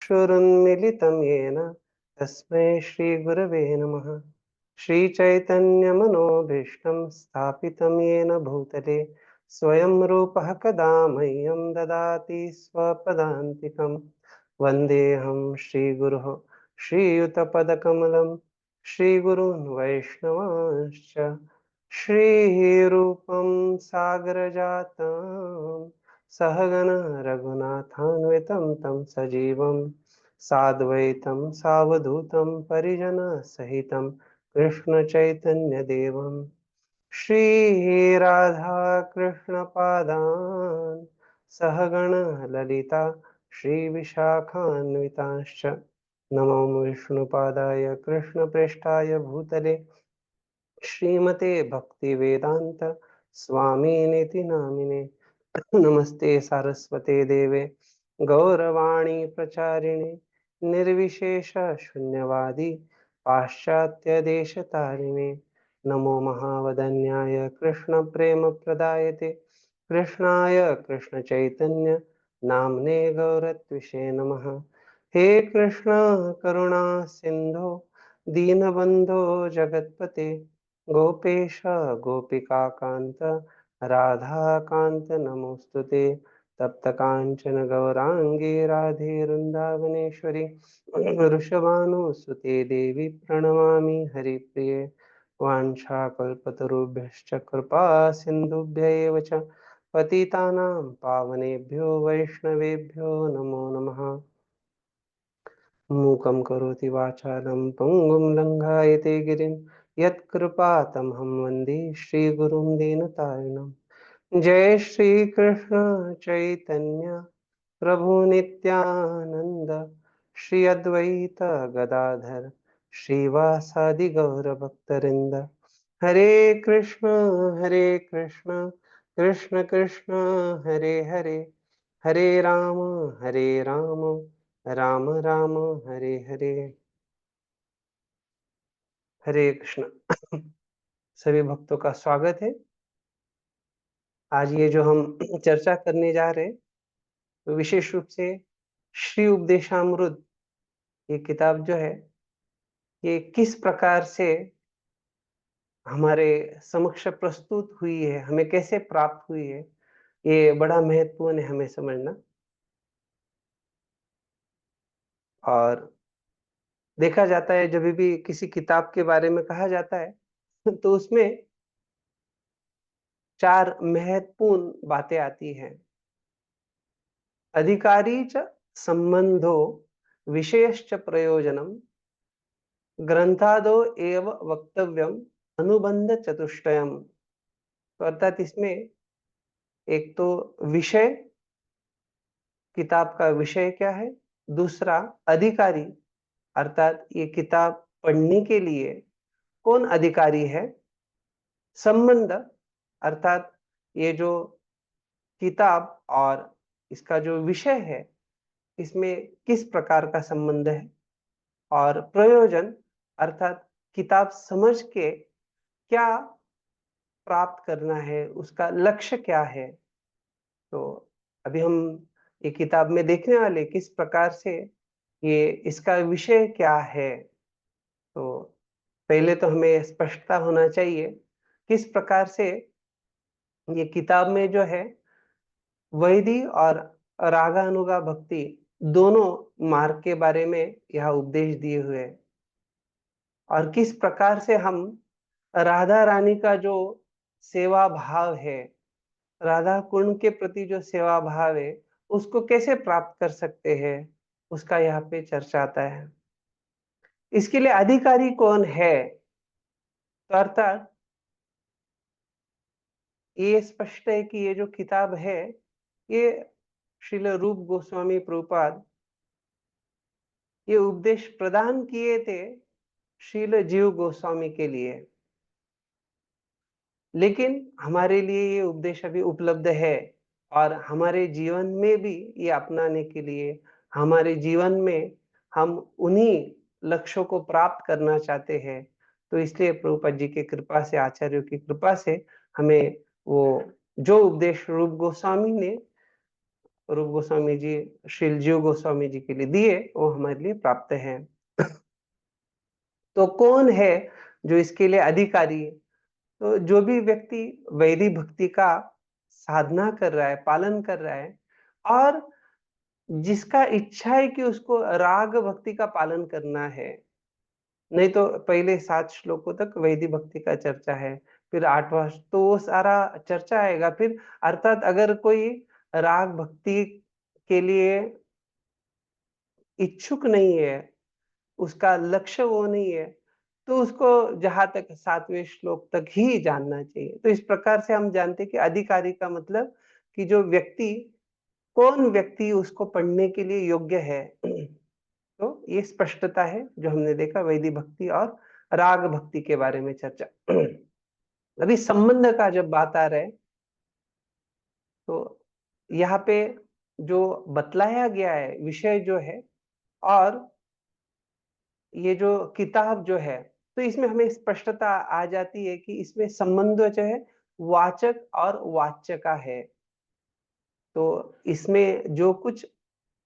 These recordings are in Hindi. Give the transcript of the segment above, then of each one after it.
चक्षुरुन्मीलितं येन तस्मै श्रीगुरवे नमः। श्रीचैतन्यमनोभीष्टं स्थापितं येन भूतले स्वयं रूपः कदा मह्यं ददाति स्वपदान्तिकं। वन्देऽहं श्रीगुरुः श्रीयुतपदकमलं श्रीगुरून् वैष्णवांश्च श्रीरूपं सागरजातं सहगण रघुनाथान्वितं तं सजीवं साद्वैतं सावधूतं परिजनसहितं कृष्णचैतन्यदेवं श्रीराधाकृष्णपादान् सहगण ललिता श्रीविशाखान्वितांश्च नमो विष्णुपादाय कृष्णप्रेष्ठाय भूतले श्रीमते भक्तिवेदांत स्वामिनेति नामिने। नमस्ते सारस्वते देवे गौरवाणी प्रचारिणे निर्विशेष शून्यवादी पाश्चात्य देश तारिणे। नमो महावदन्याय कृष्ण प्रेम प्रदायते कृष्णाय कृष्ण चैतन्य नामने गौरत्विषे नमः। हे कृष्ण करुणा सिंधो दीनबंधो जगतपते गोपेश गोपिका कांत राधा कांत नमोस्तुते। तप्त कांचन गौरांगी राधे वृंदावनेश्वरी वृषभानुसुते देवी प्रणमामि हरिप्रिये। वाञ्छाकल्पतरुभ्यश्च कृपा सिन्धुभ्य एव च पतितानां पावनेभ्यो वैष्णवेभ्यो नमो नमः। मूकं करोति वाचालं पङ्गुं लङ्घयते गिरिं यत्कृपातमहं वन्दे श्रीगुरुं दीनतारिणम्। जय श्री कृष्ण चैतन्य प्रभु नित्यानंद श्री अद्वैत गदाधर श्रीवासादि गौर भक्तवृंद। हरे कृष्ण कृष्ण कृष्ण हरे हरे हरे राम राम राम हरे हरे। हरे कृष्ण। सभी भक्तों का स्वागत है। आज ये जो हम चर्चा करने जा रहे हैं तो विशेष रूप से श्री उपदेशामृत ये किताब जो है ये किस प्रकार से हमारे समक्ष प्रस्तुत हुई है, हमें कैसे प्राप्त हुई है, ये बड़ा महत्वपूर्ण है हमें समझना। और देखा जाता है जब भी किसी किताब के बारे में कहा जाता है तो उसमें चार महत्वपूर्ण बातें आती हैं। अधिकारी च संबंधो विषयश्च प्रयोजनम ग्रंथादो एव वक्तव्यम अनुबंध चतुष्टयम। तो अर्थात इसमें एक तो विषय, किताब का विषय क्या है, दूसरा अधिकारी अर्थात ये किताब पढ़ने के लिए कौन अधिकारी है, संबंध अर्थात ये जो किताब और इसका जो विषय है इसमें किस प्रकार का संबंध है, और प्रयोजन अर्थात किताब समझ के क्या प्राप्त करना है, उसका लक्ष्य क्या है। तो अभी हम ये किताब में देखने वाले किस प्रकार से ये इसका विषय क्या है। तो पहले तो हमें स्पष्टता होना चाहिए किस प्रकार से ये किताब में जो है वैदी और रागानुगा भक्ति दोनों मार्ग के बारे में यह उपदेश दिए हुए हैं, और किस प्रकार से हम राधा रानी का जो सेवा भाव है, राधा कुंड के प्रति जो सेवा भाव है उसको कैसे प्राप्त कर सकते हैं, उसका यहाँ पे चर्चा आता है। इसके लिए अधिकारी कौन है, तो अर्थात ये स्पष्ट है कि ये जो किताब है ये श्रील रूप गोस्वामी प्रभुपाद ये उपदेश प्रदान किए थे श्रील जीव गोस्वामी के लिए, लेकिन हमारे लिए ये उपदेश अभी उपलब्ध है और हमारे जीवन में भी ये अपनाने के लिए, हमारे जीवन में हम उन्हीं लक्ष्यों को प्राप्त करना चाहते हैं। तो इसलिए प्रभुपाद जी की कृपा से, आचार्यों की कृपा से हमें वो जो उपदेश रूप गोस्वामी ने रूप गोस्वामी जी श्रील जीव गोस्वामी जी के लिए दिए, वो हमारे लिए प्राप्त है। तो कौन है जो इसके लिए अधिकारी है? तो जो भी व्यक्ति वैदिक भक्ति का साधना कर रहा है, पालन कर रहा है, और जिसका इच्छा है कि उसको राग भक्ति का पालन करना है। नहीं तो पहले 7 श्लोकों तक वैदिक भक्ति का चर्चा है, फिर 8वां तो वो सारा चर्चा आएगा फिर। अर्थात अगर कोई राग भक्ति के लिए इच्छुक नहीं है, उसका लक्ष्य वो नहीं है, तो उसको जहां तक 7वें श्लोक तक ही जानना चाहिए। तो इस प्रकार से हम जानते हैं कि अधिकारी का मतलब कि जो व्यक्ति, कौन व्यक्ति उसको पढ़ने के लिए योग्य है। तो ये स्पष्टता है जो हमने देखा वैदिक भक्ति और राग भक्ति के बारे में चर्चा। अभी संबंध का जब बात आ रहा है, तो यहाँ पे जो बतलाया गया है विषय जो है, और ये जो किताब जो है, तो इसमें हमें स्पष्टता आ जाती है कि इसमें संबंध जो है वाचक और वाच्य का है। तो इसमें जो कुछ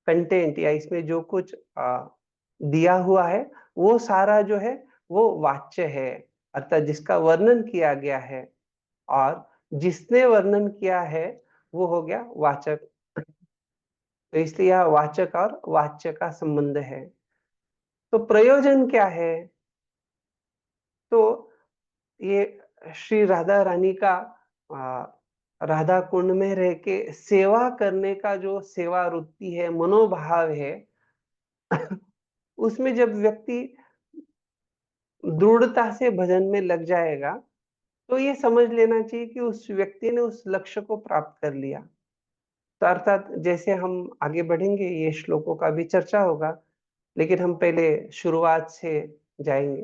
कंटेंट या इसमें जो कुछ दिया हुआ है, वो सारा जो है वो वाच्य है, अर्थात जिसका वर्णन किया गया है, और जिसने वर्णन किया है वो हो गया वाचक। तो इसलिए यह वाचक और वाच्य का संबंध है। तो प्रयोजन क्या है? तो ये श्री राधा रानी का आ, राधा कुंड में रह के सेवा करने का जो सेवा वृत्ति है, मनोभाव है, उसमें जब व्यक्ति दृढ़ता से भजन में लग जाएगा, तो ये समझ लेना चाहिए कि उस व्यक्ति ने उस लक्ष्य को प्राप्त कर लिया। तो अर्थात जैसे हम आगे बढ़ेंगे, ये श्लोकों का भी चर्चा होगा, लेकिन हम पहले शुरुआत से जाएंगे।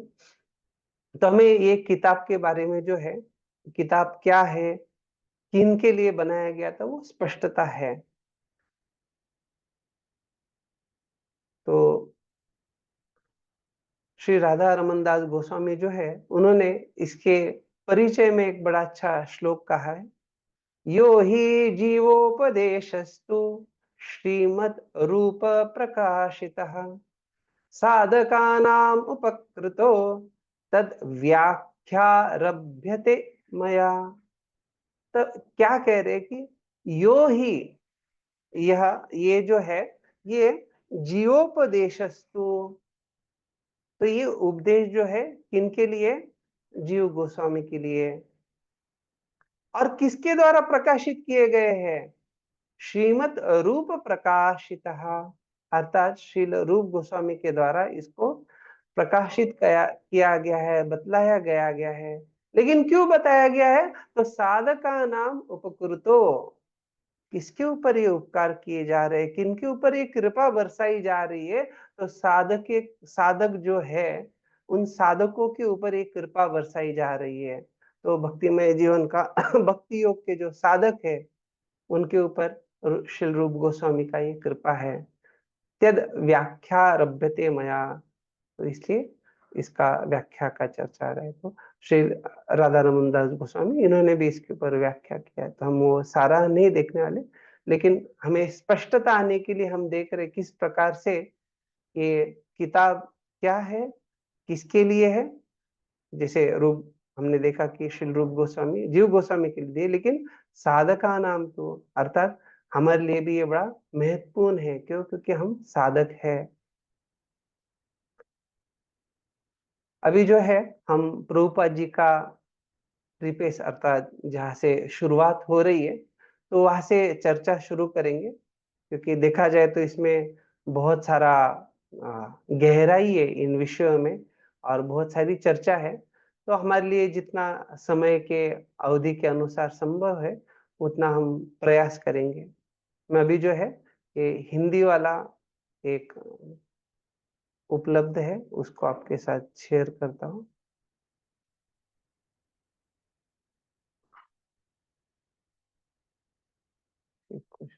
तो हमें ये किताब के बारे में जो है, किताब क्या है, किन के लिए बनाया गया था, वो स्पष्टता है। तो श्री राधा रमन दास गोस्वामी जो है, उन्होंने इसके परिचय में एक बड़ा अच्छा श्लोक कहा है। यो ही जीवोपदेशस्तु श्रीमद् रूप प्रकाशितः साधकानाम उपकृतो तद व्याख्यारभ्यते मया। तो क्या कह रहे कि यो ही, यह ये जो है, ये जीवोपदेशस्तु, तो ये उपदेश जो है किनके लिए? जीव गोस्वामी के लिए। और किसके द्वारा प्रकाशित किए गए हैं? श्रीमद् रूप प्रकाशितः, अर्थात श्रील रूप गोस्वामी के द्वारा इसको प्रकाशित किया गया है, बतलाया गया है। लेकिन क्यों बताया गया है? तो साधका नाम उपकृतो, किसके ऊपर ये उपकार किए जा रहे हैं, किनके ऊपर ये कृपा बरसाई जा रही है? तो साधक जो है, उन साधकों के ऊपर ये कृपा बरसाई जा रही है। तो भक्तिमय जीवन का भक्ति योग के जो साधक है, उनके ऊपर श्री रूप गोस्वामी का ये कृपा है। त्यद व्याख्या रभ्यते मया, तो इसलिए इसका व्याख्या का चर्चा रहे। तो श्री राधा रमन दास गोस्वामी, इन्होंने भी इसके ऊपर व्याख्या किया है, तो हम वो सारा नहीं देखने वाले, लेकिन हमें स्पष्टता आने के लिए हम देख रहे किस प्रकार से ये किताब क्या है, किसके लिए है। जैसे रूप हमने देखा कि श्री रूप गोस्वामी जीव गोस्वामी के लिए, लेकिन साधका नाम तो अर्थात हमारे लिए भी ये बड़ा महत्वपूर्ण है। क्यों? क्योंकि हम साधक है। अभी जो है हम प्रभुपाद जी का प्रीफेस, अर्थात जहाँ से शुरुआत हो रही है, तो वहां से चर्चा शुरू करेंगे। क्योंकि देखा जाए तो इसमें बहुत सारा गहराई है इन विषयों में, और बहुत सारी चर्चा है। तो हमारे लिए जितना समय के अवधि के अनुसार संभव है, उतना हम प्रयास करेंगे। मैं अभी जो है ये हिंदी वाला एक उपलब्ध है, उसको आपके साथ शेयर करता हूँ। कुछ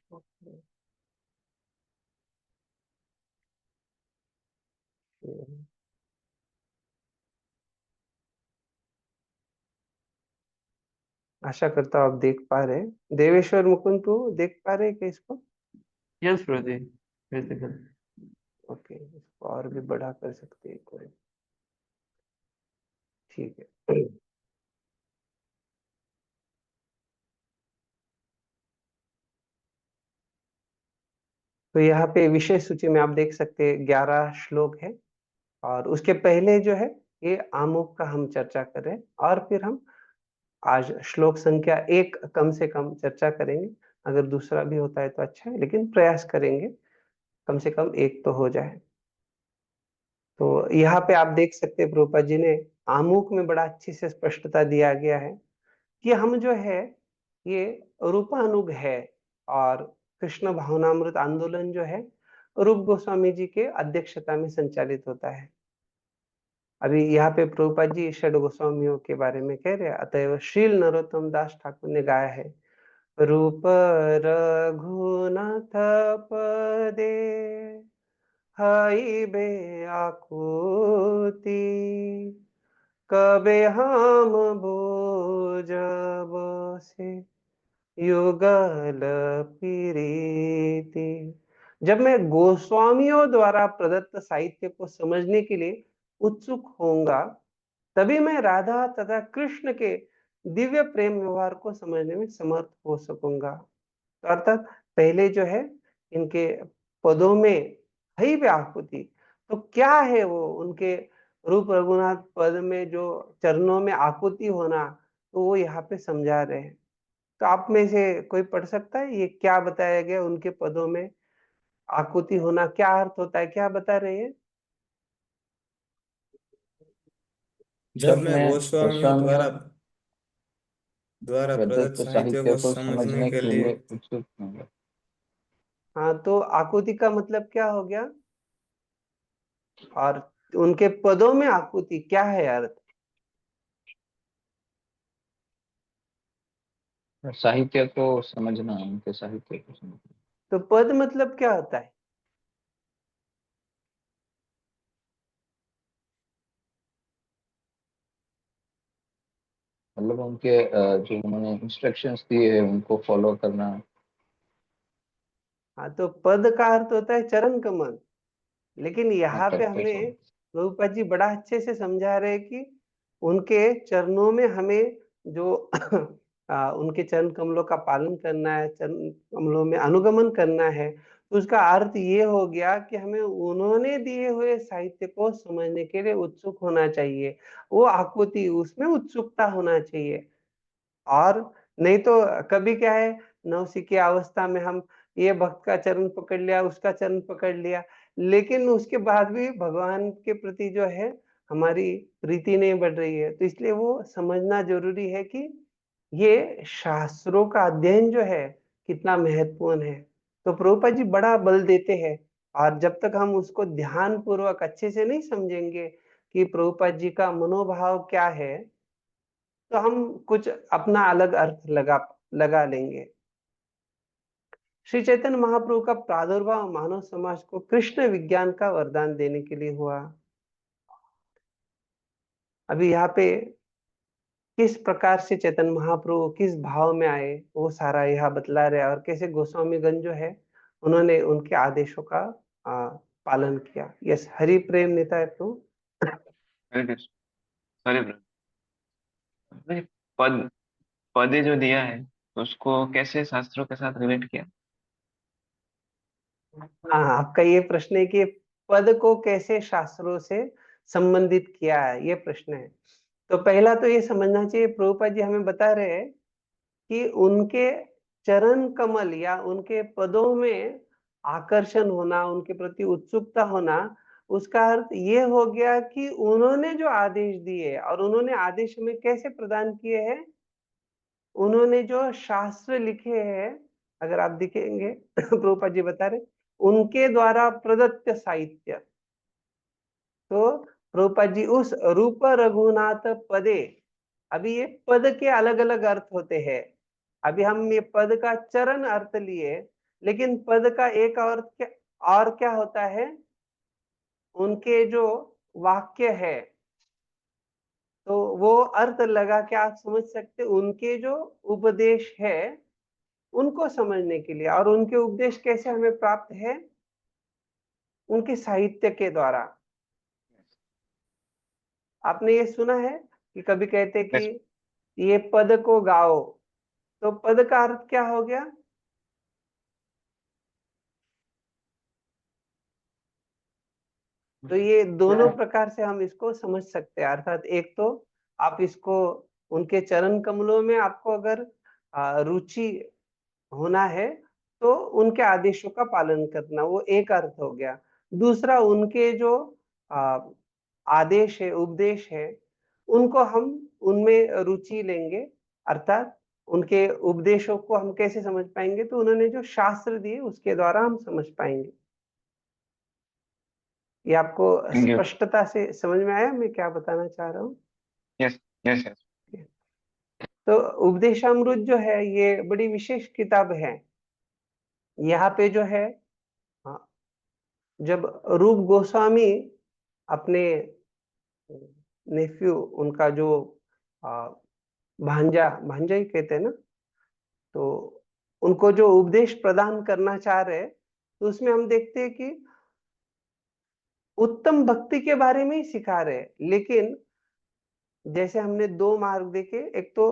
आशा करता हूँ आप देख पा रहे हैं। देवेश्वर मुकुंद, तो देख पा रहे हैं क्या इसको? यस प्रभु जी। ओके, इसको और भी बड़ा कर सकते हैं कोई। ठीक है। तो यहाँ पे विषय सूची में आप देख सकते हैं 11 श्लोक है, और उसके पहले जो है ये आमुख का हम चर्चा कर रहे हैं, और फिर हम आज श्लोक संख्या 1 कम से कम चर्चा करेंगे। अगर दूसरा भी होता है तो अच्छा है, लेकिन प्रयास करेंगे कम से कम एक तो हो जाए। तो यहाँ पे आप देख सकते हैं प्रभुपाद जी ने आमुख में बड़ा अच्छी से स्पष्टता दिया गया है कि हम जो है ये रूपानुग है, और कृष्ण भावनामृत आंदोलन जो है रूप गोस्वामी जी के अध्यक्षता में संचालित होता है। अभी यहाँ पे प्रभुपाद जी षड गोस्वामियों के बारे में कह रहे हैं, अतएव श्रील नरोत्तम दास ठाकुर ने गाया है, रूप रघुनाथ पदे हई बे आकुति, कबे हम बोझब से युगल प्रीति। जब मैं गोस्वामियों द्वारा प्रदत्त साहित्य को समझने के लिए उत्सुक होऊंगा, तभी मैं राधा तथा कृष्ण के दिव्य प्रेम व्यवहार को समझने में समर्थ हो सकूंगा। तो अर्थात पहले जो है इनके पदों में हई व्याकुति, तो क्या है वो उनके रूप रघुनाथ पद में जो चरणों में आकुति होना, तो वो यहाँ पे समझा रहे हैं। तो आप में से कोई पढ़ सकता है ये क्या बताया गया उनके पदों में आकुति होना क्या अर्थ होता है, क्या बता रहे हैं? जब जब मैं मैं गोस्वामियों गोस्वामियों द्वारा द्वारा प्रदत्त प्रदत्त साहित्य साहित्य को को समझने समझने के के लिए लिए उत्सुक हूँ। हाँ, तो आकुति का मतलब क्या हो गया, और उनके पदों में आकुति क्या है अर्थ? साहित्य को समझना, उनके साहित्य को समझना, तो पद मतलब क्या होता है? मतलब उनके जो उन्होंने इंस्ट्रक्शंस दिए हैं उनको फॉलो करना। हाँ, तो पद का अर्थ होता है चरण कमल। लेकिन यहाँ पे करते हमें समय प्रभुपाद जी बड़ा अच्छे से समझा रहे हैं कि उनके चरणों में हमें जो उनके चरण कमलों का पालन करना है, चरण कमलों में अनुगमन करना है। तो उसका अर्थ ये हो गया कि हमें उन्होंने दिए हुए साहित्य को समझने के लिए उत्सुक होना चाहिए, वो आकुति उसमें उत्सुकता होना चाहिए। और नहीं तो कभी क्या है, नवसिखिया अवस्था में हम ये भक्त का चरण पकड़ लिया, उसका चरण पकड़ लिया, लेकिन उसके बाद भी भगवान के प्रति जो है हमारी प्रीति नहीं बढ़ रही है। तो इसलिए वो समझना जरूरी है कि ये शास्त्रों का अध्ययन जो है कितना महत्वपूर्ण है। तो प्रभुपाद जी बड़ा बल देते हैं, और जब तक हम उसको ध्यान पूर्वक अच्छे से नहीं समझेंगे कि प्रभुपाद जी का मनोभाव क्या है, तो हम कुछ अपना अलग अर्थ लगा लगा लेंगे। श्री चैतन्य महाप्रभु का प्रादुर्भाव मानव समाज को कृष्ण विज्ञान का वरदान देने के लिए हुआ। अभी यहाँ पे किस प्रकार से चैतन्य महाप्रभु किस भाव में आए वो सारा यह बतला रहे, और कैसे गोस्वामीगण जो है उन्होंने उनके आदेशों का पालन किया। यस, हरि प्रेम निताय प्रभु। हरे कृष्ण। सॉरी प्रभु, पद पदे जो दिया है तो उसको कैसे शास्त्रों के साथ रिलेट किया? हाँ, आपका ये प्रश्न है कि पद को कैसे शास्त्रों से संबंधित किया है, ये प्रश्न है। तो पहला तो ये समझना चाहिए, प्रभुपाद जी हमें बता रहे हैं कि उनके चरण कमल या उनके पदों में आकर्षण होना, उनके प्रति उत्सुकता होना, उसका अर्थ ये हो गया कि उन्होंने जो आदेश दिए, और उन्होंने आदेश हमें कैसे प्रदान किए हैं, उन्होंने जो शास्त्र लिखे हैं, अगर आप देखेंगे प्रभुपाद जी बता रहे उनके द्वारा प्रदत्त साहित्य। तो प्रभुपाद जी उस रूप रघुनाथ पदे, अभी ये पद के अलग अलग अर्थ होते हैं। अभी हम ये पद का चरण अर्थ लिए, लेकिन पद का एक अर्थ क्या और क्या होता है, उनके जो वाक्य है, तो वो अर्थ लगा के आप समझ सकते उनके जो उपदेश है उनको समझने के लिए। और उनके उपदेश कैसे हमें प्राप्त है? उनके साहित्य के द्वारा। आपने ये सुना है कि कभी कहते कि Yes. ये पद को गाओ, तो पद का अर्थ क्या हो गया? तो ये दोनों प्रकार से हम इसको समझ सकते हैं। अर्थात एक तो आप इसको उनके चरण कमलों में आपको अगर रुचि होना है तो उनके आदेशों का पालन करना, वो एक अर्थ हो गया। दूसरा, उनके जो आदेश है, उपदेश है, उनको हम उनमें रुचि लेंगे। अर्थात उनके उपदेशों को हम कैसे समझ पाएंगे? तो उन्होंने जो शास्त्र दिए उसके द्वारा हम समझ पाएंगे। ये आपको Thank you. स्पष्टता से समझ में आया मैं क्या बताना चाह रहा हूँ? Yes. Yes. Yes. तो उपदेशामृत जो है ये बड़ी विशेष किताब है। यहाँ पे जो है, हाँ, जब रूप गोस्वामी अपने नेफ्यू, उनका जो आ, भांजा भांजा ही कहते हैं ना, तो उनको जो उपदेश प्रदान करना चाह रहे हैं, तो उसमें हम देखते हैं कि उत्तम भक्ति के बारे में ही सिखा रहे हैं। लेकिन जैसे हमने दो मार्ग देखे, एक तो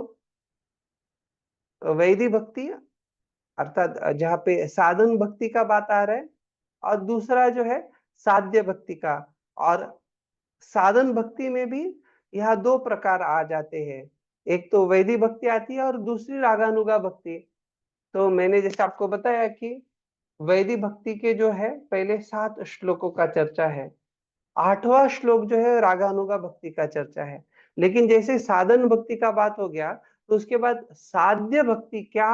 वैदिक भक्ति, अर्थात जहाँ पे साधन भक्ति का बात आ रहा है, और दूसरा जो है साध्य भक्ति का। और साधन भक्ति में भी यहाँ दो प्रकार आ जाते हैं, एक तो वैदिक भक्ति आती है और दूसरी रागानुगा भक्ति। तो मैंने जैसे आपको बताया कि वैदिक भक्ति के जो है पहले 7 श्लोकों का चर्चा है, 8वां श्लोक जो है रागानुगा भक्ति का चर्चा है। लेकिन जैसे साधन भक्ति का बात हो गया, तो उसके बाद साध्य भक्ति क्या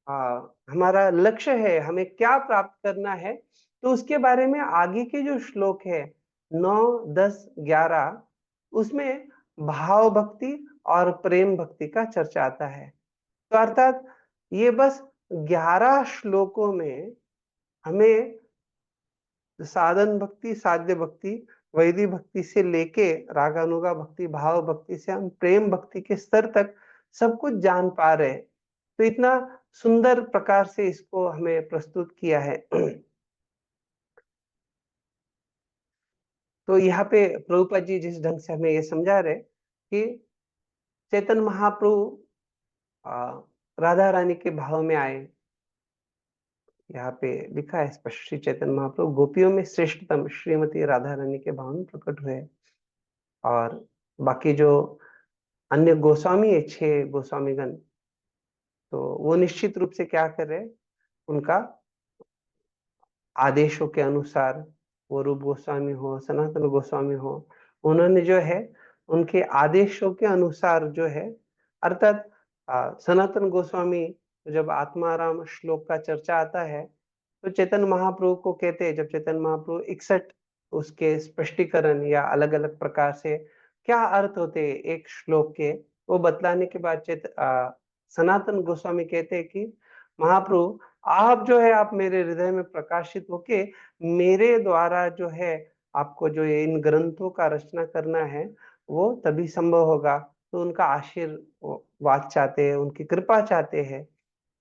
हमारा लक्ष्य है, हमें क्या प्राप्त करना है, तो उसके बारे में आगे के जो श्लोक है 9, 10, 11, उसमें भाव भक्ति और प्रेम भक्ति का चर्चा आता है। तो अर्थात ये बस 11 श्लोकों में हमें साधन भक्ति, साध्य भक्ति, वैदिक भक्ति से लेके रागानुगा भक्ति, भाव भक्ति से हम प्रेम भक्ति के स्तर तक सब कुछ जान पा रहे हैं। तो इतना सुंदर प्रकार से इसको हमें प्रस्तुत किया है। तो यहाँ पे प्रभुपाद जी जिस ढंग से हमें ये समझा रहे कि चैतन्य महाप्रभु राधा रानी के भाव में आए। यहाँ पे लिखा है स्पष्ट, श्री चैतन्य महाप्रभु गोपियों में श्रेष्ठतम श्रीमती राधा रानी के भाव में प्रकट हुए। और बाकी जो अन्य गोस्वामी है, 6 गोस्वामीगण, तो वो निश्चित रूप से क्या कर रहे हैं? उनका आदेशों के अनुसार, वो रूप गोस्वामी हो, सनातन गोस्वामी हो, उन्होंने जो है उनके आदेशों के अनुसार जो है, अर्थात सनातन गोस्वामी जब आत्माराम श्लोक का चर्चा आता है, तो चैतन्य महाप्रभु को कहते हैं, जब चैतन्य महाप्रभु 61 उसके स्पष्टीकरण या अलग अलग प्रकार से क्या अर्थ होते हैं एक श्लोक के, वो बतलाने के बाद सनातन गोस्वामी कहते हैं कि महाप्रभु आप जो है, आप मेरे हृदय में प्रकाशित होके मेरे द्वारा जो है आपको जो इन ग्रंथों का रचना करना है वो तभी संभव होगा। तो उनका आशीर्वाद चाहते हैं, उनकी कृपा चाहते हैं।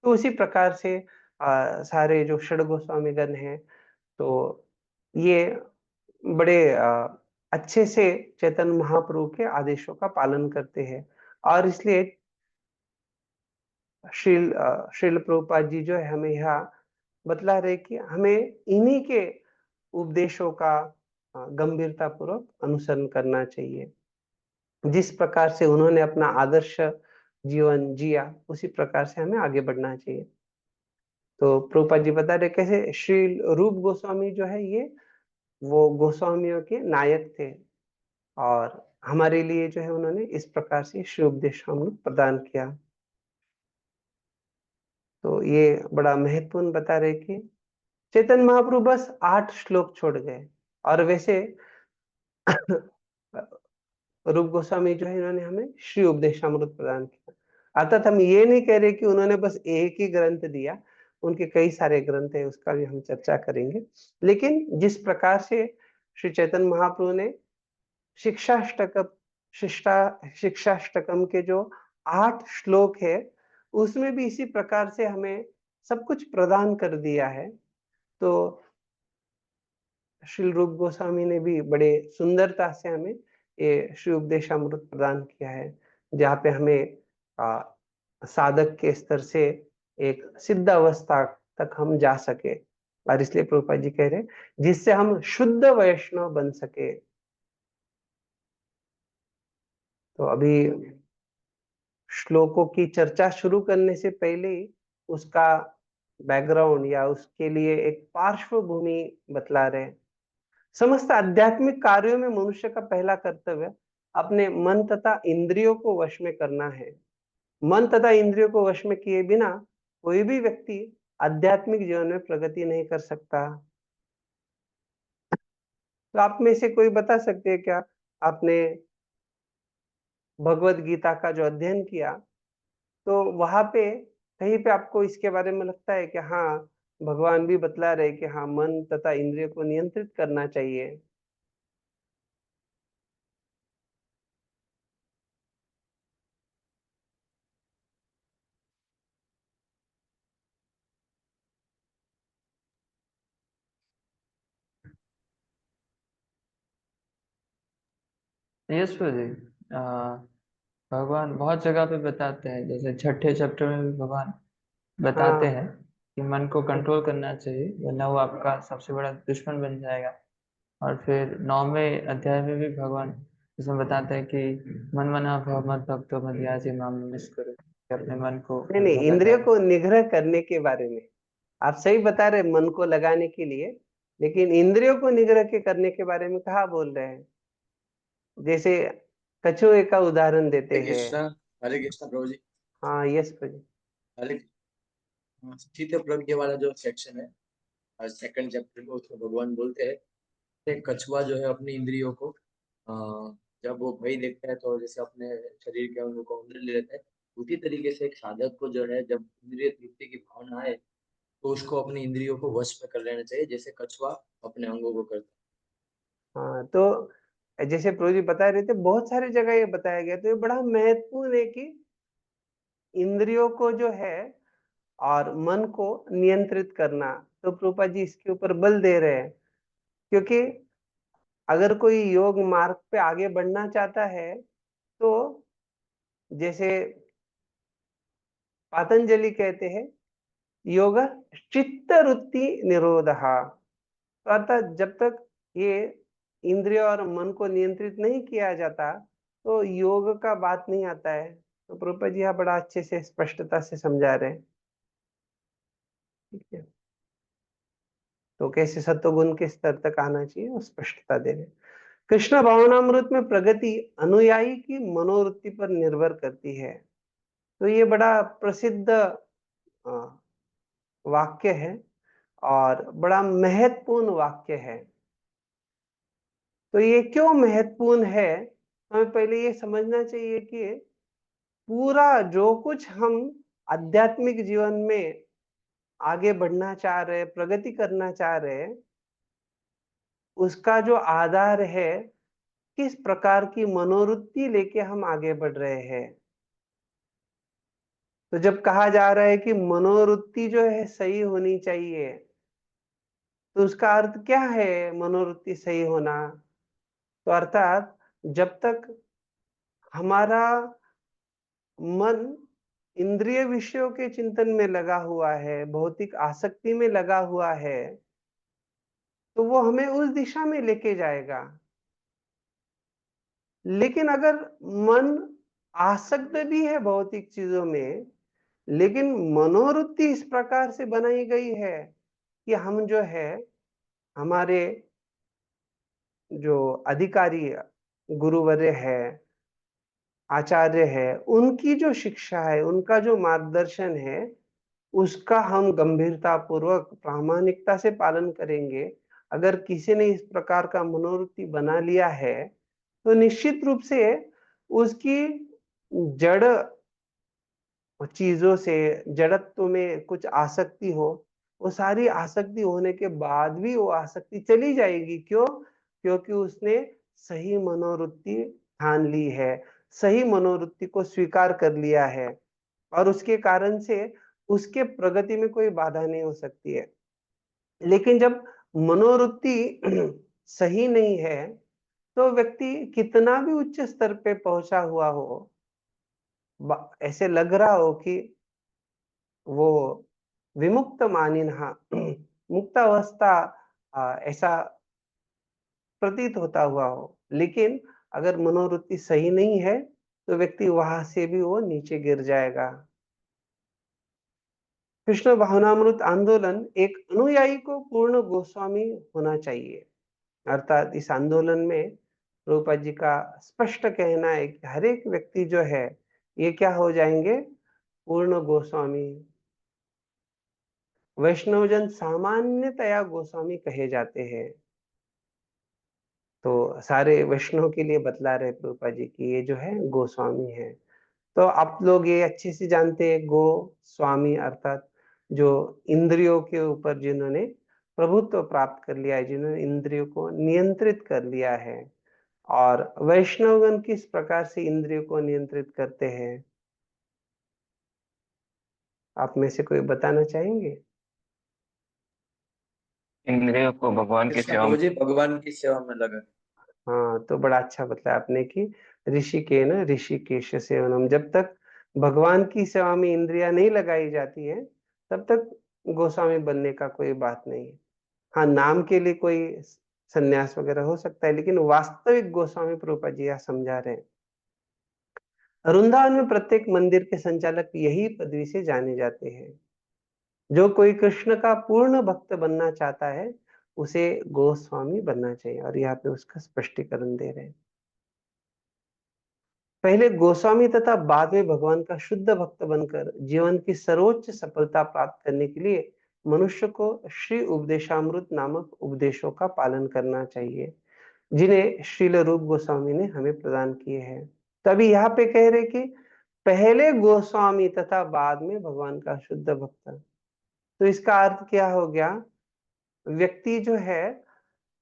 तो उसी प्रकार से सारे जो षड गोस्वामीगण हैं, तो ये बड़े अच्छे से चैतन्य महाप्रभु के आदेशों का पालन करते हैं। और इसलिए श्रील प्रभुपाद जी जो है हमें यहाँ बतला रहे कि हमें इन्हीं के उपदेशों का गंभीरता पूर्वक अनुसरण करना चाहिए। जिस प्रकार से उन्होंने अपना आदर्श जीवन जिया, उसी प्रकार से हमें आगे बढ़ना चाहिए। तो प्रभुपाद जी बता रहे कैसे श्री रूप गोस्वामी जो है ये वो गोस्वामियों के नायक थे, और हमारे लिए जो है उन्होंने इस प्रकार से श्री उपदेश हम लोग प्रदान किया। तो ये बड़ा महत्वपूर्ण बता रहे कि चैतन्य महाप्रभु बस 8 श्लोक छोड़ गए, और वैसे रूप गोस्वामी जो है इन्होंने हमें श्री उपदेशामृत प्रदान किया। अर्थात हम ये नहीं कह रहे कि उन्होंने बस एक ही ग्रंथ दिया, उनके कई सारे ग्रंथ है, उसका भी हम चर्चा करेंगे। लेकिन जिस प्रकार से श्री चैतन्य महाप्रभु ने शिक्षाष्टकम शिक्षाष्टकम के जो 8 श्लोक है उसमें भी इसी प्रकार से हमें सब कुछ प्रदान कर दिया है। तो श्री रूप गोस्वामी ने भी बड़े सुंदरता से हमें ये श्री उपदेशामृत प्रदान किया है, जहाँ पे हमें साधक के स्तर से एक सिद्ध अवस्था तक हम जा सके। और इसलिए प्रभुपाद जी कह रहे हैं जिससे हम शुद्ध वैष्णव बन सके। तो अभी श्लोकों की चर्चा शुरू करने से पहले ही उसका बैकग्राउंड या उसके लिए एक पार्श्वभूमि बतला रहे हैं। समस्त आध्यात्मिक कार्यों में मनुष्य का पहला कर्तव्य अपने मन तथा इंद्रियों को वश में करना है। मन तथा इंद्रियों को वश में किए बिना कोई भी व्यक्ति आध्यात्मिक जीवन में प्रगति नहीं कर सकता। तो आप में से कोई बता सकते हैं क्या, आपने भगवत गीता का जो अध्ययन किया तो वहां पे कहीं पे आपको इसके बारे में लगता है कि हाँ, भगवान भी बतला रहे कि हाँ, मन तथा इंद्रिय को नियंत्रित करना चाहिए? यस जी। भगवान बहुत जगह पे बताते हैं, जैसे छठे चैप्टर में भी भगवान बताते हाँ, हैं कि मन को कंट्रोल करना चाहिए, वरना वो आपका सबसे बड़ा दुश्मन बन जाएगा। और फिर 9वें अध्याय में भी भगवान इसमें बताते हैं कि मन मना भव मत भक्तो मध्याजी माम निष्कुरु, कि अपने मन को नहीं नहीं, कंट्रोल करना इंद्रियों है। को निग्रह करने के बारे में आप सही बता रहे, मन को लगाने के लिए, लेकिन इंद्रियों को निग्रह के करने के बारे में कहाँ बोल रहे हैं? जैसे कछुए का उदाहरण देते हैं। हरे कृष्णा प्रभु जी। हाँ, यस प्रभु। हरे स्थित प्रज्ञ वाला जो सेक्शन है सेकंड चैप्टर में, उसमें भगवान बोलते हैं कि कछुआ जो है अपनी इंद्रियों को जब वो भय देखता है तो जैसे अपने शरीर के अंगों को अंदर ले लेता है, उसी तरीके से एक साधक को जो है जब इंद्रिय तृप्ति की भावना आए तो उसको अपनी इंद्रियों को वश में कर लेना चाहिए, जैसे कछुआ अपने अंगों को करता है। हाँ, तो जैसे प्रभु जी बता रहे थे, बहुत सारी जगह ये बताया गया, तो ये बड़ा महत्वपूर्ण है कि इंद्रियों को जो है और मन को नियंत्रित करना। तो प्रभुपाद जी इसके ऊपर बल दे रहे हैं, क्योंकि अगर कोई योग मार्ग पे आगे बढ़ना चाहता है तो जैसे पतंजलि कहते हैं, योग चित्त वृत्ति निरोधः। तो अर्थात जब तक ये इंद्रिय और मन को नियंत्रित नहीं किया जाता तो योग का बात नहीं आता है। तो प्रभुपाद जी यहाँ बड़ा अच्छे से स्पष्टता से समझा रहे हैं। ठीक है, तो कैसे सत्वगुण के स्तर तक आना चाहिए वो स्पष्टता दे रहे हैं। कृष्ण भावनामृत में प्रगति अनुयायी की मनोवृत्ति पर निर्भर करती है। तो ये बड़ा प्रसिद्ध वाक्य है और बड़ा महत्वपूर्ण वाक्य है। तो ये क्यों महत्वपूर्ण है, हमें पहले ये समझना चाहिए कि पूरा जो कुछ हम आध्यात्मिक जीवन में आगे बढ़ना चाह रहे, प्रगति करना चाह रहे, उसका जो आधार है, किस प्रकार की मनोवृत्ति लेके हम आगे बढ़ रहे हैं। तो जब कहा जा रहा है कि मनोवृत्ति जो है सही होनी चाहिए, तो उसका अर्थ क्या है मनोवृत्ति सही होना? तो अर्थात जब तक हमारा मन इंद्रिय विषयों के चिंतन में लगा हुआ है, भौतिक आसक्ति में लगा हुआ है, तो वो हमें उस दिशा में लेके जाएगा। लेकिन अगर मन आसक्त भी है भौतिक चीजों में, लेकिन मनोवृत्ति इस प्रकार से बनाई गई है कि हम जो है, हमारे जो अधिकारी गुरुवर्य है, आचार्य है, उनकी जो शिक्षा है, उनका जो मार्गदर्शन है, उसका हम गंभीरता पूर्वक प्रामाणिकता से पालन करेंगे। अगर किसी ने इस प्रकार का मनोवृत्ति बना लिया है तो निश्चित रूप से उसकी जड़ चीजों से, जड़त्व में कुछ आसक्ति हो, वो सारी आसक्ति होने के बाद भी वो आसक्ति चली जाएगी। क्यों? क्योंकि उसने सही मनोवृत्ति ठान ली है, सही मनोवृत्ति को स्वीकार कर लिया है। और उसके कारण से उसके प्रगति में कोई बाधा नहीं हो सकती है। लेकिन जब मनोवृत्ति सही नहीं है, तो व्यक्ति कितना भी उच्च स्तर पे पहुंचा हुआ हो, ऐसे लग रहा हो कि वो विमुक्त मानिनहा मुक्त अवस्था ऐसा प्रतीत होता हुआ हो, लेकिन अगर मनोवृत्ति सही नहीं है तो व्यक्ति वहां से भी वो नीचे गिर जाएगा। कृष्ण भावनामृत आंदोलन एक अनुयायी को पूर्ण गोस्वामी होना चाहिए। अर्थात इस आंदोलन में प्रभुपाद जी का स्पष्ट कहना है कि हर एक व्यक्ति जो है ये क्या हो जाएंगे, पूर्ण गोस्वामी। वैष्णवजन सामान्यतया गोस्वामी कहे जाते हैं। तो सारे वैष्णव के लिए बतला रहे प्रभुपाद जी की ये जो है गोस्वामी है। तो आप लोग ये अच्छे से जानते हैं, गो स्वामी अर्थात जो इंद्रियों के ऊपर जिन्होंने प्रभुत्व प्राप्त कर लिया है, जिन्होंने इंद्रियों को नियंत्रित कर लिया है। और वैष्णवगण किस प्रकार से इंद्रियों को नियंत्रित करते हैं, आप में से कोई बताना चाहेंगे? इंद्रियों को भगवान की कृष्ण सेवा प्रभु में। जी भगवान की सेवा में लगा। हाँ, तो बड़ा अच्छा बताया आपने कि ऋषिकेन ऋषिकेश सेवनम। जब तक भगवान की सेवा में इंद्रियां नहीं लगाई जाती है, तब तक गोस्वामी बनने का कोई बात नहीं है। हाँ, नाम के लिए कोई संन्यास वगैरह हो सकता है, लेकिन वास्तविक गोस्वामी प्रभुपाद जी यहाँ समझा रहे हैं। वृंदावन में प्रत्येक मंदिर के संचालक यही पदवी से जाने जाते हैं। जो कोई कृष्ण का पूर्ण भक्त बनना चाहता है, उसे गोस्वामी बनना चाहिए। और यहाँ पे उसका स्पष्टीकरण दे रहे हैं। पहले गोस्वामी तथा बाद में भगवान का शुद्ध भक्त बनकर जीवन की सर्वोच्च सफलता प्राप्त करने के लिए मनुष्य को श्री उपदेशामृत नामक उपदेशों का पालन करना चाहिए, जिन्हें श्रील रूप गोस्वामी ने हमें प्रदान किए हैं। तभी यहाँ पे कह रहे कि पहले गोस्वामी तथा बाद में भगवान का शुद्ध भक्त। तो इसका अर्थ क्या हो गया, व्यक्ति जो है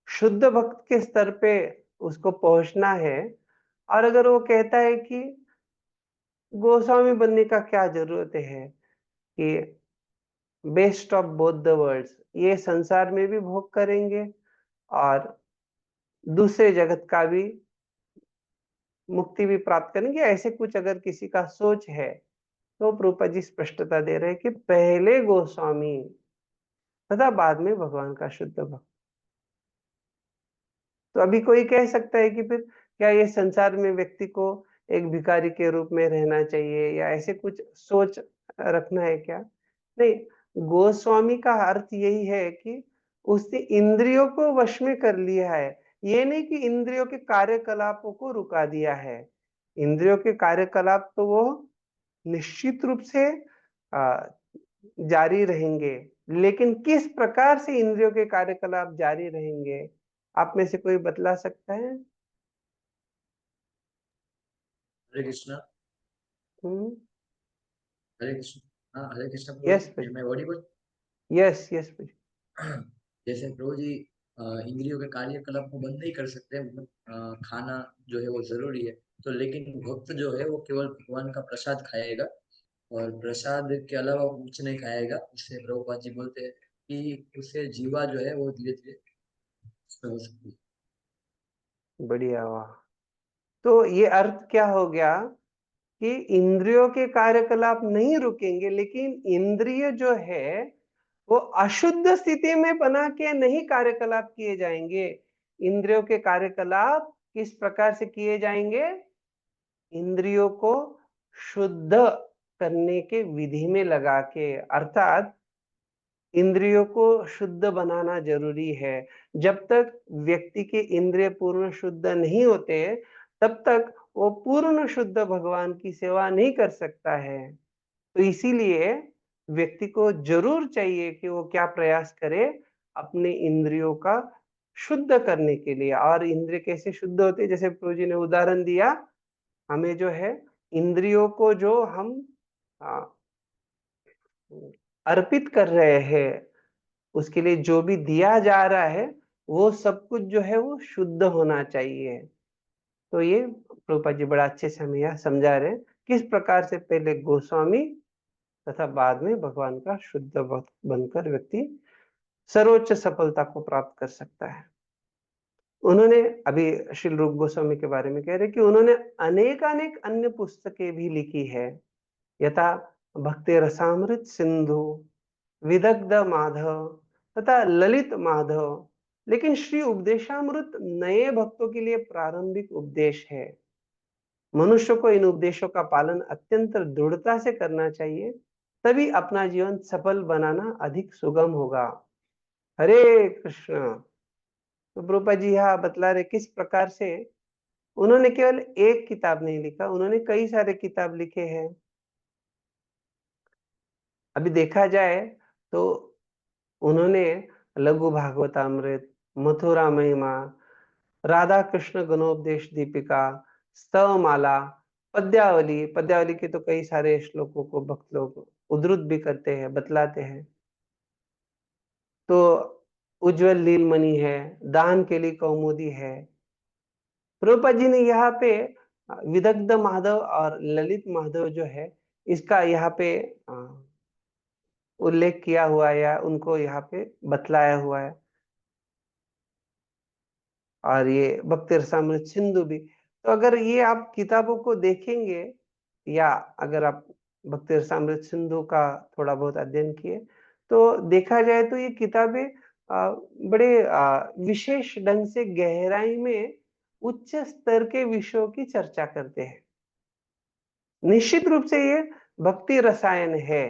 शुद्ध भक्त के स्तर पे उसको पहुंचना है। और अगर वो कहता है कि गोस्वामी बनने का क्या जरूरत है, कि best of both the worlds, ये संसार में भी भोग करेंगे और दूसरे जगत का भी मुक्ति भी प्राप्त करेंगे, ऐसे कुछ अगर किसी का सोच है, तो प्रभुपाद जी स्पष्टता दे रहे हैं कि पहले गोस्वामी तथा बाद में भगवान का शुद्ध भक्त। तो अभी कोई कह सकता है कि फिर क्या ये संसार में व्यक्ति को एक भिखारी के रूप में रहना चाहिए, या ऐसे कुछ सोच रखना है क्या? नहीं, गोस्वामी का अर्थ यही है कि उसने इंद्रियों को वश में कर लिया है। ये नहीं कि इंद्रियों के कार्यकलापों को रुका दिया है। इंद्रियों के कार्यकलाप तो वो निश्चित रूप से जारी रहेंगे, लेकिन किस प्रकार से इंद्रियों के कार्यकलाप जारी रहेंगे, आप में से कोई बतला सकता है? हरे कृष्ण। हम्म, हरे कृष्ण। हाँ, हरे कृष्ण यस प्रभु जी। मैं ऑडिबल? Yes yes. जैसे प्रभु जी इंद्रियों के कार्यकलाप को बंद नहीं कर सकते, मतलब खाना जो है वो जरूरी है, तो लेकिन भक्त जो है वो केवल भगवान का प्रसाद खाएगा और प्रसाद के अलावा वो कुछ नहीं खाएगा। उससे प्रभुपाद जी बोलते हैं कि उससे जीवा जो है वो धीरे धीरे हो सकती है। बढ़िया, वाह। तो ये अर्थ क्या हो गया कि इंद्रियों के कार्यकलाप नहीं रुकेंगे, लेकिन इंद्रिय जो है वो अशुद्ध स्थिति में बना के नहीं कार्यकलाप किए जाएंगे। इंद्रियों के कार्यकलाप किस प्रकार से किए जाएंगे? इंद्रियों को शुद्ध करने के विधि में लगा के, अर्थात इंद्रियों को शुद्ध बनाना जरूरी है। जब तक व्यक्ति के इंद्रिय पूर्ण शुद्ध नहीं होते, तब तक वो पूर्ण शुद्ध भगवान की सेवा नहीं कर सकता है। तो इसीलिए व्यक्ति को जरूर चाहिए कि वो क्या प्रयास करे, अपने इंद्रियों का शुद्ध करने के लिए। और इंद्रिय कैसे शुद्ध होते, जैसे प्रभु जी ने उदाहरण दिया, हमें जो है इंद्रियों को जो हम आ, अर्पित कर रहे हैं, उसके लिए जो भी दिया जा रहा है, वो सब कुछ जो है वो शुद्ध होना चाहिए। तो ये प्रभुपाद जी बड़ा अच्छे से हमें यह समझा रहे हैं किस प्रकार से पहले गोस्वामी तथा बाद में भगवान का शुद्ध भक्त बनकर व्यक्ति सर्वोच्च सफलता को प्राप्त कर सकता है। उन्होंने अभी श्री रूप गोस्वामी के बारे में कह रहे कि उन्होंने अनेकानेक अन्य पुस्तकें भी लिखी है, यथा भक्ति रसामृत सिंधु, विदग्ध माधव तथा ललित माधव। लेकिन श्री उपदेशामृत नए भक्तों के लिए प्रारंभिक उपदेश है। मनुष्य को इन उपदेशों का पालन अत्यंत दृढ़ता से करना चाहिए, तभी अपना जीवन सफल बनाना अधिक सुगम होगा। हरे कृष्ण। तो प्रभुपाद जी यहाँ बतला रहे किस प्रकार से उन्होंने केवल एक किताब नहीं लिखा, उन्होंने कई सारे किताब लिखे हैं। अभी देखा जाए तो उन्होंने लघु भागवतामृत, मथुरा महिमा, राधा कृष्ण गणोपदेश दीपिका, स्तवमाला, पद्यावली, पद्यावली के तो कई सारे श्लोकों को भक्त लोग उद्धृत भी करते हैं, बतलाते हैं। तो उज्जवल लीलमणि है, दान के लिए कौमुदी है। प्रभुपाद जी ने यहाँ पे विदग्ध माधव और ललित माधव जो है इसका यहाँ पे उल्लेख किया हुआ है या उनको यहाँ पे बतलाया हुआ है। और ये भक्ति रसामृत सिंधु भी। तो अगर ये आप किताबों को देखेंगे या अगर आप भक्ति रसामृत सिंधु का थोड़ा बहुत अध्ययन किए तो देखा जाए तो ये किताबें बड़े विशेष ढंग से गहराई में उच्च स्तर के विषयों की चर्चा करते हैं। निश्चित रूप से ये भक्ति रसायन है,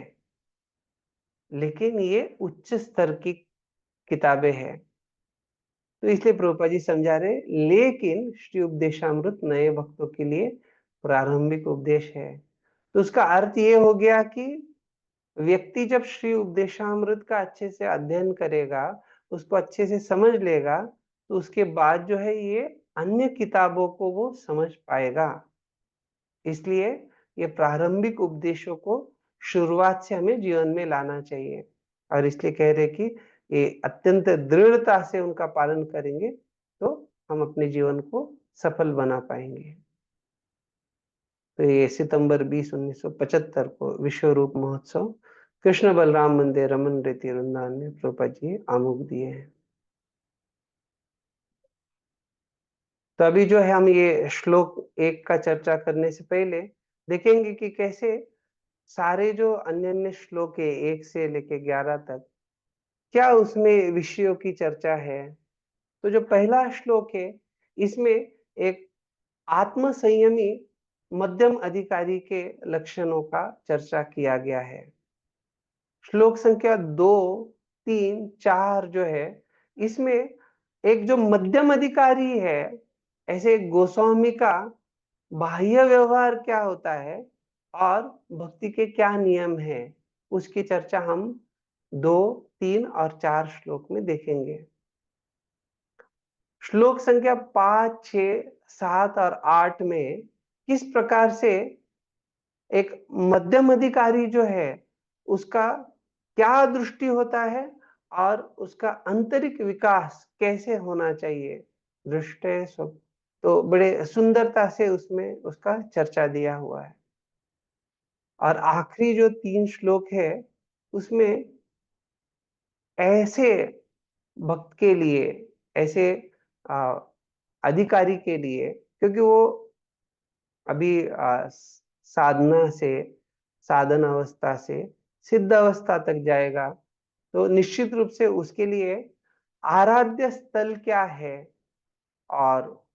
लेकिन ये उच्च स्तर की किताबें हैं। तो इसलिए प्रभुपाद जी समझा रहे, लेकिन श्री उपदेशामृत नए भक्तों के लिए प्रारंभिक उपदेश है। तो उसका अर्थ ये हो गया कि व्यक्ति जब श्री उपदेशामृत का अच्छे से अध्ययन करेगा, उसको अच्छे से समझ लेगा, तो उसके बाद जो है ये अन्य किताबों को वो समझ पाएगा। इसलिए ये प्रारंभिक उपदेशों को शुरुआत से हमें जीवन में लाना चाहिए। और इसलिए कह रहे कि ये अत्यंत दृढ़ता से उनका पालन करेंगे तो हम अपने जीवन को सफल बना पाएंगे। तो ये सितंबर 20, 1975 को विश्व रूप महोत्सव कृष्ण बलराम मंदिर रमन रेती वृंदावन में प्रभुपाद जी आमुख दिए हैं। तो अभी जो है हम ये श्लोक 1 का चर्चा करने से पहले देखेंगे कि कैसे सारे जो अन्य अन्य श्लोक है 1 से लेके 11 तक, क्या उसमें विषयों की चर्चा है। तो जो पहला श्लोक है इसमें एक आत्म संयमी मध्यम अधिकारी के लक्षणों का चर्चा किया गया है। श्लोक संख्या 2, 3, 4 जो है इसमें एक जो मध्यम अधिकारी है, ऐसे गोस्वामी का बाह्य व्यवहार क्या होता है और भक्ति के क्या नियम है, उसकी चर्चा हम 2, 3 और 4 श्लोक में देखेंगे। श्लोक संख्या 5, 6, 7 और 8 में किस प्रकार से एक मध्यम अधिकारी जो है उसका क्या दृष्टि होता है और उसका आंतरिक विकास कैसे होना चाहिए, दृष्टि सब, तो बड़े सुंदरता से उसमें उसका चर्चा दिया हुआ है। और आखिरी जो 3 श्लोक है उसमें ऐसे भक्त के लिए, ऐसे अधिकारी के लिए, क्योंकि वो अभी साधना से, साधन अवस्था से सिद्ध अवस्था तक जाएगा, तो निश्चित रूप से उसके लिए आराध्य स्थल क्या है और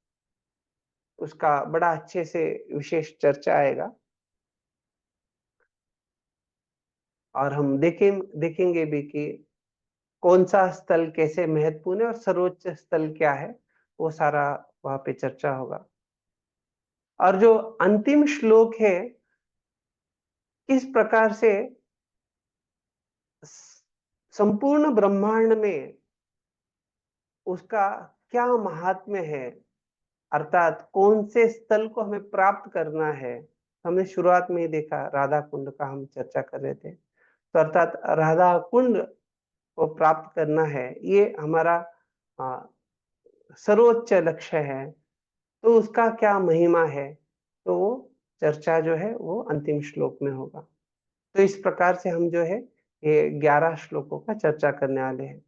उसका बड़ा अच्छे से विशेष चर्चा आएगा। और हम देखेंगे भी कि कौन सा स्थल कैसे महत्वपूर्ण है और सर्वोच्च स्थल क्या है, वो सारा वहां पे चर्चा होगा। और जो अंतिम श्लोक है किस प्रकार से संपूर्ण ब्रह्मांड में उसका क्या महात्म्य है, अर्थात कौन से स्थल को हमें प्राप्त करना है। हमने शुरुआत में ही देखा राधा कुंड का हम चर्चा कर रहे थे, तो अर्थात राधा कुंड को प्राप्त करना है, ये हमारा सर्वोच्च लक्ष्य है। तो उसका क्या महिमा है, तो वो चर्चा जो है वो अंतिम श्लोक में होगा। तो इस प्रकार से हम जो है ये 11 श्लोकों का चर्चा करने वाले हैं।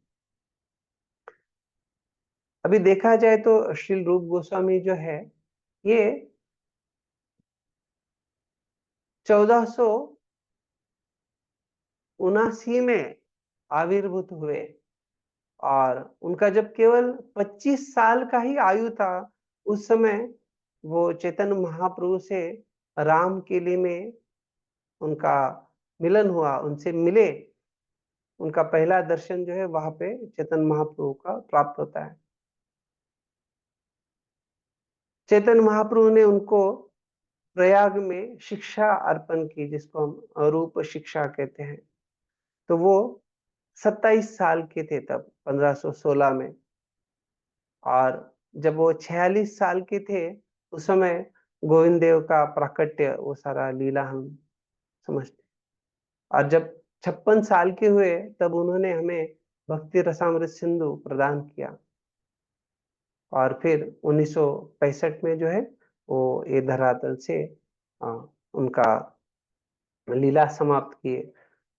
अभी देखा जाए तो श्रील रूप गोस्वामी जो है ये 1479 में आविर्भूत हुए और उनका जब केवल 25 साल का ही आयु था, उस समय वो चैतन्य महाप्रभु से राम किले में उनका मिलन हुआ, उनसे मिले। उनका पहला दर्शन जो है वहां पे चैतन्य महाप्रभु का प्राप्त होता है। चैतन्य महाप्रभु ने उनको प्रयाग में शिक्षा अर्पण की, जिसको हम रूप शिक्षा कहते हैं। तो वो 27 साल के थे तब 1516 में, और जब वो 46 साल के थे उस समय गोविंद देव का प्राकट्य, वो सारा लीला हम समझते। और जब 56 साल के हुए तब उन्होंने हमें भक्ति रसामृत सिंधु प्रदान किया, और फिर 1965 में जो है वो ये धरातल से उनका लीला समाप्त किए।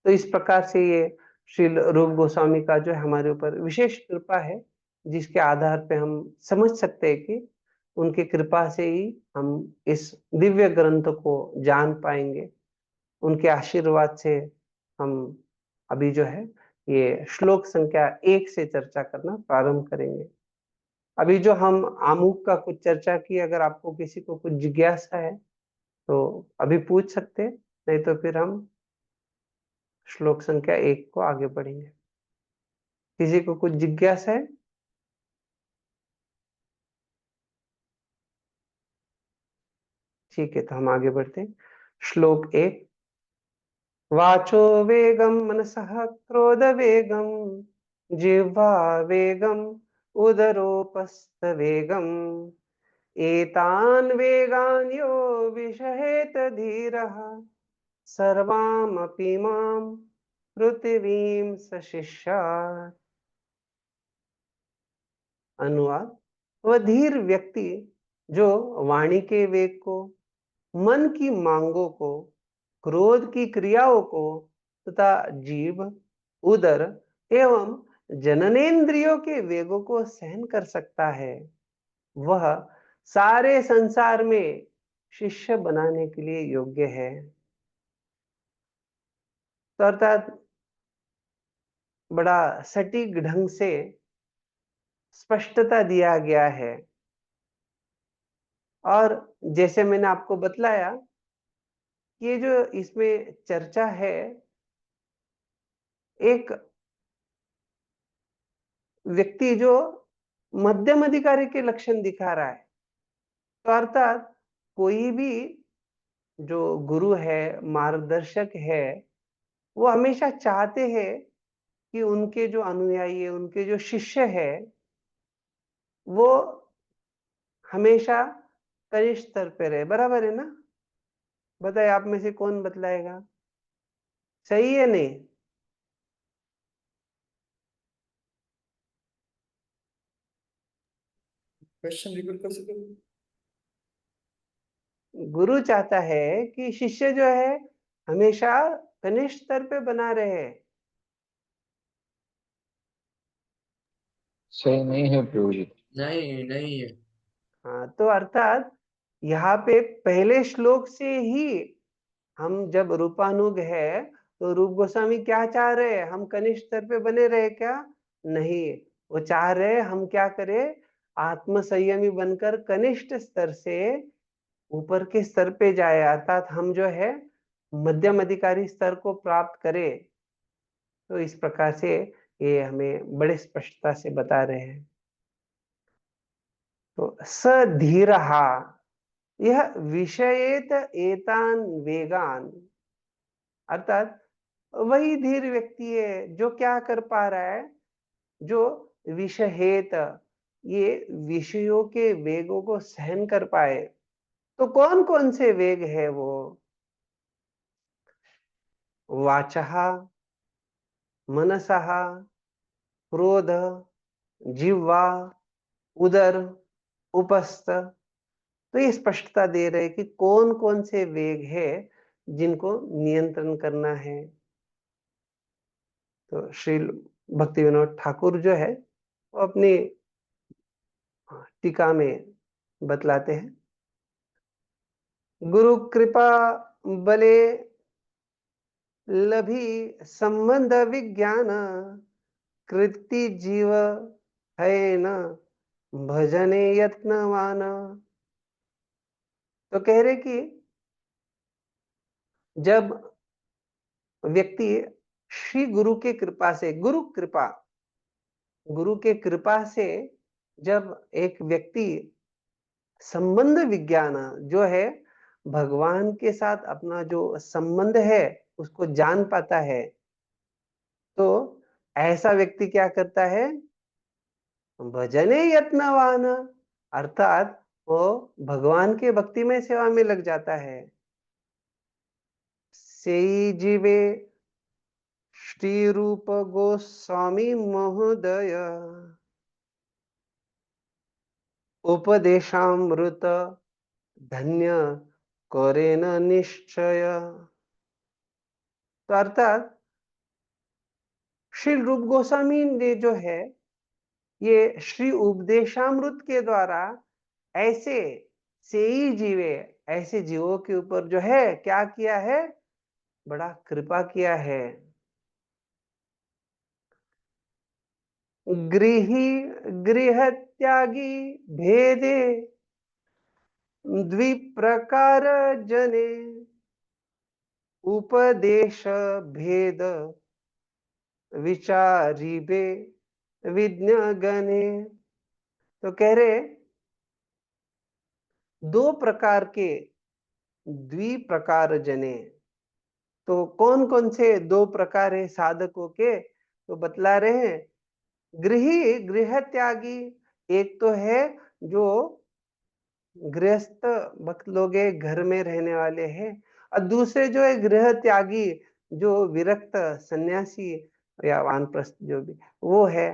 तो इस प्रकार से ये श्रील रूप गोस्वामी का जो है हमारे ऊपर विशेष कृपा है, जिसके आधार पे हम समझ सकते हैं कि उनकी कृपा से ही हम इस दिव्य ग्रंथ को जान पाएंगे। उनके आशीर्वाद से हम अभी जो है ये श्लोक संख्या 1 से चर्चा करना प्रारंभ करेंगे। अभी जो हम आमुख का कुछ चर्चा की, अगर आपको किसी को कुछ जिज्ञासा है तो अभी पूछ सकते हैं, नहीं तो फिर हम श्लोक संख्या 1 को आगे बढ़ेंगे। किसी को कुछ जिज्ञासा है? ठीक है, तो हम आगे बढ़ते हैं। श्लोक 1। वाचो वेगम मनसः क्रोध वेगम जिह्वा वेगम उदरोपस्थ वेगम एतान् वेगान् यो विषहेत धीरः सर्वामपि मां पृथिवीं सशिष्यात्। अनुवाद: वह धीर व्यक्ति जो वाणी के वेग को, मन की मांगों को, क्रोध की क्रियाओं को तथा जीभ, उदर एवं जननेंद्रियों के वेगों को सहन कर सकता है, वह सारे संसार में शिष्य बनाने के लिए योग्य है। तो अर्थात बड़ा सटीक ढंग से स्पष्टता दिया गया है। और जैसे मैंने आपको बतलाया, ये जो इसमें चर्चा है एक व्यक्ति जो मध्यम अधिकारी के लक्षण दिखा रहा है। तो अर्थात कोई भी जो गुरु है, मार्गदर्शक है, वो हमेशा चाहते हैं कि उनके जो अनुयायी है, उनके जो शिष्य है, वो हमेशा कनिष्ठ स्तर पे रहे। बराबर है ना? बताइए, आप में से कौन बतलाएगा? सही है नहीं? क्वेश्चन रिपीट कर सकते हो? गुरु चाहता है कि शिष्य जो है हमेशा कनिष्ठ स्तर पे बना रहे। सही नहीं है प्रभु जी। नहीं नहीं है। हाँ, तो अर्थात यहाँ पे पहले श्लोक से ही हम जब रूपानुग है तो रूप गोस्वामी क्या चाह रहे हैं? हम कनिष्ठ स्तर पे बने रहे क्या? नहीं, वो चाह रहे हम क्या करें? आत्म संयमी बनकर कनिष्ठ स्तर से ऊपर के स्तर पे जाए, अर्थात हम जो है मध्यम अधिकारी स्तर को प्राप्त करें। तो इस प्रकार से ये हमें बड़े स्पष्टता से बता रहे हैं। तो सधीरहा, यह विषयेत एतान वेगान, अर्थात वही धीर व्यक्ति है जो क्या कर पा रहा है, जो विषहेत, ये विषयों के वेगों को सहन कर पाए। तो कौन कौन से वेग है वो? वाचः, मनसः, क्रोध, जिह्वा, उदर, उपस्थ। तो ये स्पष्टता दे रहे कि कौन कौन से वेग है जिनको नियंत्रण करना है। तो श्री भक्ति विनोद ठाकुर जो है वो अपनी टीका में बतलाते हैं, गुरु कृपा बले लभी संबंध विज्ञान, कृति जीव है न भजने यत्नवान। तो कह रहे कि जब व्यक्ति श्री गुरु के कृपा से, गुरु के कृपा से जब एक व्यक्ति संबंध विज्ञान जो है भगवान के साथ अपना जो संबंध है उसको जान पाता है, तो ऐसा व्यक्ति क्या करता है, भजने यत्नवान, अर्थात वो भगवान के भक्तिमय सेवा में लग जाता है। सेई जीवे श्री रूप गोस्वामी महोदय उपदेशामृत धन्य करे न निश्चय। तो अर्थात श्री रूप गोस्वामी ने जो है ये श्री उपदेशामृत के द्वारा ऐसे सेई जीवे, ऐसे जीवों के ऊपर जो है क्या किया है, बड़ा कृपा किया है। गृह त्यागी भेदे द्विप्रकार जने, उपदेश भेद विचारिबे विज्ञ गणे। तो कह रहे दो प्रकार के द्विप्रकार जने। तो कौन कौन से दो प्रकार है साधकों के, तो बतला रहे हैं, गृह त्यागी एक तो है जो गृहस्थ भक्त लोग घर में रहने वाले हैं, और दूसरे जो है गृह त्यागी जो विरक्त सन्यासी या वानप्रस्थ जो भी वो है।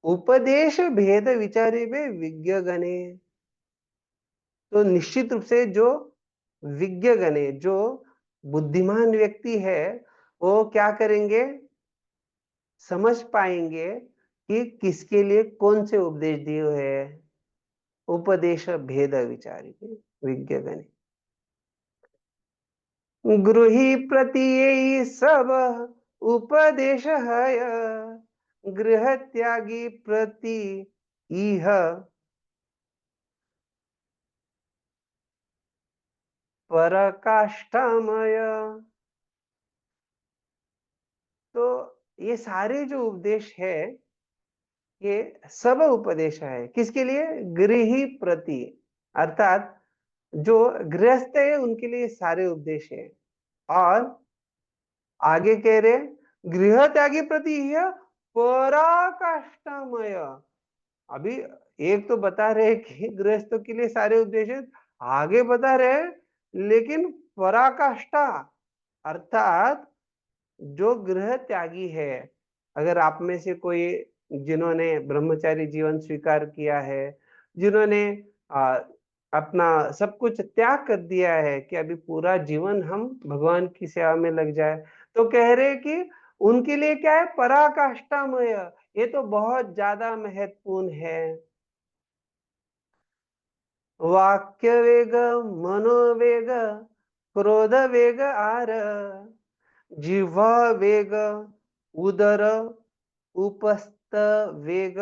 उपदेश भेद विचारी में विज्ञ गणे। तो निश्चित रूप से जो विज्ञ गणे, जो बुद्धिमान व्यक्ति है वो क्या करेंगे, समझ पाएंगे कि किसके लिए कौन से उपदेश दिए हुए हैं। उपदेश भेद विचारी विज्ञ गणे, गुरु ही प्रति यही सब उपदेश है, गृह त्यागी प्रति इह पराकाष्ठामय। तो ये सारे जो उपदेश है ये सब उपदेश है किसके लिए, गृही प्रति, अर्थात जो गृहस्थ है उनके लिए सारे उपदेश है। और आगे कह रहे गृह त्यागी प्रति यह पराकाष्ठामय। अभी एक तो बता रहे कि गृहस्थों के लिए सारे उपदेश है, आगे बता रहे लेकिन पराकाष्ठा, अर्थात जो गृह त्यागी है, अगर आप में से कोई जिन्होंने ब्रह्मचारी जीवन स्वीकार किया है, जिन्होंने अपना सब कुछ त्याग कर दिया है कि अभी पूरा जीवन हम भगवान की सेवा में लग जाए, तो कह रहे कि उनके लिए क्या है, पराकाष्ठामय, ये तो बहुत ज्यादा महत्वपूर्ण है। वाक्य वेग, मनोवेग, क्रोध वेग आर, जिह्वा वेग, उदर उपस्थ वेग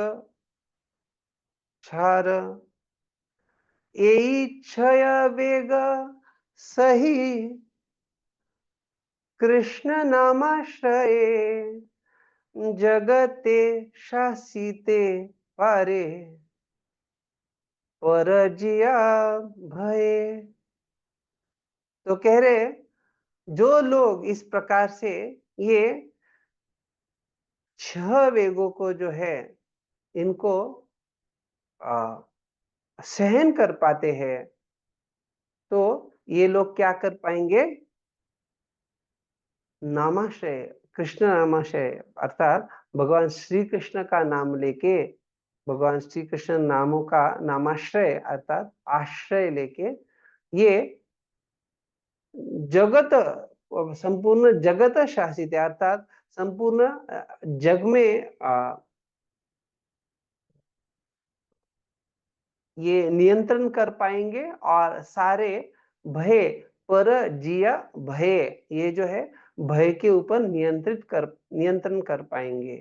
क्षार, यही क्षय वेग सही कृष्ण नामाश्रये, जगते शासिते पारे परजिया भये। तो कह रहे जो लोग इस प्रकार से ये 6 वेगों को जो है इनको सहन कर पाते हैं, तो ये लोग क्या कर पाएंगे, नामाश्रय, कृष्ण नामाश्रय, अर्थात भगवान श्री कृष्ण का नाम लेके, भगवान श्री कृष्ण नामों का नामाश्रय अर्थात आश्रय लेके ये जगत, संपूर्ण जगत शासित है, अर्थात संपूर्ण जग में ये नियंत्रण कर पाएंगे और सारे भय, पर जिया भय, ये जो है भय के ऊपर नियंत्रण कर पाएंगे।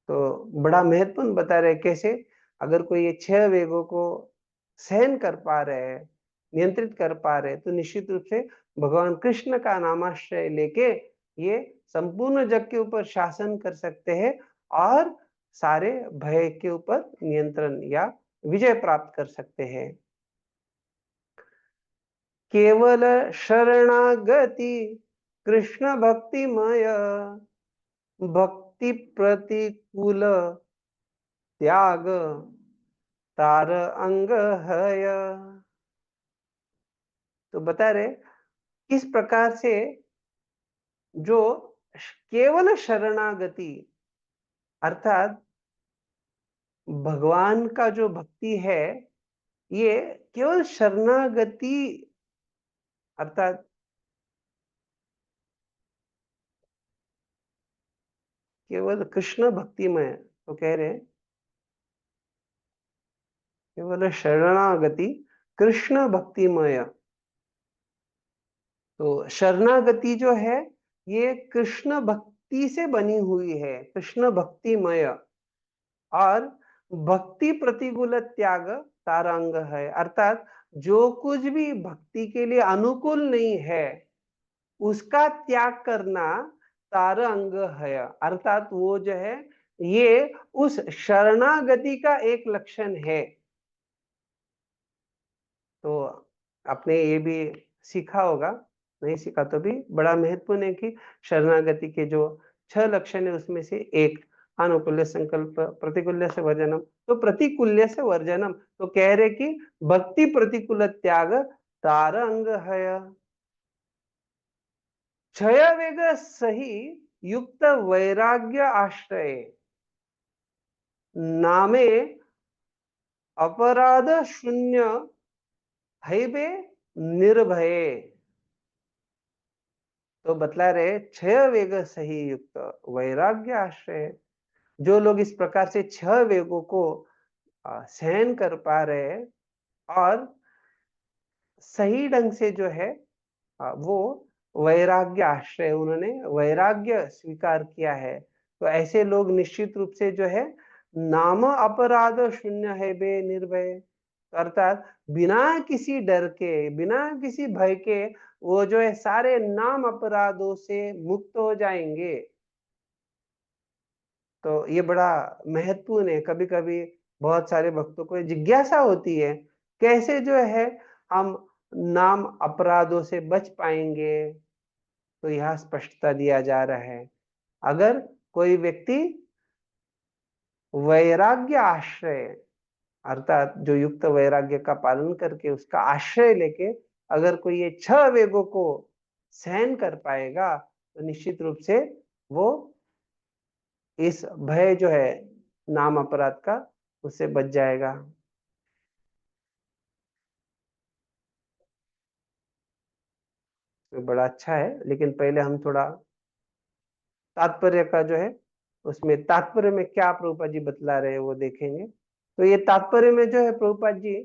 तो बड़ा महत्वपूर्ण बता रहे कैसे, अगर कोई ये 6 वेगों को सहन कर पा रहे हैं, नियंत्रित कर पा रहे हैं, तो निश्चित रूप से भगवान कृष्ण का नामाश्रय लेके ये संपूर्ण जग के ऊपर शासन कर सकते हैं और सारे भय के ऊपर नियंत्रण या विजय प्राप्त कर सकते हैं। केवल शरणागति कृष्ण भक्तिमय, भक्ति प्रतिकूल त्याग तार अंग हय। तो बता रहे किस प्रकार से जो केवल शरणागति, अर्थात भगवान का जो भक्ति है, ये केवल शरणागति, अर्थात केवल कृष्ण भक्तिमय, तो कह रहे केवल शरणागति कृष्ण भक्तिमय। तो शरणागति जो है ये कृष्ण भक्ति से बनी हुई है, कृष्ण भक्तिमय। और भक्ति प्रतिकूल त्याग तारांग है, अर्थात जो कुछ भी भक्ति के लिए अनुकूल नहीं है उसका त्याग करना तारांग है, अर्थात वो जो है ये उस शरणागति का एक लक्षण है। तो आपने ये भी सीखा होगा, नहीं सीखा तो भी बड़ा महत्वपूर्ण है कि शरणागति के जो 6 लक्षण है उसमें से एक अनुकूल्य संकल्प, प्रतिकूल्य से वर्जनम, तो प्रतिकूल्य से वर्जनम, तो कह रहे कि भक्ति प्रतिकूल त्याग तार अंग है। क्षय वेग सही युक्त वैराग्य आश्रय नामे अपराध शून्य हैबे निर्भय। तो बतला रहे क्षय वेग सही युक्त वैराग्य आश्रय, जो लोग इस प्रकार से 6 वेगों को सहन कर पा रहे हैं और सही ढंग से जो है वो वैराग्य आश्रय, उन्होंने वैराग्य स्वीकार किया है, तो ऐसे लोग निश्चित रूप से जो है नाम अपराध शून्य है बे निर्भय, अर्थात बिना किसी डर के, बिना किसी भय के वो जो है सारे नाम अपराधों से मुक्त हो जाएंगे। तो ये बड़ा महत्वपूर्ण है। कभी कभी बहुत सारे भक्तों को जिज्ञासा होती है कैसे जो है हम नाम अपराधों से बच पाएंगे, तो यह स्पष्टता दिया जा रहा है। अगर कोई व्यक्ति वैराग्य आश्रय, अर्थात जो युक्त वैराग्य का पालन करके उसका आश्रय लेके अगर कोई ये 6 वेगों को सहन कर पाएगा तो निश्चित रूप से वो इस भय जो है नाम अपराध का उससे बच जाएगा। तो बड़ा अच्छा है, लेकिन पहले हम थोड़ा तात्पर्य का जो है उसमें तात्पर्य में क्या प्रभुपाद जी बतला रहे हैं वो देखेंगे। तो ये तात्पर्य में जो है प्रभुपाद जी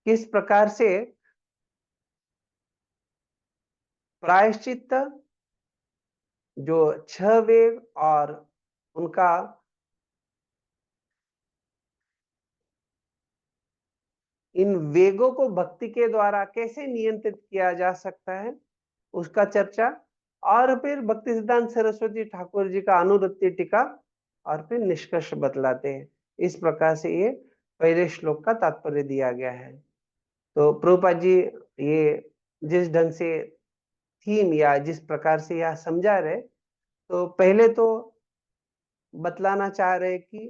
किस प्रकार से प्रायश्चित जो 6 वेग और उनका इन वेगों को भक्ति के द्वारा कैसे नियंत्रित किया जा सकता है उसका चर्चा, और फिर भक्ति सिद्धांत सरस्वती ठाकुर जी का अनुरक्ति टीका, और फिर निष्कर्ष बतलाते हैं। इस प्रकार से ये पहले श्लोक का तात्पर्य दिया गया है। तो प्रभुपाद जी ये जिस ढंग से थीम या जिस प्रकार से यह समझा रहे, तो पहले तो बतलाना चाह रहे कि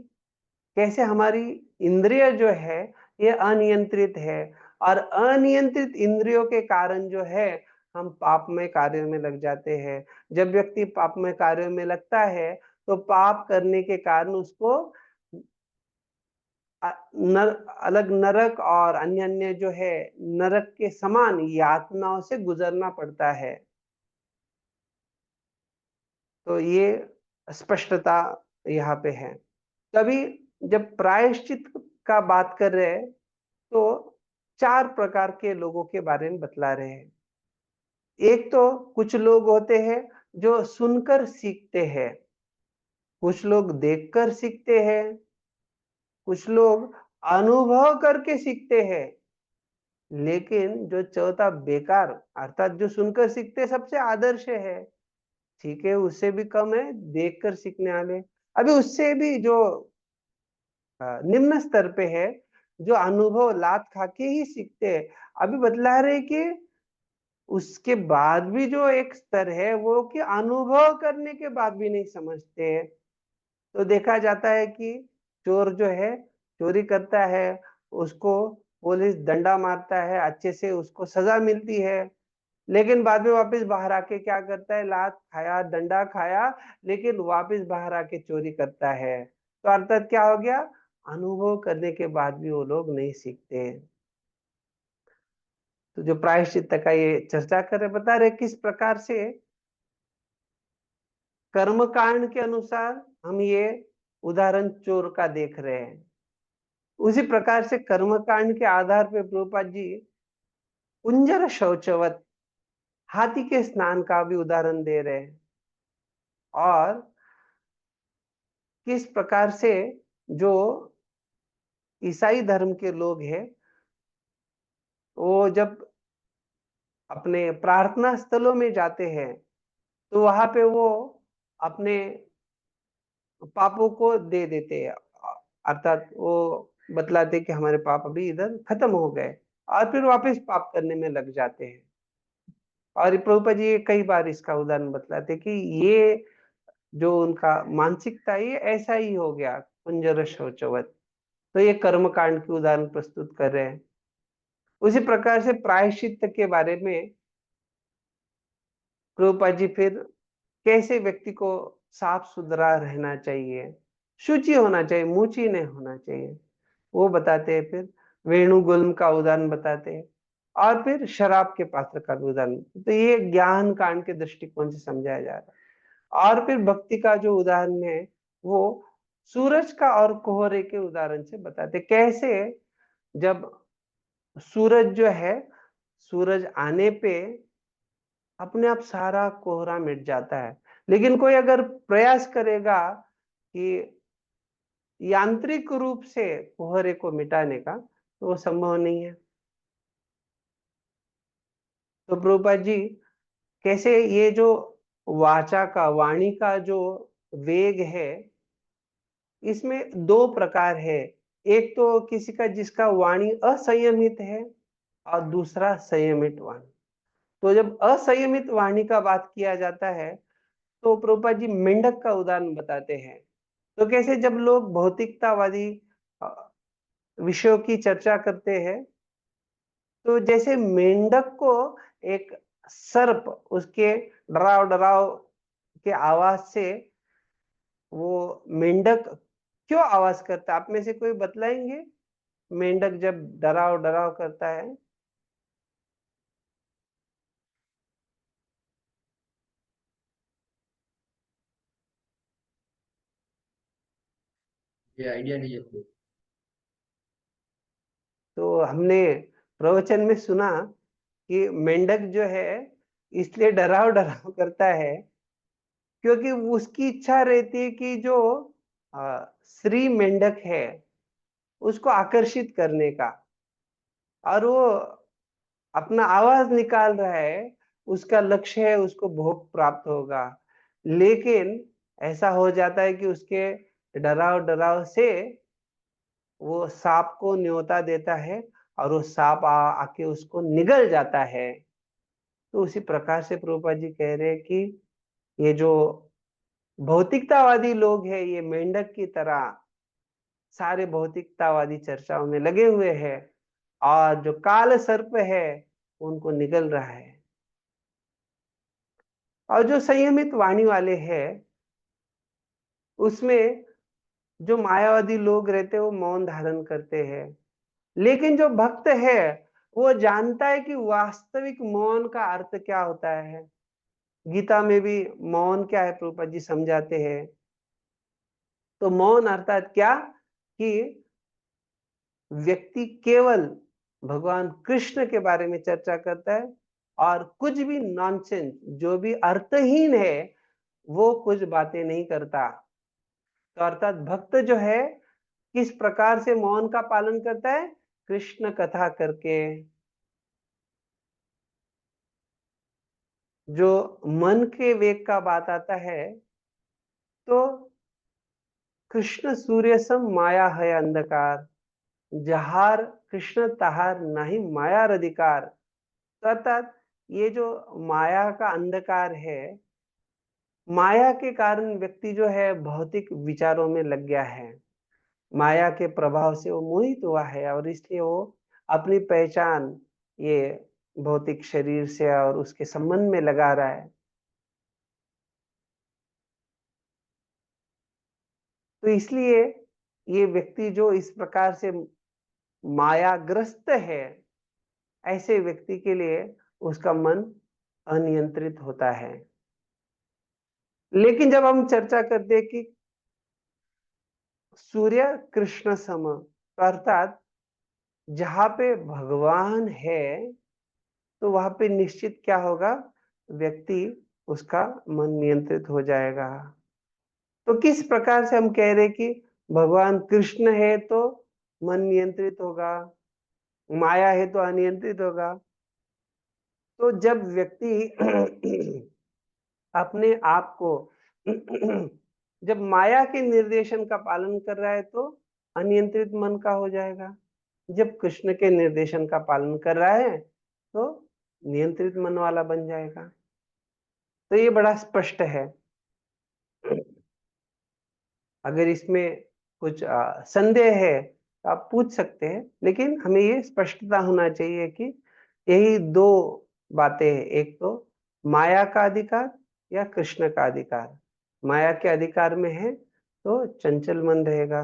कैसे हमारी इंद्रिय जो है ये अनियंत्रित है, और अनियंत्रित इंद्रियों के कारण जो है हम पापमय कार्य में लग जाते हैं। जब व्यक्ति पापमय कार्य में लगता है तो पाप करने के कारण उसको अलग नरक और अन्य अन्य जो है नरक के समान यातनाओं से गुजरना पड़ता है। तो ये स्पष्टता यहाँ पे है। कभी जब प्रायश्चित का बात कर रहे हैं तो 4 प्रकार के लोगों के बारे में बतला रहे हैं। एक तो कुछ लोग होते हैं जो सुनकर सीखते हैं, कुछ लोग देखकर सीखते हैं, कुछ लोग अनुभव करके सीखते हैं। लेकिन जो चौथा बेकार अर्थात जो सुनकर सीखते सबसे आदर्श है, ठीक है, उससे भी कम है देखकर सीखने वाले। अभी उससे भी जो निम्न स्तर पे है, जो अनुभव लात खा के ही सीखते हैं। अभी बतला रहे कि उसके बाद भी जो एक स्तर है वो कि अनुभव करने के बाद भी नहीं समझते हैं। तो देखा जाता है कि चोर जो है चोरी करता है, उसको पुलिस डंडा मारता है, अच्छे से उसको सजा मिलती है, लेकिन बाद में वापस बाहर आके क्या करता है, लात खाया डंडा खाया, लेकिन वापस बाहर आके चोरी करता है। तो अर्थात क्या हो गया, अनुभव करने के बाद भी वो लोग नहीं सीखते हैं। तो जो प्रायश्चित का ये चर्चा कर रहे, बता रहे किस प्रकार से कर्म कांड के अनुसार हम ये उदाहरण चोर का देख रहे हैं, उसी प्रकार से कर्म कांड के आधार पे प्रभुपाद जी कुंजर शौचवत हाथी के स्नान का भी उदाहरण दे रहे हैं। और किस प्रकार से जो ईसाई धर्म के लोग हैं वो जब अपने प्रार्थना स्थलों में जाते हैं तो वहां पे वो अपने पापों को दे देते हैं, अर्थात वो बतलाते कि हमारे पाप अभी इधर खत्म हो गए, और फिर वापस पाप करने में लग जाते हैं। और प्रभुपाद जी कई बार इसका उदाहरण बतलाते कि ये जो उनका मानसिकता ये ऐसा ही हो गया कुंजर शौचवत। तो ये कर्म कांड की उदाहरण प्रस्तुत कर रहे हैं। उसी प्रकार से प्रायश्चित के बारे में प्रभुपाद जी फिर कैसे व्यक्ति को साफ सुथरा रहना चाहिए, शुचि होना चाहिए, मुची नहीं होना चाहिए, वो बताते हैं। फिर वेणुगुल्म का उदाहरण बताते हैं, और फिर शराब के पात्र का भी उदाहरण। तो ये ज्ञान कांड के दृष्टिकोण से समझाया जा रहा है। और फिर भक्ति का जो उदाहरण है वो सूरज का और कोहरे के उदाहरण से बताते कैसे जब सूरज जो है, सूरज आने पे अपने आप सारा कोहरा मिट जाता है, लेकिन कोई अगर प्रयास करेगा कि यांत्रिक रूप से कोहरे को मिटाने का, तो वो संभव नहीं है। तो प्रभुपाद जी कैसे ये जो वाचा का वाणी का जो वेग है, इसमें 2 प्रकार है। एक तो किसी का जिसका वाणी असंयमित है, और दूसरा संयमित वाणी। तो जब असंयमित वाणी का बात किया जाता है तो प्रभुपाद जी मेंढक का उदाहरण बताते हैं। तो कैसे जब लोग भौतिकतावादी विषयों की चर्चा करते हैं, तो जैसे मेंढक को एक सर्प उसके डराव डराव के आवाज से, वो मेंढक क्यों आवाज करता है, आप में से कोई बतलाएंगे, मेंढक जब डराव डराव करता है? ये आइडिया नहीं है कोई। तो हमने प्रवचन में सुना कि मेंढक जो है इसलिए डराव डराव करता है क्योंकि उसकी इच्छा रहती है कि जो स्त्री मेंढक है उसको आकर्षित करने का, और वो अपना आवाज निकाल रहा है, उसका लक्ष्य है उसको भोग प्राप्त होगा। लेकिन ऐसा हो जाता है कि उसके डराव डराव से वो सांप को न्योता देता है, और वो सांप आके उसको निगल जाता है। तो उसी प्रकार से प्रभुपाद जी कह रहे हैं कि ये जो भौतिकतावादी लोग हैं ये मेंढक की तरह सारे भौतिकतावादी चर्चाओं में लगे हुए हैं, और जो काल सर्प है उनको निगल रहा है। और जो संयमित वाणी वाले हैं उसमें जो मायावादी लोग रहते हैं वो मौन धारण करते हैं, लेकिन जो भक्त है वो जानता है कि वास्तविक मौन का अर्थ क्या होता है। गीता में भी मौन क्या है प्रभुपाद जी समझाते हैं। तो मौन अर्थात क्या कि व्यक्ति केवल भगवान कृष्ण के बारे में चर्चा करता है और कुछ भी नॉनसेंस, जो भी अर्थहीन है, वो कुछ बातें नहीं करता। तो अर्थात भक्त जो है किस प्रकार से मौन का पालन करता है? कृष्ण कथा करके। जो मन के वेग का बात आता है तो कृष्ण सूर्य सम माया है अंधकार, जहार कृष्ण तहार नहीं माया अधिकार। तो अर्थात ये जो माया का अंधकार है, माया के कारण व्यक्ति जो है भौतिक विचारों में लग गया है, माया के प्रभाव से वो मोहित हुआ है और इसलिए वो अपनी पहचान ये भौतिक शरीर से और उसके संबंध में लगा रहा है। तो इसलिए ये व्यक्ति जो इस प्रकार से मायाग्रस्त है, ऐसे व्यक्ति के लिए उसका मन अनियंत्रित होता है। लेकिन जब हम चर्चा करते हैं कि सूर्य कृष्ण सम, अर्थात जहां पे भगवान है तो वहां पे निश्चित क्या होगा, व्यक्ति उसका मन नियंत्रित हो जाएगा। तो किस प्रकार से हम कह रहे कि भगवान कृष्ण है तो मन नियंत्रित होगा, माया है तो अनियंत्रित होगा? तो जब व्यक्ति अपने आप को जब माया के निर्देशन का पालन कर रहा है तो अनियंत्रित मन का हो जाएगा, जब कृष्ण के निर्देशन का पालन कर रहा है तो नियंत्रित मन वाला बन जाएगा। तो ये बड़ा स्पष्ट है। अगर इसमें कुछ संदेह है तो आप पूछ सकते हैं, लेकिन हमें ये स्पष्टता होना चाहिए कि यही दो बातें हैं, एक तो माया का अधिकार या कृष्ण का अधिकार। माया के अधिकार में है तो चंचल मन रहेगा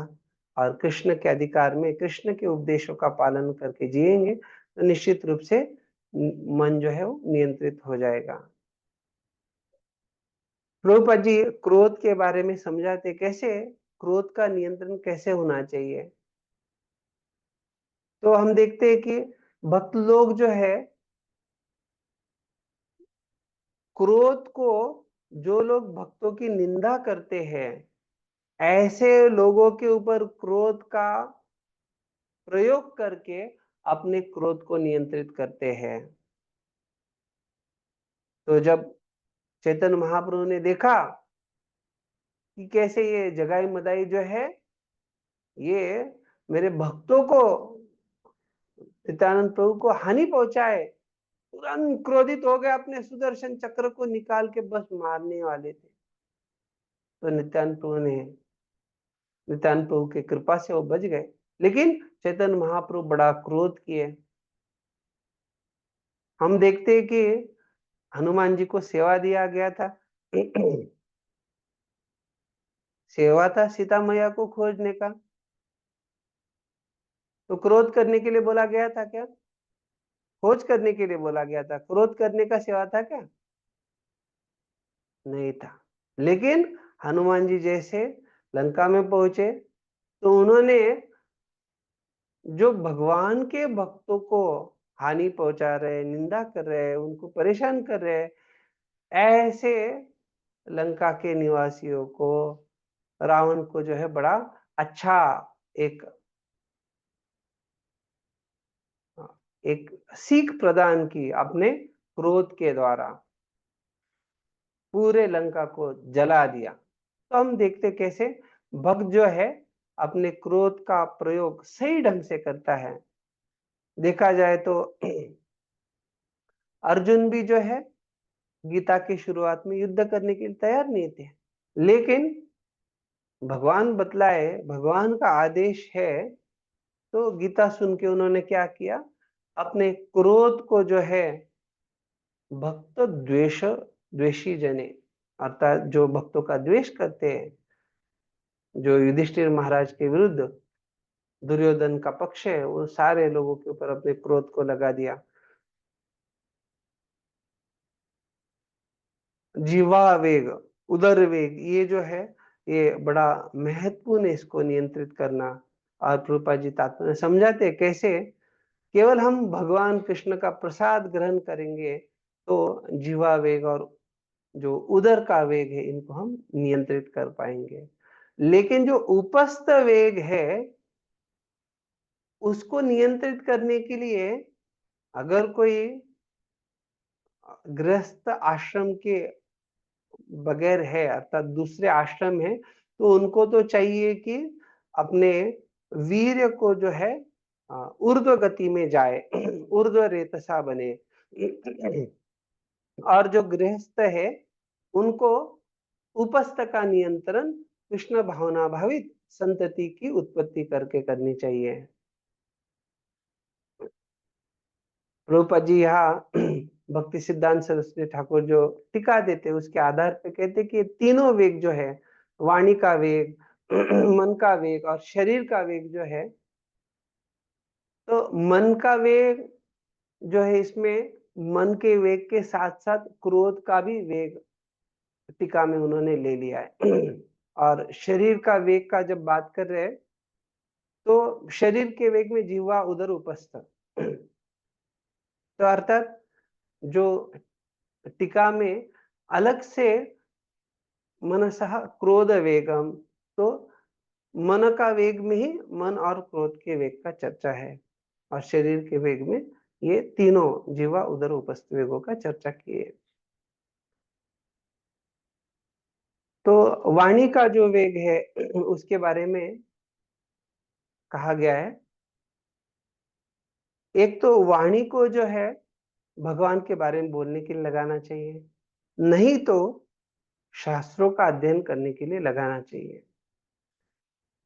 और कृष्ण के अधिकार में कृष्ण के उपदेशों का पालन करके जिएंगे तो निश्चित रूप से मन जो है वो नियंत्रित हो जाएगा। प्रभुपाद जी क्रोध के बारे में समझाते कैसे क्रोध का नियंत्रण कैसे होना चाहिए। तो हम देखते हैं कि भक्त लोग जो है क्रोध को, जो लोग भक्तों की निंदा करते हैं ऐसे लोगों के ऊपर क्रोध का प्रयोग करके अपने क्रोध को नियंत्रित करते हैं। तो जब चैतन्य महाप्रभु ने देखा कि कैसे ये जगाई मदाई जो है ये मेरे भक्तों को, नित्यानंद प्रभु को हानि पहुंचाए, तुरंत क्रोधित हो गए, अपने सुदर्शन चक्र को निकाल के बस मारने वाले थे। तो नित्यानंद प्रभु की कृपा से वो बच गए, लेकिन चैतन्य महाप्रभु बड़ा क्रोध किए। हम देखते हैं कि हनुमान जी को सेवा दिया गया था सेवा था सीता मैया को खोजने का, तो क्रोध करने के लिए बोला गया था क्या? खोज करने के लिए बोला गया था, क्रोध करने का सेवा था क्या? नहीं था। लेकिन हनुमान जी जैसे लंका में पहुंचे तो उन्होंने जो भगवान के भक्तों को हानि पहुंचा रहे, निंदा कर रहे, उनको परेशान कर रहे, ऐसे लंका के निवासियों को, रावण को जो है बड़ा अच्छा एक एक सीख प्रदान की अपने क्रोध के द्वारा, पूरे लंका को जला दिया। तो हम देखते कैसे भक्त जो है अपने क्रोध का प्रयोग सही ढंग से करता है। देखा जाए तो अर्जुन भी जो है गीता की शुरुआत में युद्ध करने के लिए तैयार नहीं थे, लेकिन भगवान बतलाए, भगवान का आदेश है तो गीता सुन के उन्होंने क्या किया, अपने क्रोध को जो है भक्त द्वेषी जने, अर्थात जो भक्तों का द्वेष करते हैं जो युधिष्ठिर महाराज के विरुद्ध दुर्योधन का पक्ष है, वो सारे लोगों के ऊपर अपने क्रोध को लगा दिया। जीवा वेग, उदर वेग, ये जो है ये बड़ा महत्वपूर्ण है, इसको नियंत्रित करना। और प्रभुपाद जी तात्पर्य समझाते हैं कैसे केवल हम भगवान कृष्ण का प्रसाद ग्रहण करेंगे तो जीवा वेग और जो उदर का वेग है इनको हम नियंत्रित कर पाएंगे। लेकिन जो उपस्थ वेग है उसको नियंत्रित करने के लिए अगर कोई गृहस्थ आश्रम के बगैर है, अर्थात दूसरे आश्रम है, तो उनको तो चाहिए कि अपने वीर्य को जो है ऊर्ध्व गति में जाए, ऊर्ध्व रेतसा बने। और जो गृहस्थ है उनको उपस्थ का नियंत्रण कृष्ण भावना भावित संतति की उत्पत्ति करके करनी चाहिए। प्रभुपाद जी यहाँ भक्ति सिद्धांत सरस्वती ठाकुर जो टीका देते उसके आधार पे कहते कि तीनों वेग जो है, वाणी का वेग, मन का वेग और शरीर का वेग जो है, तो मन का वेग जो है इसमें मन के वेग के साथ साथ क्रोध का भी वेग टीका में उन्होंने ले लिया है। और शरीर का वेग का जब बात कर रहे हैं तो शरीर के वेग में जीवा उदर उपस्थ, तो अर्थात जो टीका में अलग से मनसः क्रोध वेगम, तो मन का वेग में ही मन और क्रोध के वेग का चर्चा है, और शरीर के वेग में ये तीनों जीवा उदर उपस्थ वेगों का चर्चा किए। तो वाणी का जो वेग है उसके बारे में कहा गया है, एक तो वाणी को जो है भगवान के बारे में बोलने के लिए लगाना चाहिए, नहीं तो शास्त्रों का अध्ययन करने के लिए लगाना चाहिए।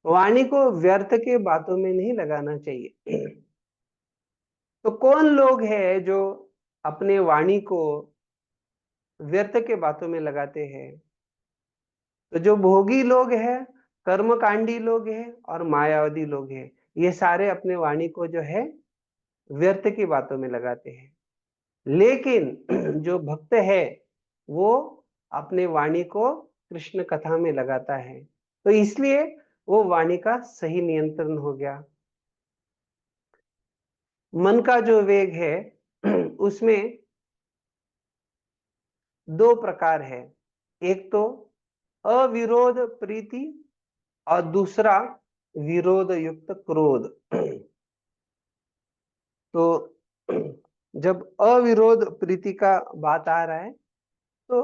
वाणी को व्यर्थ के बातों में नहीं लगाना चाहिए। तो कौन लोग हैं जो अपने वाणी को व्यर्थ के बातों में लगाते हैं? तो जो भोगी लोग हैं, कर्मकांडी लोग हैं और मायावादी लोग हैं, ये सारे अपने वाणी को जो है व्यर्थ की बातों में लगाते हैं। लेकिन जो भक्त है वो अपने वाणी को कृष्ण कथा में लगाता है, तो इसलिए वो वाणी का सही नियंत्रण हो गया। मन का जो वेग है उसमें दो प्रकार है, एक तो अविरोध प्रीति और दूसरा विरोध युक्त क्रोध। तो जब अविरोध प्रीति का बात आ रहा है तो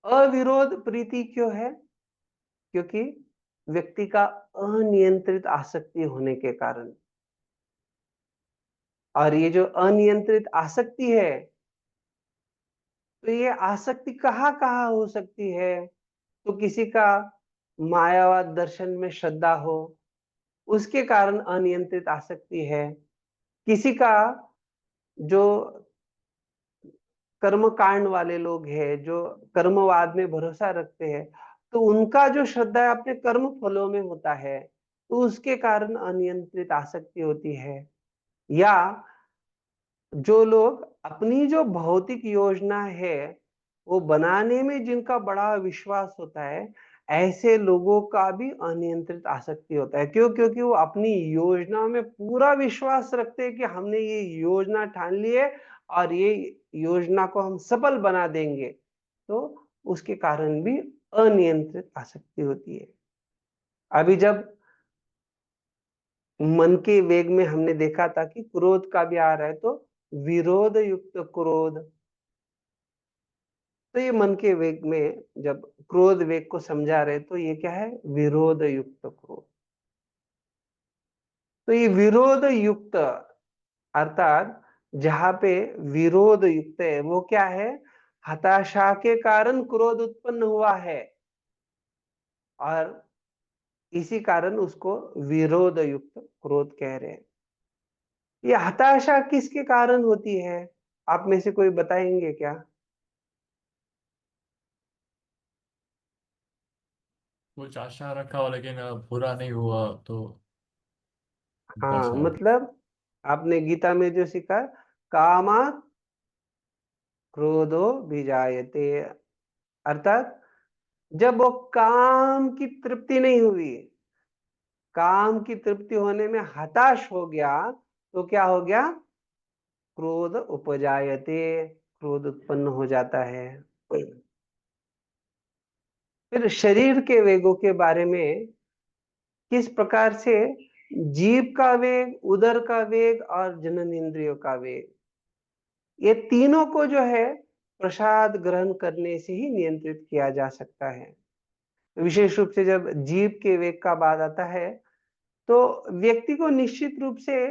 अविरोध प्रीति क्यों है? क्योंकि व्यक्ति का अनियंत्रित आसक्ति होने के कारण। और ये जो अनियंत्रित आसक्ति है, तो ये आसक्ति कहाँ कहाँ हो सकती है? तो किसी का मायावाद दर्शन में श्रद्धा हो, उसके कारण अनियंत्रित आसक्ति है। किसी का जो कर्म कांड वाले लोग हैं, जो कर्मवाद में भरोसा रखते हैं, तो उनका जो श्रद्धा अपने कर्म फलों में होता है, तो उसके कारण अनियंत्रित आसक्ति होती है। या जो लोग अपनी जो भौतिक योजना है वो बनाने में जिनका बड़ा विश्वास होता है, ऐसे लोगों का भी अनियंत्रित आसक्ति होता है। क्यों? क्योंकि वो अपनी योजना में पूरा विश्वास रखते हैं कि हमने ये योजना ठान ली है और ये योजना को हम सफल बना देंगे, तो उसके कारण भी अनियंत्रित आसक्ति होती है। अभी जब मन के वेग में हमने देखा था कि क्रोध का भी आ रहा है, तो विरोध युक्त क्रोध, तो ये मन के वेग में जब क्रोध वेग को समझा रहे तो ये क्या है? विरोध युक्त क्रोध। तो ये विरोध युक्त अर्थात जहां पे विरोध युक्त है वो क्या है? हताशा के कारण क्रोध उत्पन्न हुआ है, और इसी कारण उसको विरोध युक्त क्रोध कह रहे हैं। ये हताशा किसके कारण होती है? आप में से कोई बताएंगे क्या? कुछ आशा रखा हो लेकिन पूरा नहीं हुआ तो हाँ, वैसा। मतलब आपने गीता में जो सीखा, कामात् क्रोधो विजायते, अर्थात जब वो काम की तृप्ति नहीं हुई, काम की तृप्ति होने में हताश हो गया, तो क्या हो गया? क्रोध उपजायते, क्रोध उत्पन्न हो जाता है। फिर शरीर के वेगों के बारे में, किस प्रकार से जीव का वेग, उदर का वेग और जनन इंद्रियों का वेग, ये तीनों को जो है प्रसाद ग्रहण करने से ही नियंत्रित किया जा सकता है। विशेष रूप से जब जीव के वेग का बात आता है, तो व्यक्ति को निश्चित रूप से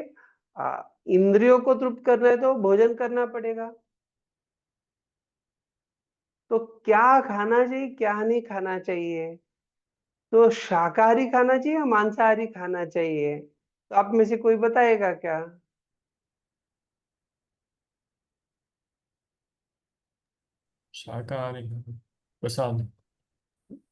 इंद्रियों को तृप्त करना है तो भोजन करना पड़ेगा। तो क्या खाना चाहिए, क्या नहीं खाना चाहिए? तो शाकाहारी खाना चाहिए या मांसाहारी खाना चाहिए? तो आप में से कोई बताएगा क्या? शाकाहारी प्रसाद।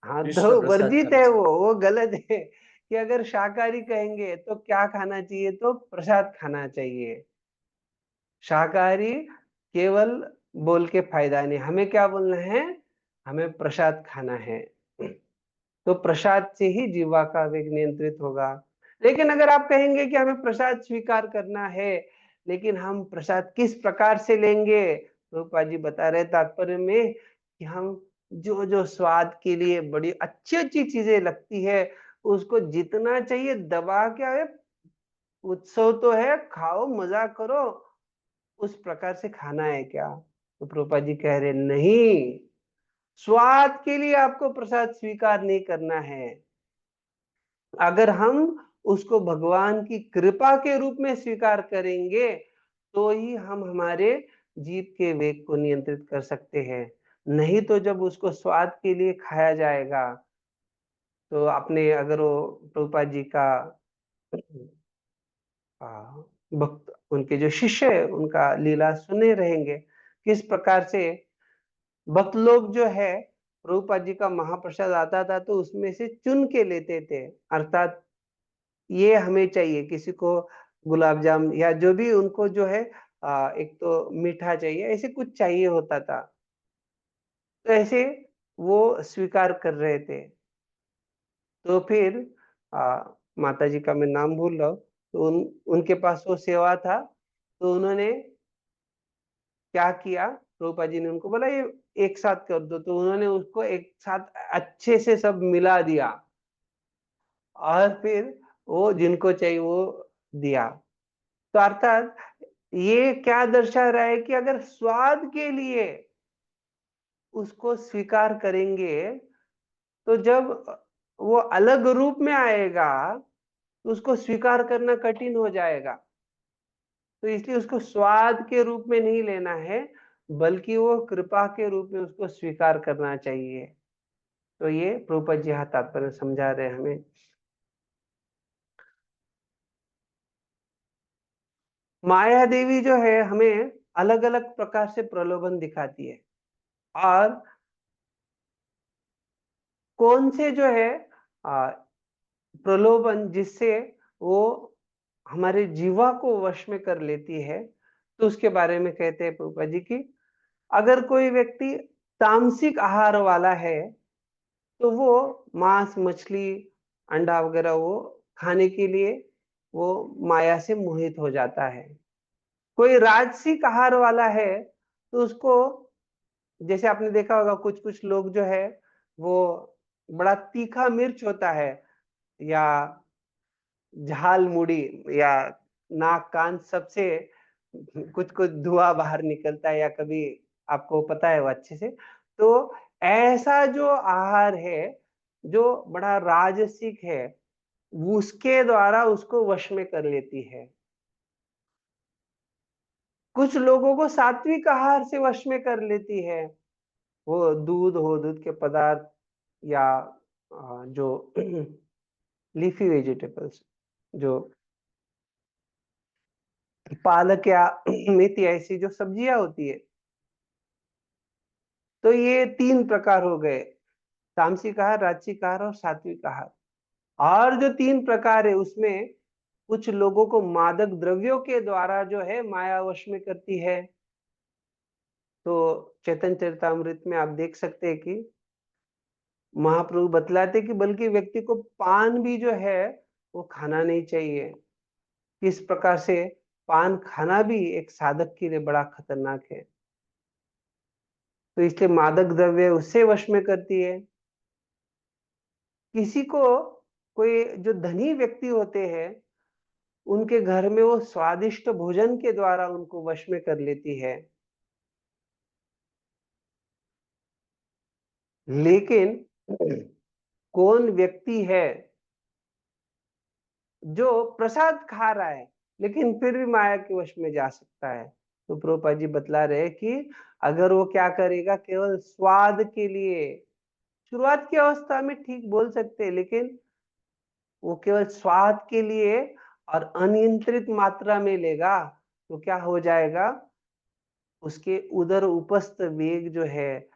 हाँ, कृष्ण तो प्रसाद वर्जित खाना है, चाहिए। वो गलत है कि अगर शाकाहारी कहेंगे तो क्या खाना चाहिए, तो प्रसाद खाना चाहिए। शाकाहारी केवल बोल के फायदा नहीं, हमें क्या बोलना है? हमें प्रसाद खाना है। तो प्रसाद से ही जीवा का वेग नियंत्रित होगा। लेकिन अगर आप कहेंगे कि हमें प्रसाद स्वीकार करना है, लेकिन हम प्रसाद किस प्रकार से लेंगे, रूपा जी बता रहे तात्पर्य में कि हम जो जो स्वाद के लिए बड़ी अच्छी अच्छी चीजें लगती है, उसको जितना चाहिए दबा के, अरे उत्सव तो है, खाओ मजा करो, उस प्रकार से खाना है क्या? तो प्रभुपा जी कह रहे नहीं, स्वाद के लिए आपको प्रसाद स्वीकार नहीं करना है। अगर हम उसको भगवान की कृपा के रूप में स्वीकार करेंगे, तो ही हम हमारे जीव के वेग को नियंत्रित कर सकते हैं। नहीं तो जब उसको स्वाद के लिए खाया जाएगा, तो आपने अगर वो प्रभुपा जी का भक्त, उनके जो शिष्य है, उनका लीला सुने रहेंगे, किस प्रकार से भक्त लोग जो है प्रभुपाद जी का महाप्रसाद आता था तो उसमें से चुन के लेते थे, अर्थात ये हमें चाहिए, किसी को गुलाब जाम या जो भी उनको जो है एक तो मीठा चाहिए, ऐसे कुछ चाहिए होता था, तो ऐसे वो स्वीकार कर रहे थे। तो फिर माता जी का मैं नाम भूल रहा हूँ, तो उनके पास वो सेवा था, तो उन्होंने क्या किया, प्रभुपा जी ने उनको बोला ये एक साथ कर दो, तो उन्होंने उसको एक साथ अच्छे से सब मिला दिया, और फिर वो जिनको चाहिए वो दिया। तो अर्थात ये क्या दर्शा रहा है कि अगर स्वाद के लिए उसको स्वीकार करेंगे, तो जब वो अलग रूप में आएगा तो उसको स्वीकार करना कठिन हो जाएगा। तो इसलिए उसको स्वाद के रूप में नहीं लेना है, बल्कि वो कृपा के रूप में उसको स्वीकार करना चाहिए। तो ये प्रभुपद जी यहाँ तात्पर्य समझा रहे हैं हमें। माया देवी जो है हमें अलग अलग प्रकार से प्रलोभन दिखाती है, और कौन से जो है प्रलोभन जिससे वो हमारे जीवा को वश में कर लेती है, तो उसके बारे में कहते हैं प्रभुपा जी की, अगर कोई व्यक्ति तामसिक आहार वाला है, तो वो मांस मछली अंडा वगैरह वो खाने के लिए वो माया से मोहित हो जाता है। कोई राजसिक आहार वाला है, तो उसको, जैसे आपने देखा होगा कुछ कुछ लोग जो है वो बड़ा तीखा मिर्च होता है, या झाल मुड़ी, या नाक कान सबसे कुछ कुछ धुआं बाहर निकलता है, या कभी आपको पता है वो अच्छे से, तो ऐसा जो आहार है जो बड़ा राजसिक है, उसके द्वारा उसको वश में कर लेती है। कुछ लोगों को सात्विक आहार से वश में कर लेती है, वो दूध हो, दूध के पदार्थ, या जो लीफी वेजिटेबल्स, जो पालक या मेथी, ऐसी जो सब्जियां होती है। तो ये तीन प्रकार हो गए, तामसिक आहार, राजसिक आहार और सात्विक आहार। और जो 3 प्रकार है उसमें कुछ लोगों को मादक द्रव्यों के द्वारा जो है माया वश में करती है। तो चैतन्य चरितामृत में आप देख सकते हैं कि महाप्रभु बतलाते कि बल्कि व्यक्ति को पान भी जो है वो खाना नहीं चाहिए। किस प्रकार से पान खाना भी एक साधक के लिए बड़ा खतरनाक है। तो इसलिए मादक द्रव्य उससे वश में करती है। किसी को, कोई जो धनी व्यक्ति होते हैं उनके घर में वो स्वादिष्ट भोजन के द्वारा उनको वश में कर लेती है। लेकिन कौन व्यक्ति है जो प्रसाद खा रहा है लेकिन फिर भी माया के वश में जा सकता है? तो प्रभुपाद जी बतला रहे कि अगर वो क्या करेगा, केवल स्वाद के लिए, शुरुआत की अवस्था में ठीक बोल सकते हैं, लेकिन वो केवल स्वाद के लिए और अनियंत्रित मात्रा में लेगा तो क्या हो जाएगा, उसके उदर उपस्थ वेग जो है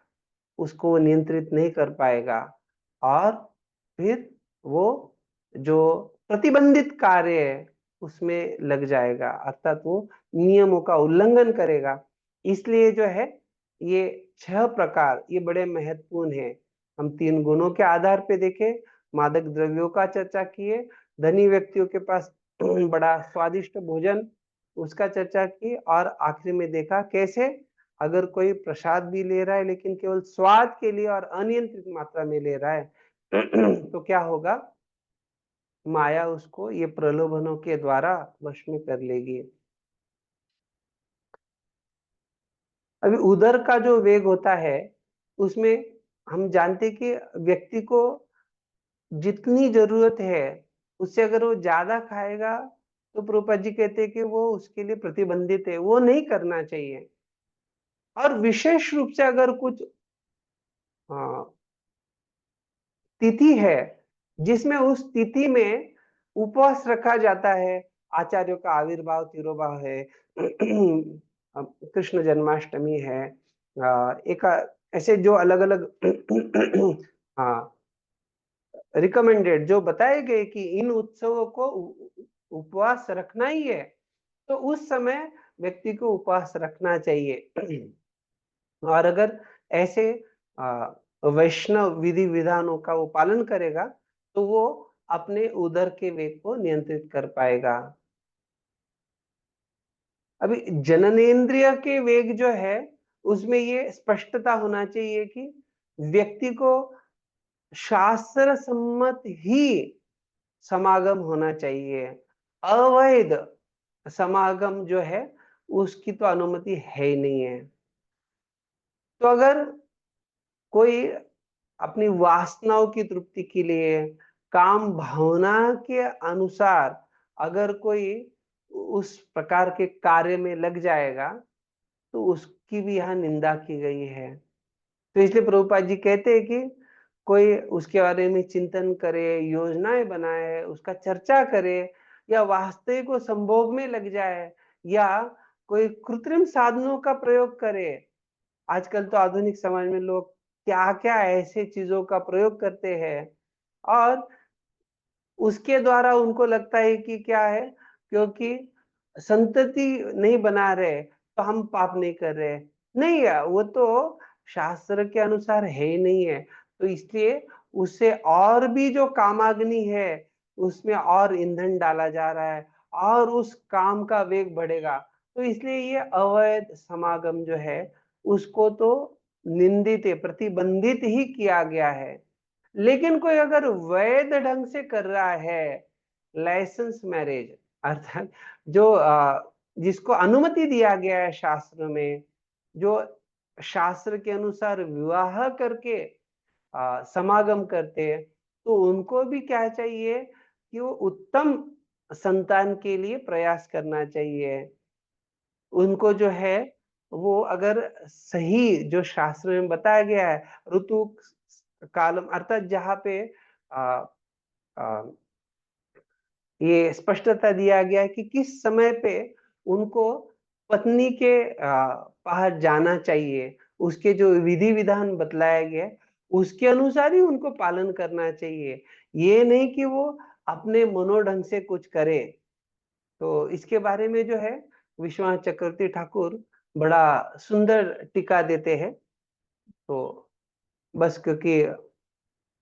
उसको वो नियंत्रित नहीं कर पाएगा और फिर वो जो प्रतिबंधित कार्य है उसमें लग जाएगा, अर्थात वो नियमों का उल्लंघन करेगा। इसलिए जो है ये 6 प्रकार ये बड़े महत्वपूर्ण है। हम 3 गुणों के आधार पे देखें, मादक द्रव्यों का चर्चा किए, धनी व्यक्तियों के पास बड़ा स्वादिष्ट भोजन उसका चर्चा की, और आखिरी में देखा कैसे अगर कोई प्रसाद भी ले रहा है लेकिन केवल स्वाद के लिए और अनियंत्रित मात्रा में ले रहा है तो क्या होगा, माया उसको ये प्रलोभनों के द्वारा वश में कर लेगी। अभी उदर का जो वेग होता है उसमें हम जानते कि व्यक्ति को जितनी जरूरत है उससे अगर वो ज्यादा खाएगा तो प्रभुपाद जी कहते हैं कि वो उसके लिए प्रतिबंधित है, वो नहीं करना चाहिए। और विशेष रूप से अगर कुछ तिथि है जिसमें उस तिथि में उपवास रखा जाता है, आचार्यों का आविर्भाव तिरोभाव है, कृष्ण जन्माष्टमी है, एक ऐसे जो अलग अलग हाँ रिकमेंडेड जो बताए गए कि इन उत्सवों को उपवास रखना ही है, तो उस समय व्यक्ति को उपवास रखना चाहिए। और अगर ऐसे वैष्णव विधि विधानों का वो पालन करेगा तो वो अपने उदर के वेग को नियंत्रित कर पाएगा। अभी जननेंद्रिय के वेग जो है उसमें ये स्पष्टता होना चाहिए कि व्यक्ति को शास्त्र सम्मत ही समागम होना चाहिए, अवैध समागम जो है उसकी तो अनुमति है ही नहीं है। तो अगर कोई अपनी वासनाओं की तृप्ति के लिए काम भावना के अनुसार अगर कोई उस प्रकार के कार्य में लग जाएगा तो उसकी भी यहाँ निंदा की गई है। तो इसलिए प्रभुपाद जी कहते हैं कि कोई उसके बारे में चिंतन करे, योजनाएं बनाए, उसका चर्चा करे, या वास्तविक को संभोग में लग जाए, या कोई कृत्रिम साधनों का प्रयोग करे। आजकल तो आधुनिक समाज में लोग क्या क्या ऐसे चीजों का प्रयोग करते हैं और उसके द्वारा उनको लगता है कि क्या है, क्योंकि संतति नहीं बना रहे तो हम पाप नहीं कर रहे। नहीं है, वो तो शास्त्र के अनुसार है ही नहीं है। तो इसलिए उससे और भी जो कामाग्नि है उसमें और ईंधन डाला जा रहा है और उस काम का वेग बढ़ेगा। तो इसलिए ये अवैध समागम जो है उसको तो निंदित प्रतिबंधित ही किया गया है। लेकिन कोई अगर वैध ढंग से कर रहा है, लाइसेंस मैरिज अर्थात जो जिसको अनुमति दिया गया है शास्त्र में, जो शास्त्र के अनुसार विवाह करके समागम करते हैं, तो उनको भी क्या चाहिए कि वो उत्तम संतान के लिए प्रयास करना चाहिए। उनको जो है वो अगर सही जो शास्त्र में बताया गया है ऋतु कालम, अर्थात जहाँ पे आ, आ, ये स्पष्टता दिया गया है कि किस समय पे उनको पत्नी के पास जाना चाहिए, उसके जो विधि विधान बतलाया गया उसके अनुसार ही उनको पालन करना चाहिए, ये नहीं कि वो अपने मनोढंग से कुछ करे। तो इसके बारे में जो है विश्वनाथ चक्रवर्ती ठाकुर बड़ा सुंदर टीका देते हैं। तो बस क्योंकि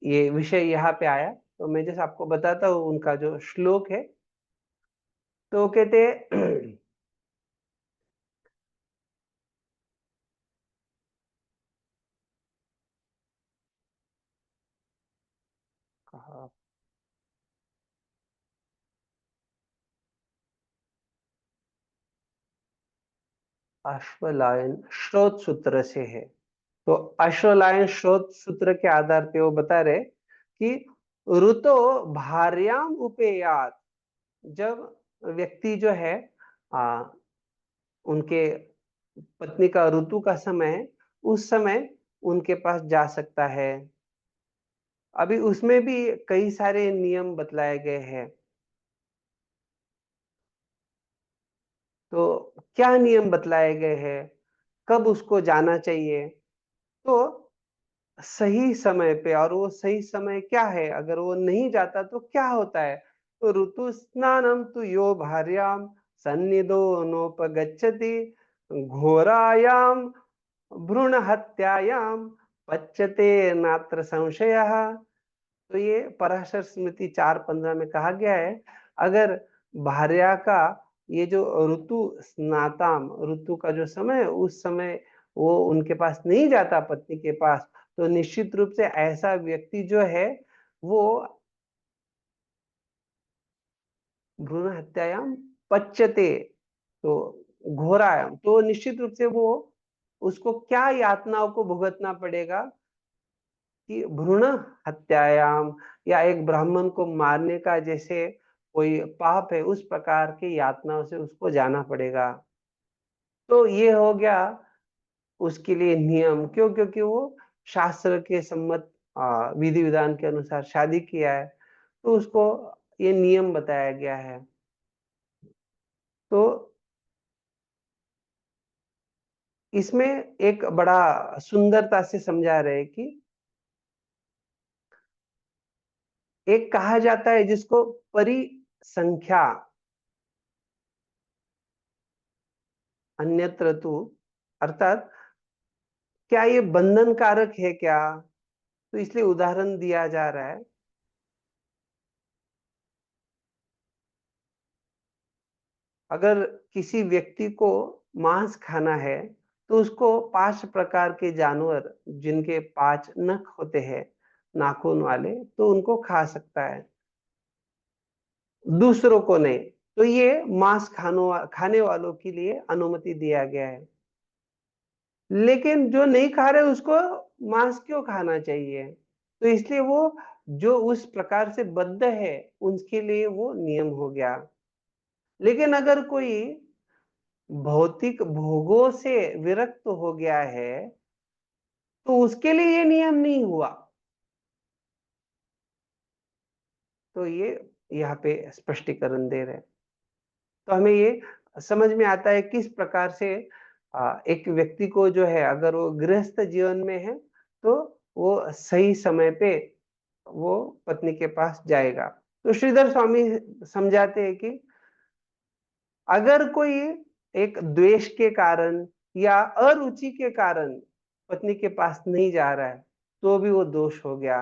ये विषय यहाँ पे आया तो मैं जैसे आपको बताता हूँ उनका जो श्लोक है। तो वो कहते हैं कहा अश्वलायन श्रोत सूत्र से है। तो अश्वलायन श्रोत सूत्र के आधार पे वो बता रहे कि ऋतो भार्याम उपेयात, जब व्यक्ति जो है उनके पत्नी का ऋतु का समय, उस समय उनके पास जा सकता है। अभी उसमें भी कई सारे नियम बतलाए गए हैं। तो क्या नियम बतलाए गए हैं, कब उसको जाना चाहिए? तो सही समय पे, और वो सही समय क्या है, अगर वो नहीं जाता तो क्या होता है? तो ऋतु स्नानम तो यो भार्याम सन्निधो नोपगच्छति घोरायाम भ्रूण हत्यायाम पच्यते नात्र संशयः। तो ये पराशर स्मृति 4:15 में कहा गया है, अगर भार्या का ये जो ऋतु स्नाताम, ऋतु का जो समय है, उस समय वो उनके पास नहीं जाता, पत्नी के पास, तो निश्चित रूप से ऐसा व्यक्ति जो है वो भ्रूण हत्यायाम पच्यते, तो घोरायाम, तो निश्चित रूप से वो उसको क्या यातनाओं को भुगतना पड़ेगा कि भ्रूण हत्यायाम, या एक ब्राह्मण को मारने का जैसे कोई पाप है, उस प्रकार की यातनाओं से उसको जाना पड़ेगा। तो ये हो गया उसके लिए नियम। क्यों? क्योंकि वो शास्त्र के सम्मत विधि विधान के अनुसार शादी किया है, तो उसको ये नियम बताया गया है। तो इसमें एक बड़ा सुंदरता से समझा रहे कि एक कहा जाता है जिसको परिसंख्या अन्यत्र तु, अर्थात क्या ये बंधन कारक है क्या? तो इसलिए उदाहरण दिया जा रहा है। अगर किसी व्यक्ति को मांस खाना है तो उसको 5 प्रकार के जानवर जिनके 5 नख होते हैं, नाखून वाले, तो उनको खा सकता है, दूसरों को नहीं। तो ये मांस खाने वालों के लिए अनुमति दिया गया है। लेकिन जो नहीं खा रहे उसको मांस क्यों खाना चाहिए? तो इसलिए वो जो उस प्रकार से बद्ध है उसके लिए वो नियम हो गया। लेकिन अगर कोई भौतिक भोगों से विरक्त हो गया है तो उसके लिए ये नियम नहीं हुआ। तो ये यहाँ पे स्पष्टीकरण दे रहे हैं। तो हमें ये समझ में आता है किस प्रकार से एक व्यक्ति को जो है, अगर वो गृहस्थ जीवन में है तो वो सही समय पे वो पत्नी के पास जाएगा। तो श्रीधर स्वामी समझाते हैं कि अगर कोई एक द्वेष के कारण या अरुचि के कारण पत्नी के पास नहीं जा रहा है तो भी वो दोष हो गया।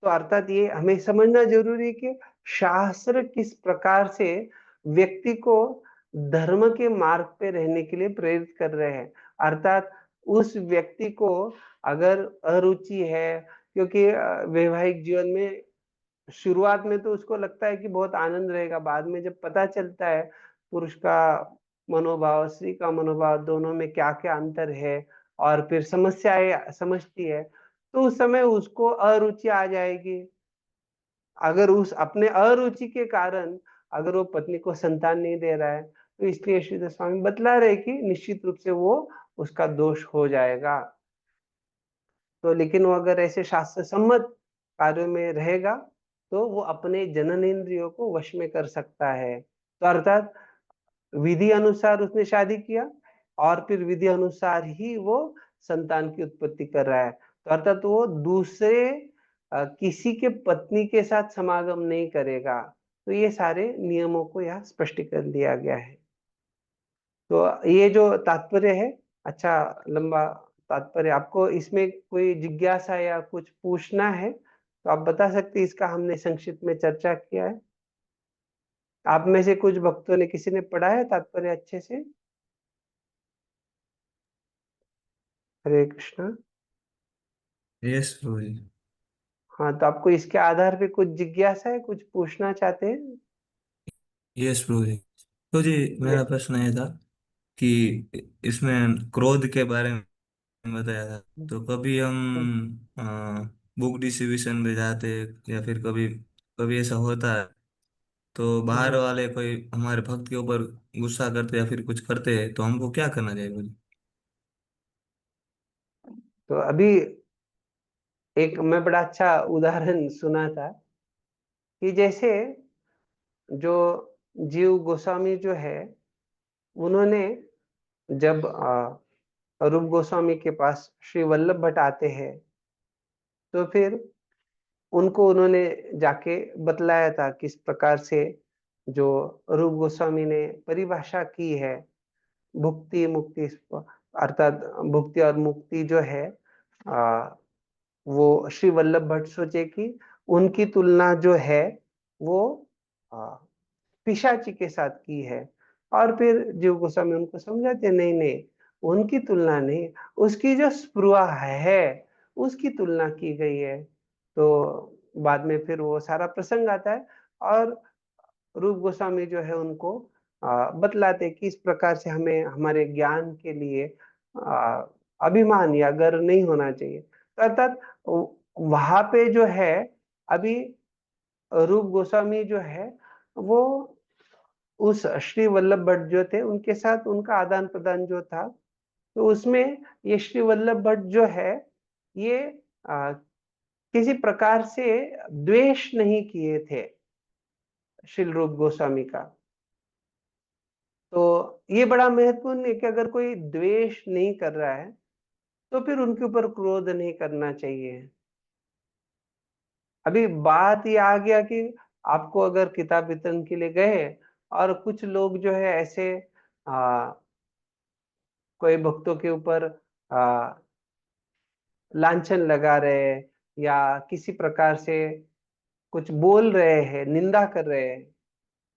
तो अर्थात ये हमें समझना जरूरी है कि शास्त्र किस प्रकार से व्यक्ति को धर्म के मार्ग पे रहने के लिए प्रेरित कर रहे हैं। अर्थात उस व्यक्ति को अगर अरुचि है, क्योंकि वैवाहिक जीवन में शुरुआत में तो उसको लगता है कि बहुत आनंद रहेगा, बाद में जब पता चलता है पुरुष का मनोभाव, स्त्री का मनोभाव, दोनों में क्या क्या अंतर है, और फिर समस्याएं समझती है, तो उस समय उसको अरुचि आ जाएगी। अगर उस अपने अरुचि के कारण अगर वो पत्नी को संतान नहीं दे रहा है तो इसलिए श्रीधर स्वामी बतला रहे कि निश्चित रूप से वो उसका दोष हो जाएगा। तो लेकिन वो अगर ऐसे शास्त्र सम्मत कार्यों में रहेगा तो वो अपने जननेंद्रियों को वश में कर सकता है। तो अर्थात विधि अनुसार उसने शादी किया और फिर विधि अनुसार ही वो संतान की उत्पत्ति कर रहा है, तो अर्थात वो दूसरे किसी के पत्नी के साथ समागम नहीं करेगा। तो ये सारे नियमों को यहाँ स्पष्ट कर दिया गया है। तो ये जो तात्पर्य है, अच्छा लंबा तात्पर्य, आपको इसमें कोई जिज्ञासा या कुछ पूछना है तो आप बता सकते हैं। इसका हमने संक्षिप्त में चर्चा किया है। आप में से कुछ भक्तों ने, किसी ने पढ़ा है तात्पर्य अच्छे से? हरे कृष्णा। यस प्रभु जी। हाँ, तो आपको इसके आधार पे कुछ जिज्ञासा है, कुछ पूछना चाहते हैं? यस प्रभु जी। तो जी मेरा प्रश्न ये था कि इसमें क्रोध के बारे में बताया था, तो कभी हम बुक डिस्ट्रीब्यूशन में जाते या फिर कभी कभी ऐसा होता है तो बाहर वाले कोई हमारे भक्त के ऊपर गुस्सा करते या फिर कुछ करते हैं तो हमको क्या करना चाहिए मुझे? तो अभी एक मैं बड़ा अच्छा उदाहरण सुना था कि जैसे जो जीव गोस्वामी जो है, उन्होंने जब रूप गोस्वामी के पास श्री वल्लभ भट्ट आते हैं, तो फिर उनको उन्होंने जाके बतलाया था किस प्रकार से जो रूप गोस्वामी ने परिभाषा की है भुक्ति मुक्ति, अर्थात भुक्ति और मुक्ति जो है, वो श्री वल्लभ भट्ट सोचे कि उनकी तुलना जो है वो पिशाची के साथ की है। और फिर जीव गोस्वामी उनको समझाते, नहीं नहीं, उनकी तुलना नहीं, उसकी जो स्पृहा है उसकी तुलना की गई है। तो बाद में फिर वो सारा प्रसंग आता है और रूप गोस्वामी जो है उनको बतलाते कि इस प्रकार से हमें हमारे ज्ञान के लिए अभिमान या गर्व नहीं होना चाहिए। तो अर्थात वहां पे जो है, अभी रूप गोस्वामी जो है वो उस श्री वल्लभ भट्ट जो थे उनके साथ उनका आदान प्रदान जो था, तो उसमें ये श्री वल्लभ भट्ट जो है ये किसी प्रकार से द्वेष नहीं किए थे श्री रूप गोस्वामी का। तो ये बड़ा महत्वपूर्ण है कि अगर कोई द्वेष नहीं कर रहा है तो फिर उनके ऊपर क्रोध नहीं करना चाहिए। अभी बात ये आ गया कि आपको अगर किताब वितरण के लिए गए और कुछ लोग जो है ऐसे कोई भक्तों के ऊपर लांछन लगा रहे हैं या किसी प्रकार से कुछ बोल रहे हैं, निंदा कर रहे हैं,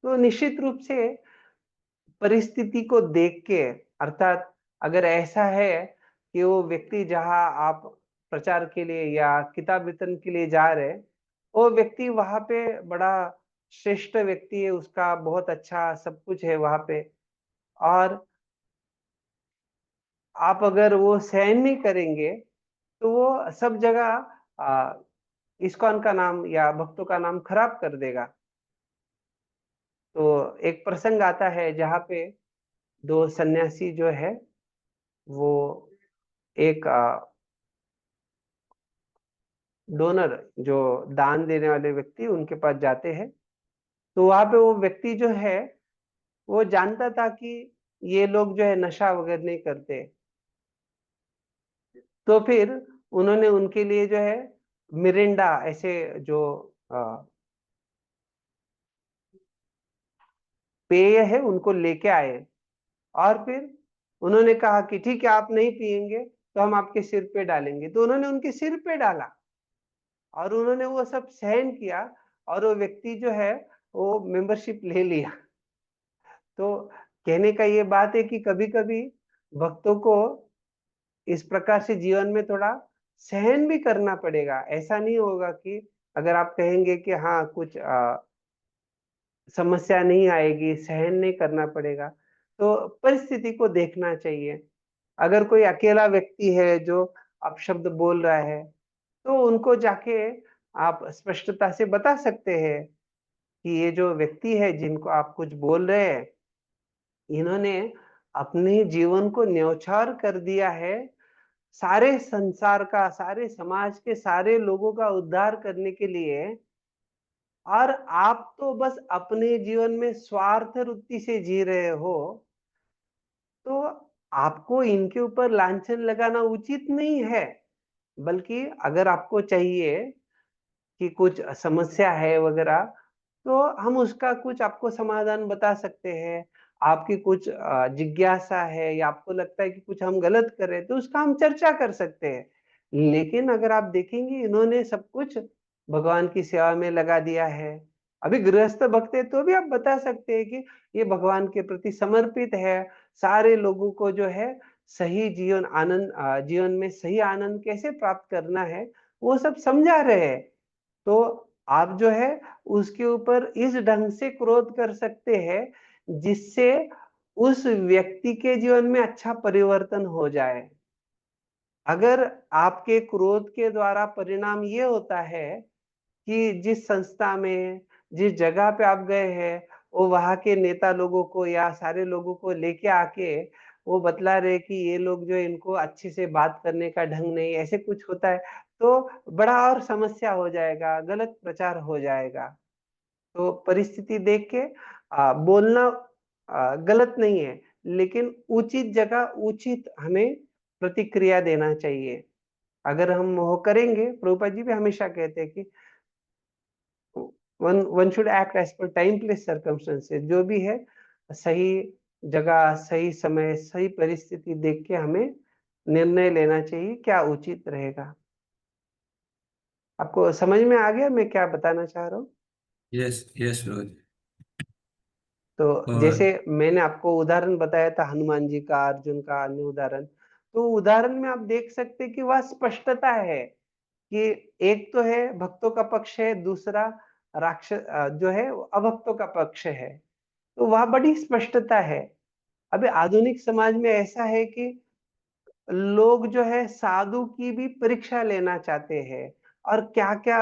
तो निश्चित रूप से परिस्थिति को देख के, अर्थात अगर ऐसा है कि वो व्यक्ति जहां आप प्रचार के लिए या किताब वितरण के लिए जा रहे हैं, वो व्यक्ति वहां पे बड़ा श्रेष्ठ व्यक्ति है, उसका बहुत अच्छा सब कुछ है वहां पे, और आप अगर वो सहन नहीं करेंगे तो वो सब जगह इस्कॉन का नाम या भक्तों का नाम खराब कर देगा। तो एक प्रसंग आता है जहाँ पे दो सन्यासी जो है वो एक डोनर, जो दान देने वाले व्यक्ति, उनके पास जाते हैं। तो वहां पे वो व्यक्ति जो है वो जानता था कि ये लोग जो है नशा वगैरह नहीं करते, तो फिर उन्होंने उनके लिए जो है मिरिंडा ऐसे जो पेय है उनको लेके आए, और फिर उन्होंने कहा कि ठीक है, आप नहीं पिएंगे तो हम आपके सिर पे डालेंगे। तो उन्होंने उनके सिर पे डाला और उन्होंने वो सब सहन किया, और वो व्यक्ति जो है वो मेंबरशिप ले लिया। तो कहने का ये बात है कि कभी कभी भक्तों को इस प्रकार से जीवन में थोड़ा सहन भी करना पड़ेगा। ऐसा नहीं होगा कि अगर आप कहेंगे कि हाँ कुछ समस्या नहीं आएगी, सहन नहीं करना पड़ेगा, तो परिस्थिति को देखना चाहिए। अगर कोई अकेला व्यक्ति है जो अपशब्द बोल रहा है, तो उनको जाके आप स्पष्टता से बता सकते हैं कि ये जो व्यक्ति है जिनको आप कुछ बोल रहे हैं, इन्होंने अपने जीवन को न्यौछावर कर दिया है सारे संसार का, सारे समाज के सारे लोगों का उद्धार करने के लिए, और आप तो बस अपने जीवन में स्वार्थ वृत्ति से जी रहे हो। तो आपको इनके ऊपर लांछन लगाना उचित नहीं है, बल्कि अगर आपको चाहिए कि कुछ समस्या है वगैरह, तो हम उसका कुछ आपको समाधान बता सकते हैं। आपकी कुछ जिज्ञासा है या आपको लगता है कि कुछ हम गलत कर रहे हैं, तो उसका हम चर्चा कर सकते हैं। लेकिन अगर आप देखेंगे, इन्होंने सब कुछ भगवान की सेवा में लगा दिया है। अभी गृहस्थ भक्त है तो भी आप बता सकते हैं कि ये भगवान के प्रति समर्पित है, सारे लोगों को जो है सही जीवन में सही आनंद कैसे प्राप्त करना है, वो सब समझा रहे हैं। तो आप जो है उसके ऊपर इस ढंग से क्रोध कर सकते हैं जिससे उस व्यक्ति के जीवन में अच्छा परिवर्तन हो जाए। अगर आपके क्रोध के द्वारा परिणाम ये होता है कि जिस संस्था में, जिस जगह पे आप गए हैं, वो वहाँ के नेता लोगों को या सारे लोगों को लेके आके वो बतला रहे कि ये लोग जो है, इनको अच्छे से बात करने का ढंग नहीं, ऐसे कुछ होता है, तो बड़ा और समस्या हो जाएगा, गलत प्रचार हो जाएगा। तो परिस्थिति देख के बोलना गलत नहीं है, लेकिन उचित जगह उचित हमें प्रतिक्रिया देना चाहिए। अगर हम वो करेंगे, प्रभुपाद जी भी हमेशा कहते हैं कि one should act as per time place circumstances. जो भी है सही जगह, सही समय, सही परिस्थिति देख के हमें निर्णय लेना चाहिए क्या उचित रहेगा। आपको समझ में आ गया मैं क्या बताना चाह रहा हूँ? यस यस प्रभु। तो और जैसे मैंने आपको उदाहरण बताया था हनुमान जी का, अर्जुन का, अन्य उदाहरण, तो उदाहरण में आप देख सकते हैं कि वह स्पष्टता है कि एक तो है भक्तों का पक्ष है, दूसरा राक्षस जो है वो अभक्तों का पक्ष है। तो वह बड़ी स्पष्टता है। अभी आधुनिक समाज में ऐसा है कि लोग जो है साधु की भी परीक्षा लेना चाहते हैं, और क्या क्या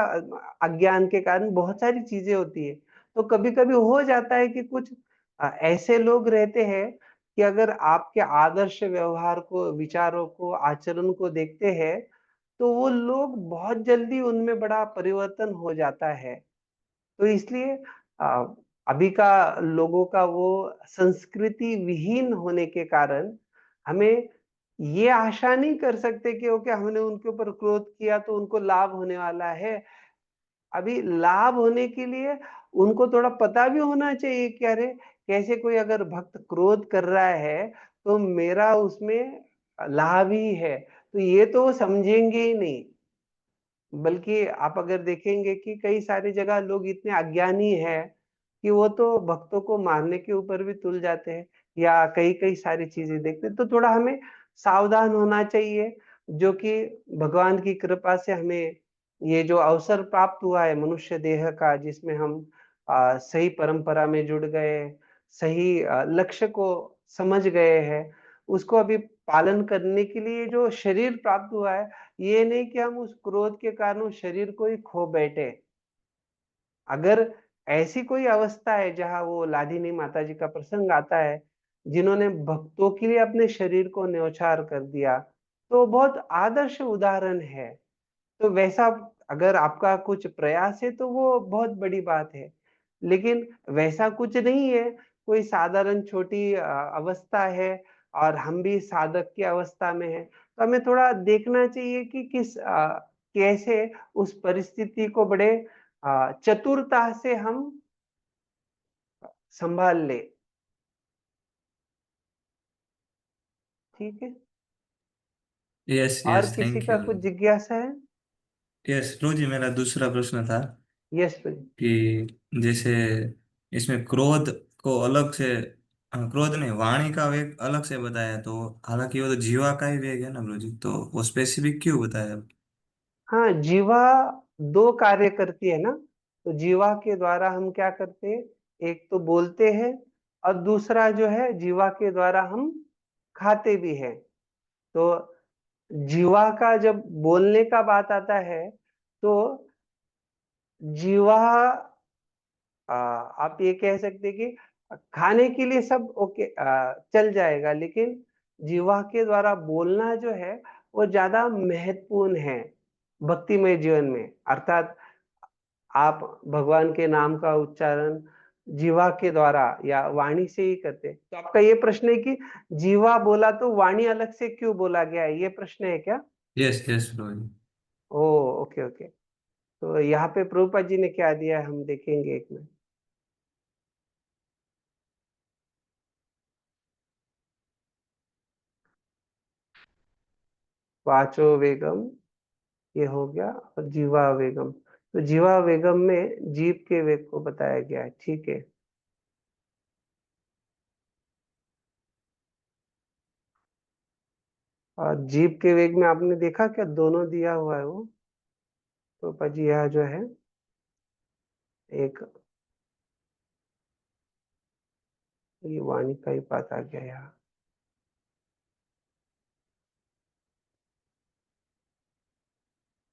अज्ञान के कारण बहुत सारी चीजें होती है। तो कभी कभी हो जाता है कि कुछ ऐसे लोग रहते हैं कि अगर आपके आदर्श व्यवहार को, विचारों को, आचरण को देखते हैं, तो वो लोग बहुत जल्दी उनमें बड़ा परिवर्तन हो जाता है। तो इसलिए अ, अभी का लोगों का वो संस्कृति विहीन होने के कारण हमें ये आशा नहीं कर सकते कि ओके, हमने उनके ऊपर क्रोध किया तो उनको लाभ होने वाला है। अभी लाभ होने के लिए उनको थोड़ा पता भी होना चाहिए कि अरे, कैसे कोई अगर भक्त क्रोध कर रहा है तो मेरा उसमें लाभ ही है। तो ये तो वो समझेंगे ही नहीं। बल्कि आप अगर देखेंगे कि कई सारी जगह लोग इतने अज्ञानी हैं कि वो तो भक्तों को मारने के ऊपर भी तुल जाते हैं, या कई कई सारी चीजें देखते हैं। तो थोड़ा हमें सावधान होना चाहिए, जो कि भगवान की कृपा से हमें ये जो अवसर प्राप्त हुआ है मनुष्य देह का, जिसमें हम सही परंपरा में जुड़ गए, सही लक्ष्य को समझ गए हैं, उसको अभी पालन करने के लिए जो शरीर प्राप्त हुआ है, ये नहीं कि हम उस क्रोध के कारण उस शरीर को ही खो बैठे। अगर ऐसी कोई अवस्था है जहाँ वो लादिनी माता जी का प्रसंग आता है, जिन्होंने भक्तों के लिए अपने शरीर को न्यौछावर कर दिया, तो बहुत आदर्श उदाहरण है। तो वैसा अगर आपका कुछ प्रयास है तो वो बहुत बड़ी बात है। लेकिन वैसा कुछ नहीं है, कोई साधारण छोटी अवस्था है और हम भी साधक की अवस्था में हैं, तो हमें थोड़ा देखना चाहिए कि कैसे उस परिस्थिति को बड़े चतुरता से हम संभाल ले। ठीक है? यस और यस किसी थैंक का यू। कुछ जिज्ञासा है? यस प्रभु जी, मेरा दूसरा प्रश्न था यस प्लीज। कि जैसे इसमें क्रोध को अलग से, क्रोध नहीं, वाणी का वेग अलग से बताया, तो हालांकि वो तो जीवा का ही वेग है ना प्रभु जी, तो वो स्पेसिफिक क्यों बताया? हाँ, जीवा दो कार्य करती है ना। तो जीवा के द्वारा हम क्या करते हैं, एक तो बोलते हैं, और दूसरा जो है जीवा के द्वारा हम खाते भी हैं। तो जीवा का जब बोलने का बात आता है, तो जीवा आप ये कह सकते हैं कि खाने के लिए सब ओके, चल जाएगा, लेकिन जीवा के द्वारा बोलना जो है वो ज्यादा महत्वपूर्ण है भक्तिमय जीवन में। अर्थात आप भगवान के नाम का उच्चारण जीवा के द्वारा या वाणी से ही करते हैं। तो आपका ये प्रश्न है कि जीवा बोला तो वाणी अलग से क्यों बोला गया है, ये प्रश्न है क्या? यस यस प्रभु। ओ ओके ओके। तो यहाँ पे प्रभुपाद जी ने क्या दिया है हम देखेंगे एक मिनट। वाचो वेगम ये हो गया, और जीवा वेगम, तो जीवा वेगम में जीव के वेग को बताया गया है, ठीक है। और जीव के वेग में आपने देखा क्या दोनों दिया हुआ है वो, तो पाजी यहाँ जो है एक ये वाणी का ही बात आ गया यहाँ।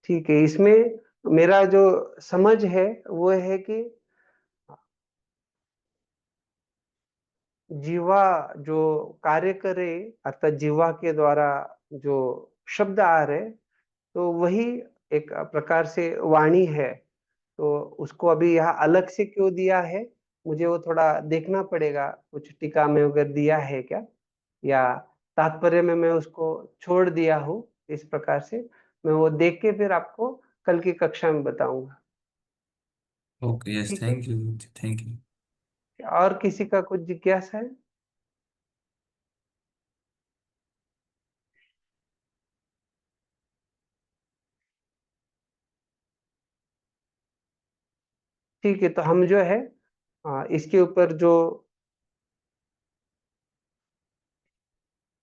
ठीक है, इसमें मेरा जो समझ है वो है कि जीवा जो कार्य करे अर्थात जीवा के द्वारा जो शब्द आ रहे, तो वही एक प्रकार से वाणी है। तो उसको अभी यहाँ अलग से क्यों दिया है, मुझे वो थोड़ा देखना पड़ेगा, कुछ टीका में अगर दिया है क्या, या तात्पर्य में मैं उसको छोड़ दिया हूँ इस प्रकार से, मैं वो देख के फिर आपको कल की कक्षा में बताऊंगा। ओके यस ठीक है, थैंक यू थैंक यू। और किसी का कुछ जिज्ञासा है? ठीक है, तो हम जो है इसके ऊपर जो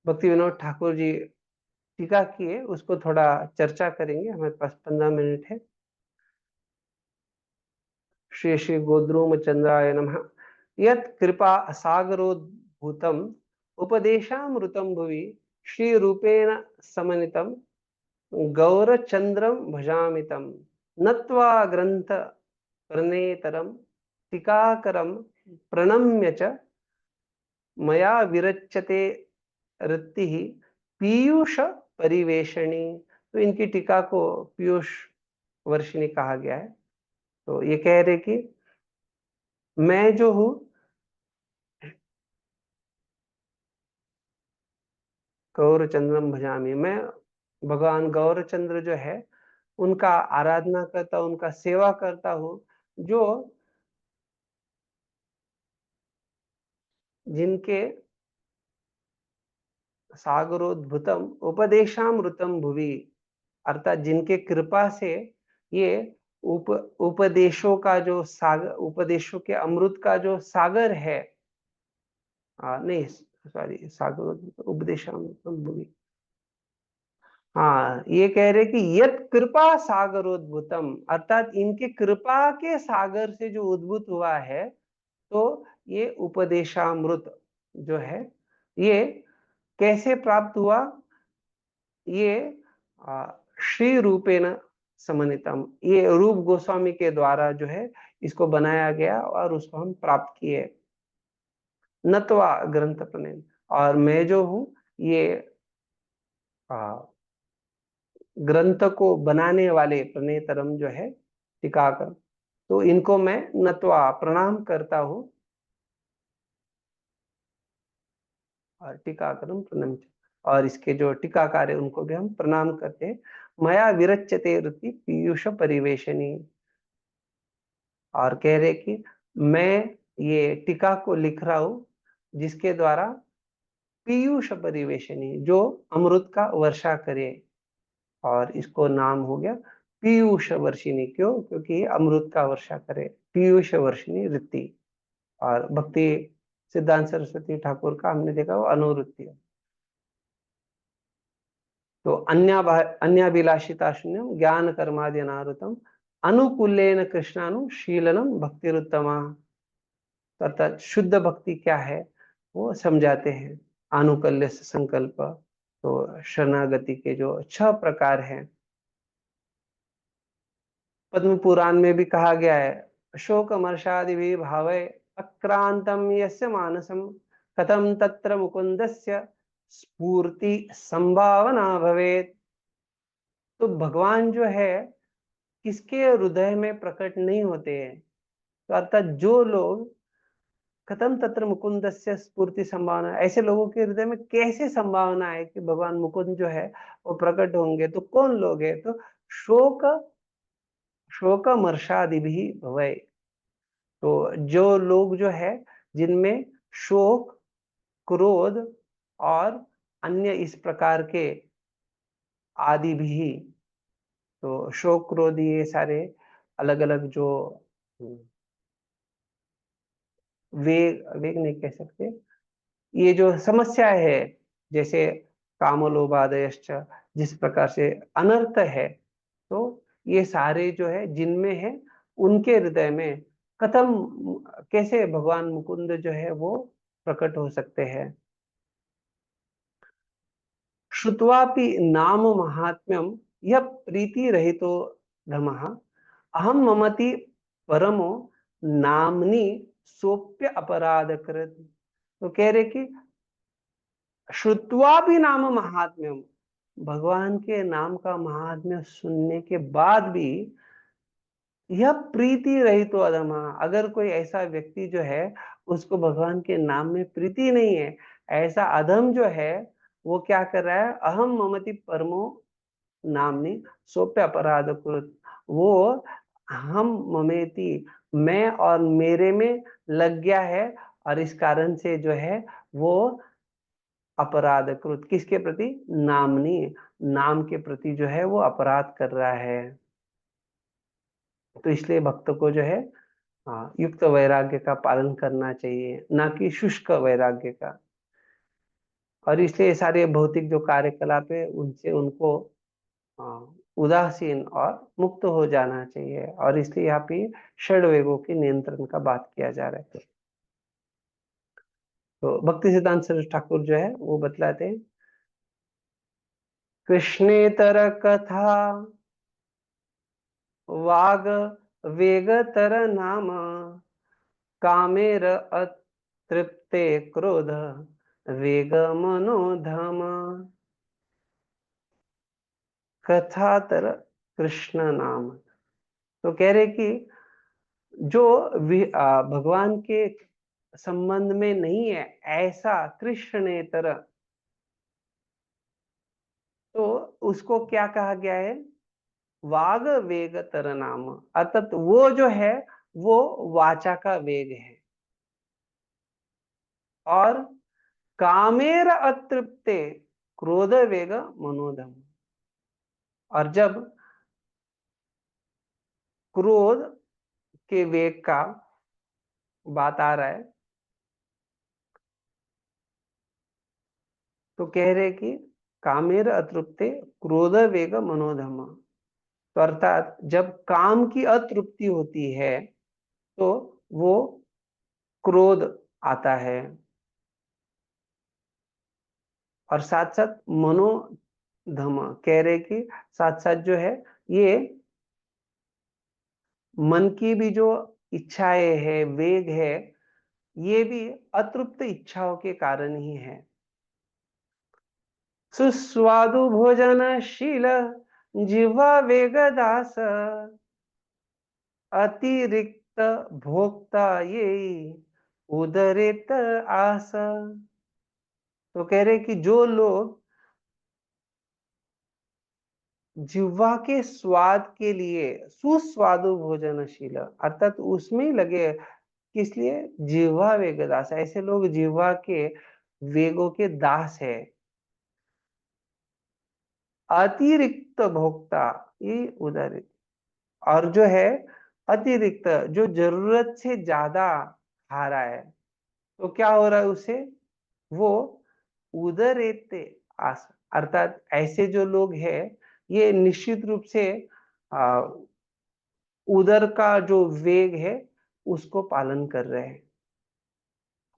भक्ति विनोद ठाकुर जी टीका किए उसको थोड़ा चर्चा करेंगे, हमारे पास 15 मिनट है। श्री श्री गोद्रोम चंद्राय नमः। यत् कृपा सागरोद्भूतम् उपदेशामृतं भुवि श्री रूपेण समन्वितं गौरचंद्रम भजामि तम् नत्वा ग्रंथ प्रणेतरम टीकाकरम प्रणम्य च मया विरच्यते रत्तिः पीयूष परिवेशणी। तो इनकी टीका को पीयूष वर्षिणी कहा गया है। तो ये कह रहे कि मैं जो हूँ गौरचंद्रम भजामि, मैं भगवान गौरचंद्र जो है उनका आराधना करता हूँ, उनका सेवा करता हूँ, जो जिनके सागरोद्भुतम उपदेशामृतम भुवि, अर्थात जिनके कृपा से ये उपदेशों का जो सागर, उपदेशों के अमृत का जो सागर है, नहीं सॉरी, सागर उपदेशामृतम भुवि, हाँ ये कह रहे कि यत कृपा सागरोद्भुतम, अर्थात इनके कृपा के सागर से जो उद्भूत हुआ है, तो ये उपदेशामृत जो है ये कैसे प्राप्त हुआ, ये श्री रूपेण समन्वितम, ये रूप गोस्वामी के द्वारा जो है इसको बनाया गया और उसको हम प्राप्त किए। नत्वा ग्रंथ प्रणेन, और मैं जो हूँ ये ग्रंथ को बनाने वाले प्रणेतरम जो है टीकाकर, तो इनको मैं नत्वा प्रणाम करता हूँ, और टीकाकरम प्रणम, और इसके जो टीकाकार है उनको भी हम प्रणाम करते हैं। मया विरच्यते रुति पीयूष परिवेशनी, और कह रहे कि मैं ये टीका को लिख रहा हूँ जिसके द्वारा पीयूष परिवेशनी, जो अमृत का वर्षा करे, और इसको नाम हो गया पीयूष वर्षिणी। क्यों? क्योंकि ये अमृत का वर्षा करे, पीयूष वर्षिणी वृत्ति। और भक्ति सिद्धांत सरस्वती ठाकुर का हमने देखा वो अनुवृत्ति है। तो अन्याभिलाषिता शून्यम ज्ञान कर्मादि अनावृतम अनुकूलेन कृष्णानुशीलनम भक्तिरुत्तमा। अर्थात शुद्ध भक्ति क्या है वो समझाते हैं। आनुकल्य से संकल्प, तो शरणागति के जो 6 प्रकार हैं, पद्म पुराण में भी कहा गया है शोक मर्षादि भावे अक्रांतम यस्य मानसम कथम तत्र मुकुंदस्य स्फूर्ति संभावना भवेत। तो भगवान जो है किसके हृदय में प्रकट नहीं होते हैं, तो अर्थात जो लोग कथम तत्र मुकुंदस्य स्फूर्ति संभावना, ऐसे लोगों के हृदय में कैसे संभावना है कि भगवान मुकुंद जो है वो प्रकट होंगे? तो कौन लोग है? तो शोक शोकमर्षादि भी भवै, तो जो लोग जो है जिनमें शोक, क्रोध और अन्य इस प्रकार के आदि भी, तो शोक क्रोध ये सारे अलग अलग जो वेग वेग नहीं कह सकते, ये जो समस्या है, जैसे कामलोभादयश्च, जिस प्रकार से अनर्थ है, तो ये सारे जो है जिनमें है उनके हृदय में कथम, कैसे भगवान मुकुंद जो है वो प्रकट हो सकते हैं? श्रुत्वापि नाम महात्म्यम यह प्रीति रहितो धमः अहम ममति परमो नामनी सोप्य अपराध कृत। तो कह रहे कि श्रुत्वा भी नाम महात्म्यम, भगवान के नाम का महात्म्य सुनने के बाद भी यह प्रीति रहित तो अधमा, अगर कोई ऐसा व्यक्ति जो है उसको भगवान के नाम में प्रीति नहीं है, ऐसा अधम जो है वो क्या कर रहा है? अहम ममति परमो नामनी सोप्य अपराध कृत, वो हम ममेति, मैं और मेरे में लग गया है, और इस कारण से जो है वो अपराध कृत, किसके प्रति? नामनी, नाम के प्रति जो है वो अपराध कर रहा है। तो इसलिए भक्त को जो है युक्त वैराग्य का पालन करना चाहिए, ना कि शुष्क वैराग्य का। और इसलिए सारे भौतिक जो कार्यकलाप है उनसे उनको उदासीन और मुक्त हो जाना चाहिए। और इसलिए यहाँ पे षड वेगों के नियंत्रण का बात किया जा रहा है। तो भक्ति सिद्धांत सरस्वती ठाकुर जो है वो बतलाते हैं, कृष्णेतर कथा वाग वेगतर नाम कामेर अतृप्ते क्रोध वेग मनोधम कथातर कृष्ण नाम। तो कह रहे कि जो भगवान के संबंध में नहीं है ऐसा कृष्णेतर, तो उसको क्या कहा गया है? वाग वेग तर नाम, अर्थात वो जो है वो वाचा का वेग है। और कामेर अतृप्ते क्रोध वेग मनोधम, और जब क्रोध के वेग का बात आ रहा है तो कह रहे कि कामेर अतृप्ते क्रोध वेग मनोधम, तो अर्थात जब काम की अतृप्ति होती है तो वो क्रोध आता है, और साथ साथ मनोधम कह रहे कि साथ साथ जो है ये मन की भी जो इच्छाएं है, वेग है, ये भी अतृप्त इच्छाओं के कारण ही है। सुस्वादु भोजनशील जिह्वा वेगदास अतिरिक्त भोक्ता ये उदरित आस। तो कह रहे कि जो लोग जिह्वा के स्वाद के लिए सुस्वादु भोजनशील, अर्थात उसमें ही लगे, किस लिए? जिह्वा वेगदास, ऐसे लोग जिह्वा के वेगों के दास है। अतिरिक्त भोक्ता ये उदरित, और जो है अतिरिक्त, जो जरूरत से ज्यादा खा रहा है, तो क्या हो रहा है उसे? वो उदरेते आस, अर्थात ऐसे जो लोग हैं ये निश्चित रूप से उदर का जो वेग है उसको पालन कर रहे हैं।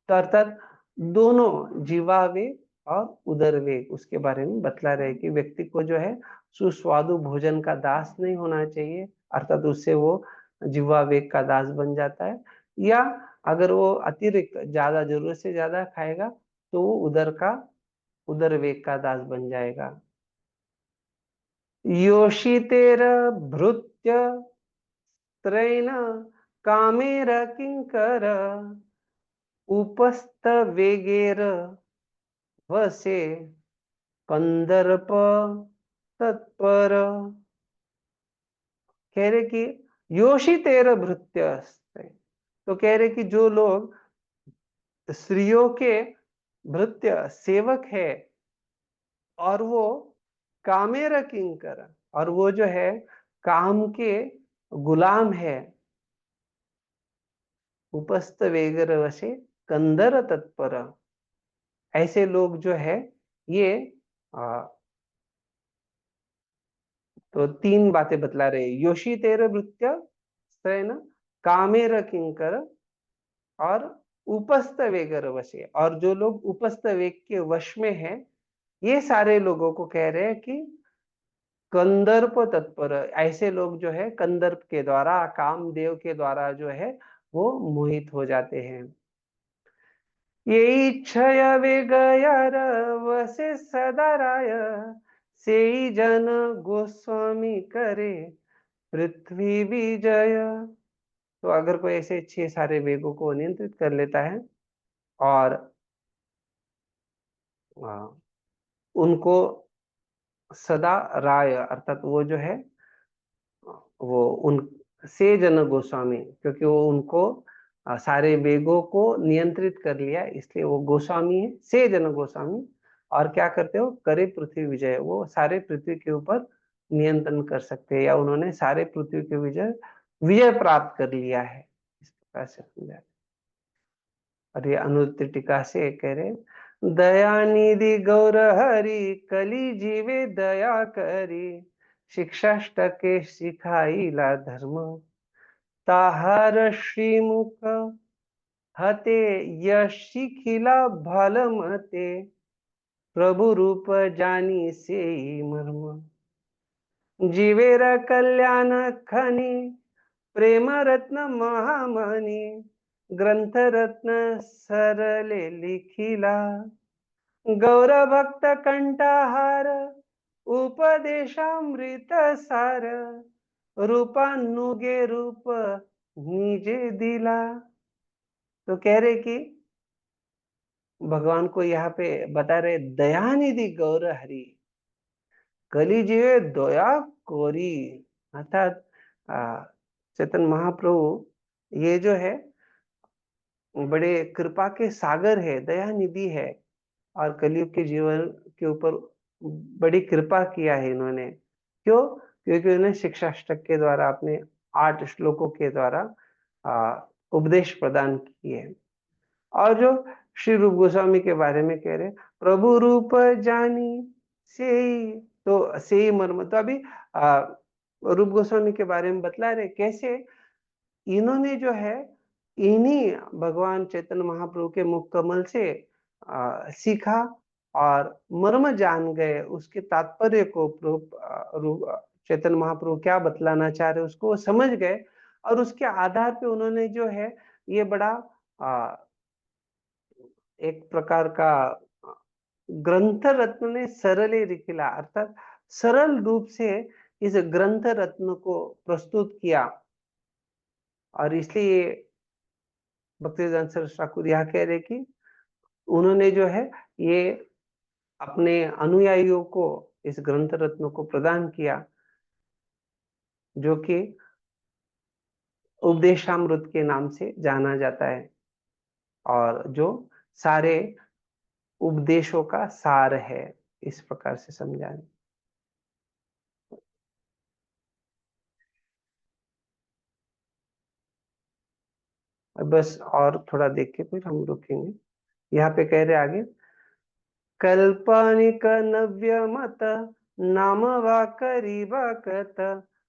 तो अर्थात दोनों जीवा वेग और उदर वेग उसके बारे में बतला रहे कि व्यक्ति को जो है सुस्वादु भोजन का दास नहीं होना चाहिए, अर्थात उससे वो जीवा वेग का दास बन जाता है, या अगर वो अतिरिक्त ज्यादा जरूरत से ज्यादा खाएगा तो वो उदर वेग का दास बन जाएगा। योषितेर भृत्य त्रैन कामेर किंकर उपस्थ वेगेर वसे कंदर्प तत्पर। कह रहे कि योषी तेर भृत्य अस्ते। तो कह रहे कि जो लोग स्त्रियों के भृत्य सेवक है और वो कामेर किंकर, और वो जो है काम के गुलाम है, उपस्थ वेगर वशे कंदर तत्पर, ऐसे लोग जो है ये तो तीन बातें बतला रहे। योशी तेर भृत्य स्त्रैन, कामेर किंकर और उपस्थ वेगर वशे। और जो लोग उपस्थ वेग के वश में है, ये सारे लोगों को कह रहे हैं कि कंदर्प तत्पर, ऐसे लोग जो है कंदर्प के द्वारा, कामदेव के द्वारा जो है वो मोहित हो जाते हैं। ये क्षय वेगयर वसे सदाराय, से जन गोस्वामी करे पृथ्वी विजय। तो अगर कोई ऐसे 6 सारे वेगों को नियंत्रित कर लेता है और उनको सदा राय, अर्थात वो जो है वो उन से जन गोस्वामी, क्योंकि वो उनको सारे वेगों को नियंत्रित कर लिया, इसलिए वो गोस्वामी है, से जन गोस्वामी। और क्या करते हो, करे पृथ्वी विजय, वो सारे पृथ्वी के ऊपर नियंत्रण कर सकते हैं, या उन्होंने सारे पृथ्वी के विजय विजय प्राप्त कर लिया है, इस प्रकार से समझा। और ये अनुत्तर टीका से कह रहे, दयानिधि गौर हरि कली जीवे दया करी, शिक्षाष्टके सिखाईला धर्म, ताहार श्रीमुख हते यशिखिला भलमते, प्रभु रूप जानी से मर्म, जीवेर कल्याण खनि प्रेम रत्न महामणि, ग्रंथ रत्न सरले लिखिला, गौर भक्त कंठाहार उपदेशामृत सार, रूपानुगे रूप निजे दिला। तो कह रहे कि भगवान को यहाँ पे बता रहे, दयानिधि गौर हरि कली जीवे दया कोरी, अर्थात चेतन महाप्रभु ये जो है बड़े कृपा के सागर है, दया निधि है, और कलयुग के जीवन के ऊपर बड़ी कृपा किया है इन्होंने। क्यों? क्योंकि उन्हें शिक्षाष्टक के द्वारा, अपने 8 श्लोकों के द्वारा उपदेश प्रदान किए। और जो श्री रूप गोस्वामी के बारे में कह रहे, प्रभु रूप जानी से ही, तो से ही मर्म। तो अभी रूप गोस्वामी के बारे में बतला रहे कैसे इन्होंने जो है इन्हीं भगवान चैतन्य महाप्रभु के मुख कमल से सीखा और मर्म जान गए, उसके तात्पर्य को चैतन्य महाप्रभु क्या बतलाना चाह रहे उसको वो समझ गए, और उसके आधार पे उन्होंने जो है ये बड़ा एक प्रकार का ग्रंथ रत्न ने सरले लिखिला, अर्थात सरल रूप से इस ग्रंथ रत्न को प्रस्तुत किया। और इसलिए भक्तिवेदांत सरस्वती ठाकुर यहाँ कह रहे कि उन्होंने जो है ये अपने अनुयायियों को इस ग्रंथ रत्न को प्रदान किया, जो कि उपदेशामृत के नाम से जाना जाता है, और जो सारे उपदेशों का सार है, इस प्रकार से समझाएं। बस और थोड़ा देख के फिर हम रुकेंगे। यहाँ पे कह रहे आगे, कल्पनिक नव्य मत नाम वा करीबा कत,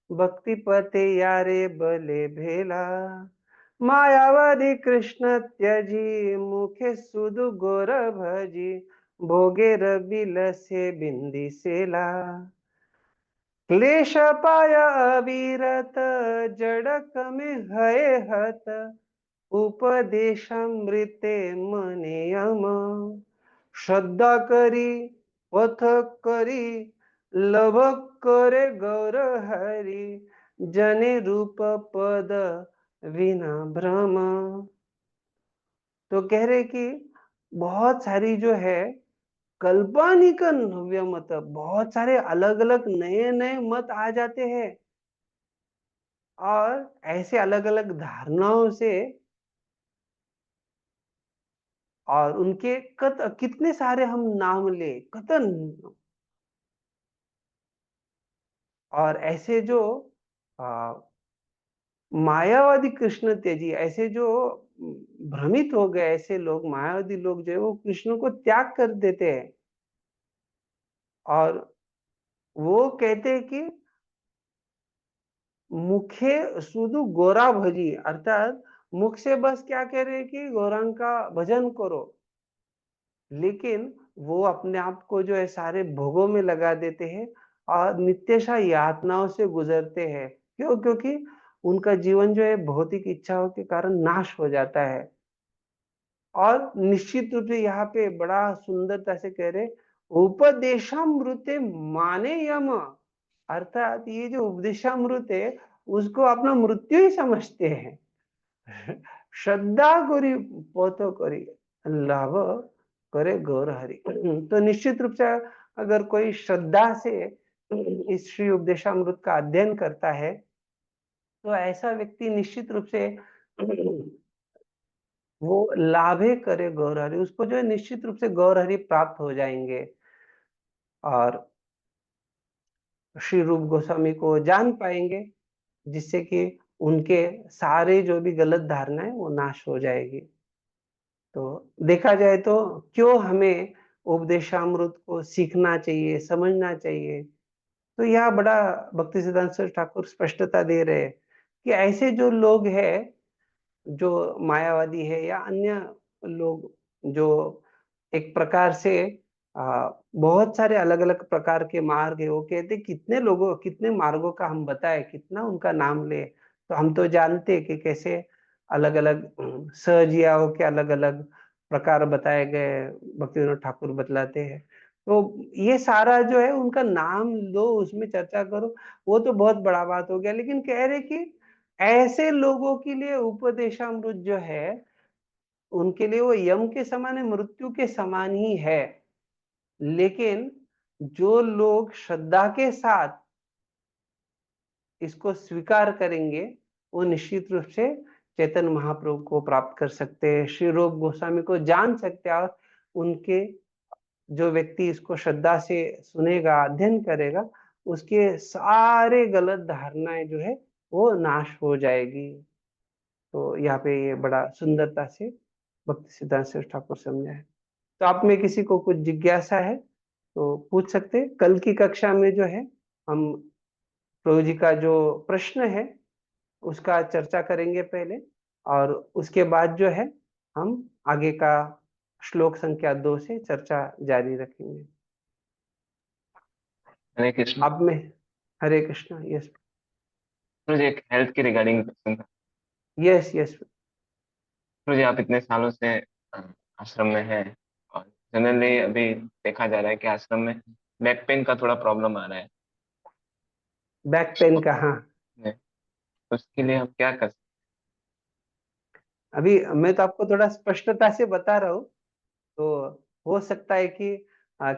भक्ति पते यारे बले भेला, मायावादी कृष्ण त्यजी मुखे सुदु गोर भजी, भोगे रबिल से बिंदी सेला, क्लेश पाय अविरत जड़क में हय हत, उपदेशामृते मने यम, श्रद्धा करी पथ करी लभ करे गौर हरि, जने रूप पद विना भ्रम। तो कह रहे कि बहुत सारी जो है कल्पनिक नव्य मत, बहुत सारे अलग अलग नए नए मत आ जाते हैं और ऐसे अलग अलग धारणाओं से, और उनके कितने सारे हम नाम ले कथन, और ऐसे जो आ, मायावादी कृष्ण त्याजी, ऐसे जो भ्रमित हो गए ऐसे लोग, मायावादी लोग जो है वो कृष्ण को त्याग कर देते हैं और वो कहते हैं कि मुखे सुधु गोरा भजी, अर्थात मुख से बस क्या कह रहे हैं कि गौरांग का भजन करो, लेकिन वो अपने आप को जो है सारे भोगों में लगा देते हैं और नित्यशा यातनाओं से गुजरते हैं। क्यों? क्योंकि उनका जीवन जो है भौतिक इच्छाओं के कारण नाश हो जाता है। और निश्चित रूप से यहाँ पे बड़ा सुंदरता से कह रहे, उपदेशामृते माने यम, अर्थात ये जो उपदेशामृत है उसको अपना मृत्यु ही समझते हैं। श्रद्धा करी पोतो करी लाभ करे गौर हरि। तो निश्चित रूप से अगर कोई श्रद्धा से इस श्री उपदेशामृत का अध्ययन करता है तो ऐसा व्यक्ति निश्चित रूप से वो लाभे करे गौर हरि, उसको जो है निश्चित रूप से गौर हरि प्राप्त हो जाएंगे और श्री रूप गोस्वामी को जान पाएंगे, जिससे कि उनके सारे जो भी गलत धारणाएं वो नाश हो जाएगी। तो देखा जाए तो क्यों हमें उपदेशामृत को सीखना चाहिए, समझना चाहिए, तो यह बड़ा भक्ति सिद्धांत सरस्वती ठाकुर स्पष्टता दे रहे हैं कि ऐसे जो लोग हैं जो मायावादी है या अन्य लोग जो एक प्रकार से बहुत सारे अलग अलग प्रकार के मार्ग है, वो कहते कितने लोगों कितने मार्गों का हम बताए, कितना उनका नाम ले, तो हम तो जानते कि कैसे अलग अलग सहजियाओं के अलग अलग प्रकार बताए गए, भक्ति विनोद ठाकुर बतलाते हैं। तो ये सारा जो है उनका नाम लो, उसमें चर्चा करो, वो तो बहुत बड़ा बात हो गया, लेकिन कह रहे कि ऐसे लोगों के लिए उपदेशामृत जो है उनके लिए वो यम के समान है, मृत्यु के समान ही है। लेकिन जो लोग श्रद्धा के साथ इसको स्वीकार करेंगे वो निश्चित रूप से चैतन्य महाप्रभु को प्राप्त कर सकते हैं, श्री रूप गोस्वामी को जान सकते हैं, और उनके जो व्यक्ति इसको श्रद्धा से सुनेगा, अध्ययन करेगा, उसके सारे गलत धारणाएं जो है वो नाश हो जाएगी। तो यहाँ पे ये बड़ा सुंदरता से भक्ति सिद्धांत सरस्वती ठाकुर समझा है। तो आप में किसी को कुछ जिज्ञासा है तो पूछ सकते हैं। कल की कक्षा में जो है हम प्रभु जी का जो प्रश्न है उसका चर्चा करेंगे पहले, और उसके बाद जो है हम आगे का श्लोक संख्या 2 से चर्चा जारी रखेंगे। हरे कृष्ण। अब में हरे कृष्ण। यस मुझे एक हेल्थ के रिगार्डिंग क्वेश्चन था। Yes yes. मुझे आप इतने सालों से आश्रम में हैं और जनरली अभी देखा जा रहा है कि आश्रम में बैक पेन का थोड़ा प्रॉब्लम आ रहा है। बैक पेन का, हाँ। तो उसके लिए हम क्या कर सकते अभी मैं तो आपको थोड़ा स्पष्टता से बता रहा हूँ, तो हो सकता है कि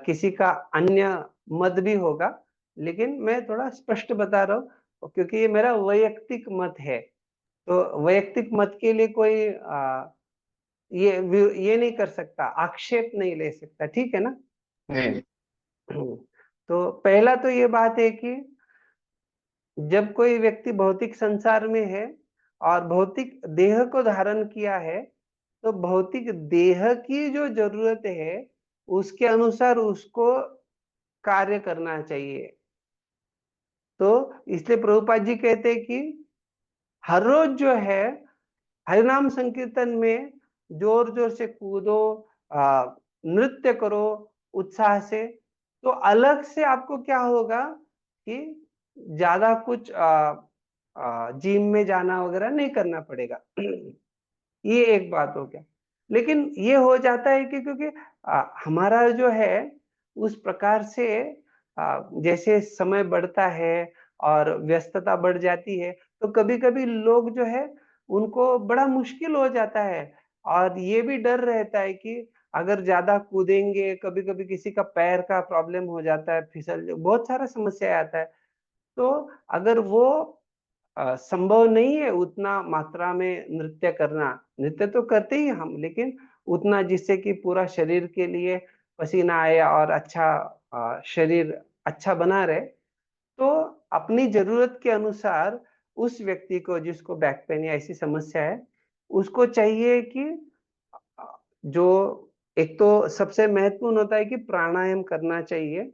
किसी का अन्य मत भी होगा, लेकिन मैं थोड़ा स्पष्ट बता रहा हूँ क्योंकि ये मेरा वैयक्तिक मत है। तो वैयक्तिक मत के लिए कोई ये नहीं कर सकता, आक्षेप नहीं ले सकता, ठीक है ना? हैं? जी। तो पहला तो ये बात है कि जब कोई व्यक्ति भौतिक संसार में है और भौतिक देह को धारण किया है, तो भौतिक देह की जो जरूरत है उसके अनुसार उसको कार्य करना चाहिए। तो इसलिए प्रभुपाद जी कहते हैं कि हर रोज जो है हरिनाम संकीर्तन में जोर जोर से कूदो, नृत्य करो उत्साह से, तो अलग से आपको क्या होगा कि ज्यादा कुछ जिम में जाना वगैरह नहीं करना पड़ेगा। ये एक बात हो गया। लेकिन ये हो जाता है कि क्योंकि हमारा जो है उस प्रकार से जैसे समय बढ़ता है और व्यस्तता बढ़ जाती है, तो कभी कभी लोग जो है उनको बड़ा मुश्किल हो जाता है और ये भी डर रहता है कि अगर ज्यादा कूदेंगे, कभी कभी किसी का पैर का प्रॉब्लम हो जाता है, फिसल, बहुत सारा समस्या आता है। तो अगर वो संभव नहीं है उतना मात्रा में नृत्य करना, नृत्य तो करते ही हम, लेकिन उतना जिससे कि पूरा शरीर के लिए पसीना आए और अच्छा शरीर अच्छा बना रहे, तो अपनी जरूरत के अनुसार उस व्यक्ति को जिसको बैक पेन या ऐसी समस्या है, उसको चाहिए कि जो एक तो सबसे महत्वपूर्ण होता है कि प्राणायाम करना चाहिए,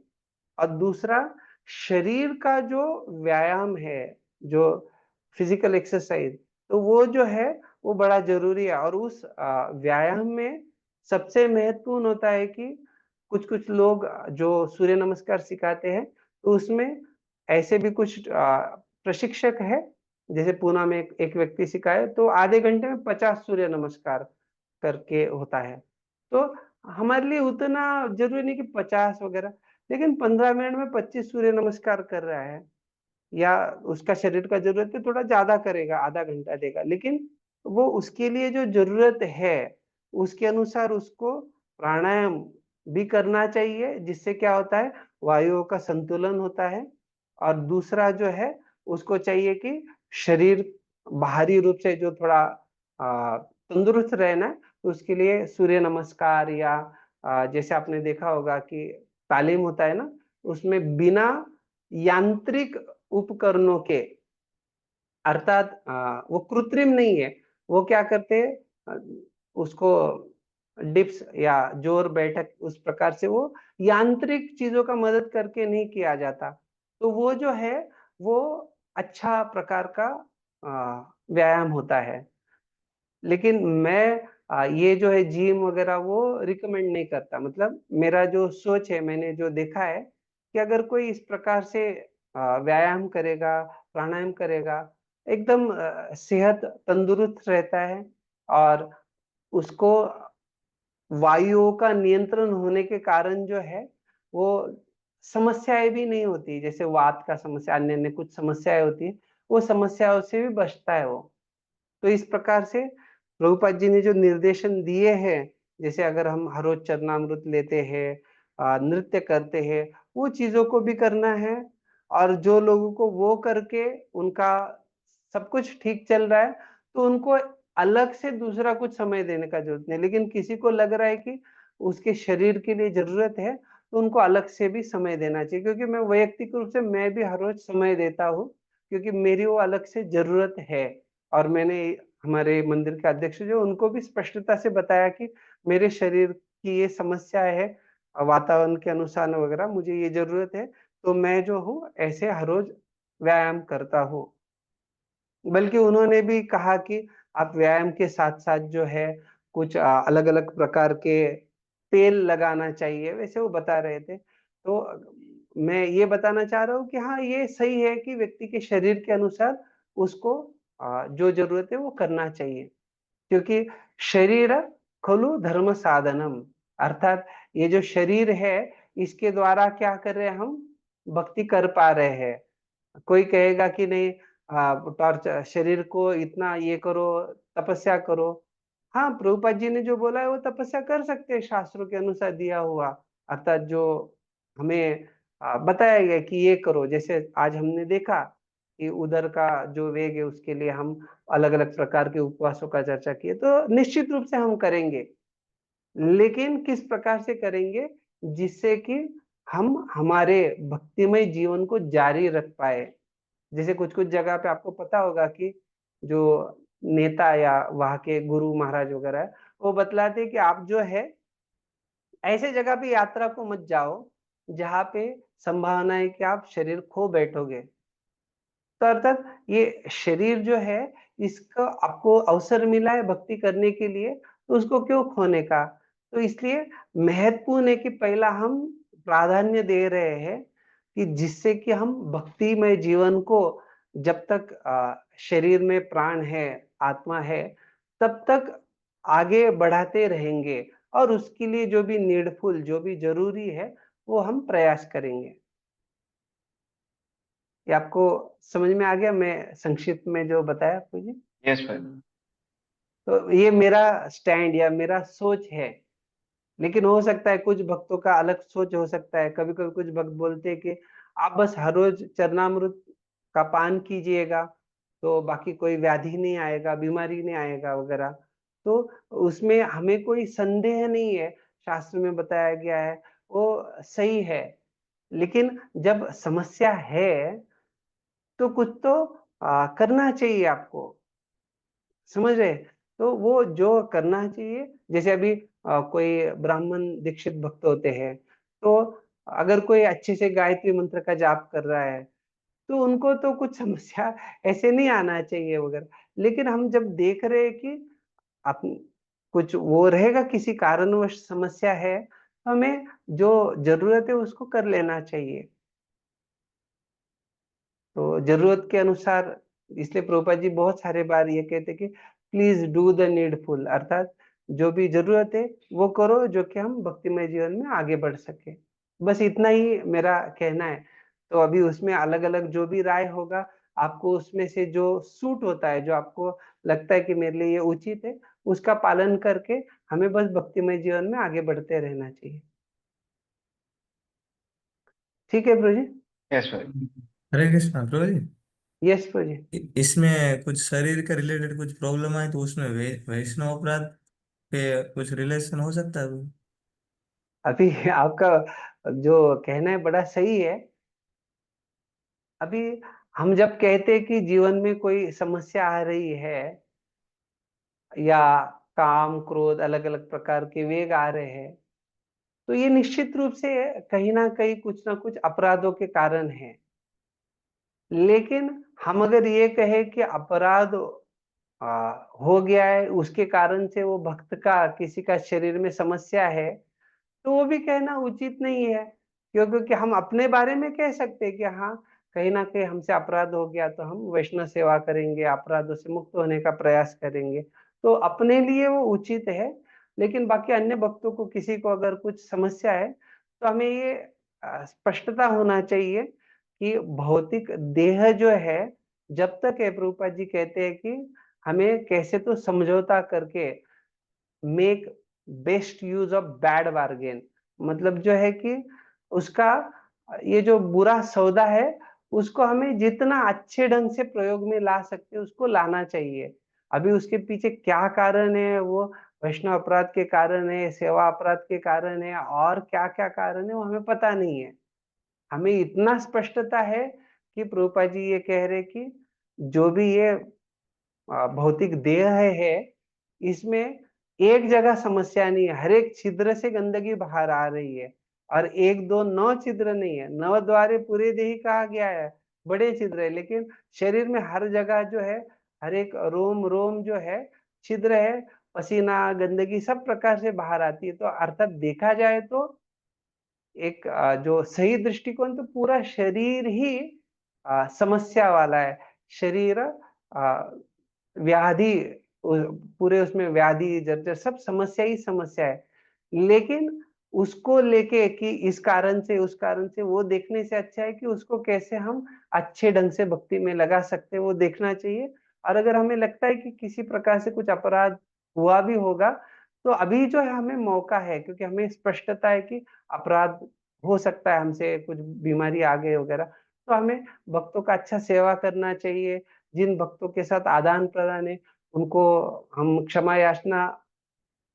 और दूसरा शरीर का जो व्यायाम है, जो फिजिकल एक्सरसाइज, तो वो जो है वो बड़ा जरूरी है। और उस व्यायाम में सबसे महत्वपूर्ण होता है कि कुछ कुछ लोग जो सूर्य नमस्कार सिखाते हैं, तो उसमें ऐसे भी कुछ प्रशिक्षक है, जैसे पूना में एक व्यक्ति सिखाए तो आधे घंटे में 50 सूर्य नमस्कार करके होता है। तो हमारे लिए उतना जरूरी नहीं कि 50 वगैरह, लेकिन 15 मिनट में 25 सूर्य नमस्कार कर रहा है, या उसका शरीर का जरूरत है थोड़ा ज्यादा करेगा, आधा घंटा देगा, लेकिन वो उसके लिए जो जरूरत है उसके अनुसार उसको प्राणायाम भी करना चाहिए, जिससे क्या होता है, वायुओं का संतुलन होता है। और दूसरा जो है, उसको चाहिए कि शरीर बाहरी रूप से जो थोड़ा तंदुरुस्त रहना है, तो उसके लिए सूर्य नमस्कार या जैसे आपने देखा होगा कि तालीम होता है ना, उसमें बिना यांत्रिक उपकरणों के, अर्थात वो कृत्रिम नहीं है, वो क्या करते हैं, उसको डिप्स या जोर बैठक उस प्रकार से वो यांत्रिक चीजों का मदद करके नहीं किया जाता, तो वो जो है वो अच्छा प्रकार का व्यायाम होता है। लेकिन मैं ये जो है जिम वगैरह वो रिकमेंड नहीं करता। मतलब मेरा जो सोच है, मैंने जो देखा है कि अगर कोई इस प्रकार से व्यायाम करेगा, प्राणायाम करेगा, एकदम सेहत तंदुरुस्त रहता है, और उसको वायुओं का नियंत्रण होने के कारण जो है वो समस्याएं भी नहीं होती, जैसे वात का समस्या, अन्य अन्य कुछ समस्याएं होती है, वो समस्याओं से भी बचता है वो। तो इस प्रकार से प्रभुपाद जी ने जो निर्देशन दिए हैं, जैसे अगर हम हर रोज चरणामृत लेते हैं, नृत्य करते हैं, वो चीजों को भी करना है। और जो लोगों को वो करके उनका सब कुछ ठीक चल रहा है, तो उनको अलग से दूसरा कुछ समय देने का जरूरत नहीं। लेकिन किसी को लग रहा है कि उसके शरीर के लिए जरूरत है, तो उनको अलग से भी समय देना चाहिए। क्योंकि मैं वैयक्तिक रूप से मैं भी हर रोज समय देता हूँ, क्योंकि मेरी वो अलग से जरूरत है। और मैंने हमारे मंदिर के अध्यक्ष जो उनको भी स्पष्टता से बताया कि मेरे शरीर की ये समस्या है, वातावरण के अनुसार वगैरह मुझे ये जरूरत है, तो मैं जो हूँ ऐसे हर रोज व्यायाम करता हूँ। बल्कि उन्होंने भी कहा कि आप व्यायाम के साथ साथ जो है कुछ अलग अलग प्रकार के तेल लगाना चाहिए, वैसे वो बता रहे थे। तो मैं ये बताना चाह रहा हूँ कि हाँ, ये सही है कि व्यक्ति के शरीर के अनुसार उसको जो जरूरत है वो करना चाहिए। क्योंकि शरीर खलु धर्म साधनम, अर्थात ये जो शरीर है, इसके द्वारा क्या कर रहे हैं हम, भक्ति कर पा रहे हैं। कोई कहेगा कि नहीं, टॉर्च शरीर को इतना ये करो, तपस्या करो। हाँ, प्रभुपाद जी ने जो बोला है वो तपस्या कर सकते हैं, शास्त्रों के अनुसार दिया हुआ, अर्थात जो हमें बताया गया कि ये करो। जैसे आज हमने देखा कि उदर का जो वेग है उसके लिए हम अलग अलग प्रकार के उपवासों का चर्चा किए, तो निश्चित रूप से हम करेंगे, लेकिन किस प्रकार से करेंगे, जिससे कि हम हमारे भक्तिमय जीवन को जारी रख पाए। जैसे कुछ कुछ जगह पे आपको पता होगा कि जो नेता या वहाँ के गुरु महाराज वगैरह है, वो बतलाते हैं कि आप जो है ऐसे जगह पे यात्रा को मत जाओ जहाँ पे संभावना है कि आप शरीर खो बैठोगे। तो अर्थात ये शरीर जो है, इसका आपको अवसर मिला है भक्ति करने के लिए, तो उसको क्यों खोने का। तो इसलिए महत्वपूर्ण है कि पहला हम प्राधान्य दे रहे हैं कि जिससे कि हम भक्तिमय जीवन को, जब तक शरीर में प्राण है, आत्मा है, तब तक आगे बढ़ाते रहेंगे। और उसके लिए जो भी नीडफुल, जो भी जरूरी है, वो हम प्रयास करेंगे। ये आपको समझ में आ गया, मैं संक्षिप्त में जो बताया आपको जी? यस भाई। तो ये मेरा स्टैंड या मेरा सोच है। लेकिन हो सकता है कुछ भक्तों का अलग सोच हो सकता है। कभी कभी कुछ भक्त बोलते हैं कि आप बस हर रोज चरणामृत का पान कीजिएगा तो बाकी कोई व्याधि नहीं आएगा, बीमारी नहीं आएगा वगैरह। तो उसमें हमें कोई संदेह नहीं है, शास्त्र में बताया गया है वो सही है। लेकिन जब समस्या है तो कुछ तो करना चाहिए आपको, समझ रहे? तो वो जो करना चाहिए, जैसे अभी कोई ब्राह्मण दीक्षित भक्त होते हैं, तो अगर कोई अच्छे से गायत्री मंत्र का जाप कर रहा है तो उनको तो कुछ समस्या ऐसे नहीं आना चाहिए वगैरह। लेकिन हम जब देख रहे हैं कि आप कुछ वो रहेगा, किसी कारणवश समस्या है, तो हमें जो जरूरत है उसको कर लेना चाहिए। तो जरूरत के अनुसार, इसलिए प्रभुपाद जी बहुत सारे बार ये कहते कि प्लीज डू द नीडफुल, अर्थात जो भी जरूरत है वो करो जो कि हम भक्तिमय जीवन में आगे बढ़ सके। बस इतना ही मेरा कहना है। तो अभी उसमें अलग अलग जो भी राय होगा, आपको उसमें से जो सूट होता है, जो आपको लगता है कि मेरे लिए ये उचित है, उसका पालन करके हमें बस भक्तिमय जीवन में आगे बढ़ते रहना चाहिए। ठीक है प्रभु जी? यस प्रभु। हरे कृष्णा प्रभु जी। यस प्रभु जी। इसमें कुछ शरीर के रिलेटेड कुछ प्रॉब्लम आए तो उसमें वैष्णव अपराध पे कुछ रिलेशन हो सकता है? अभी आपका जो कहना है बड़ा सही है। अभी हम जब कहते हैं कि जीवन में कोई समस्या आ रही है, या काम क्रोध अलग अलग प्रकार के वेग आ रहे हैं, तो ये निश्चित रूप से कहीं ना कहीं कुछ ना कुछ अपराधों के कारण है। लेकिन हम अगर ये कहें कि अपराध हो गया है, उसके कारण से वो भक्त का किसी का शरीर में समस्या है, तो वो भी कहना उचित नहीं है। क्योंकि हम अपने बारे में कह सकते हैं कि हाँ, कहीं ना कहीं हमसे अपराध हो गया तो हम वैष्णव सेवा करेंगे, अपराधों से मुक्त होने का प्रयास करेंगे, तो अपने लिए वो उचित है। लेकिन बाकी अन्य भक्तों को, किसी को अगर कुछ समस्या है, तो हमें ये स्पष्टता होना चाहिए कि भौतिक देह जो है, जब तक है, प्रभुपाद जी कहते हैं कि हमें कैसे तो समझौता करके make best use of bad bargain, मतलब जो है कि उसका ये जो बुरा सौदा है उसको हमें जितना अच्छे ढंग से प्रयोग में ला सकते हैं उसको लाना चाहिए। अभी उसके पीछे क्या कारण है, वो वैष्णव अपराध के कारण है, सेवा अपराध के कारण है, और क्या क्या कारण है वो हमें पता नहीं है। हमें इतना स्पष्टता है कि प्रभुपाद जी ये कह रहे कि जो भी ये भौतिक देह है, इसमें एक जगह समस्या नहीं है, हर एक छिद्र से गंदगी बाहर आ रही है। और एक दो नौ छिद्र नहीं है, नव द्वारे पूरे देही कहा गया है, बड़े छिद्र है। लेकिन शरीर में हर जगह जो है, हर एक रोम रोम जो है छिद्र है, पसीना गंदगी सब प्रकार से बाहर आती है। तो अर्थात देखा जाए तो एक जो सही दृष्टिकोण, तो पूरा शरीर ही समस्या वाला है। शरीर व्याधि, पूरे उसमें व्याधि जर्जर सब समस्या ही समस्या है। लेकिन उसको लेके कि इस कारण से उस कारण से, वो देखने से अच्छा है कि उसको कैसे हम अच्छे ढंग से भक्ति में लगा सकते हैं, वो देखना चाहिए। और अगर हमें लगता है कि किसी प्रकार से कुछ अपराध हुआ भी होगा, तो अभी जो है हमें मौका है, क्योंकि हमें स्पष्टता है कि अपराध हो सकता है, हमसे कुछ बीमारी आ गई वगैरह। तो हमें भक्तों का अच्छा सेवा करना चाहिए। जिन भक्तों के साथ आदान प्रदान है उनको हम क्षमा याचना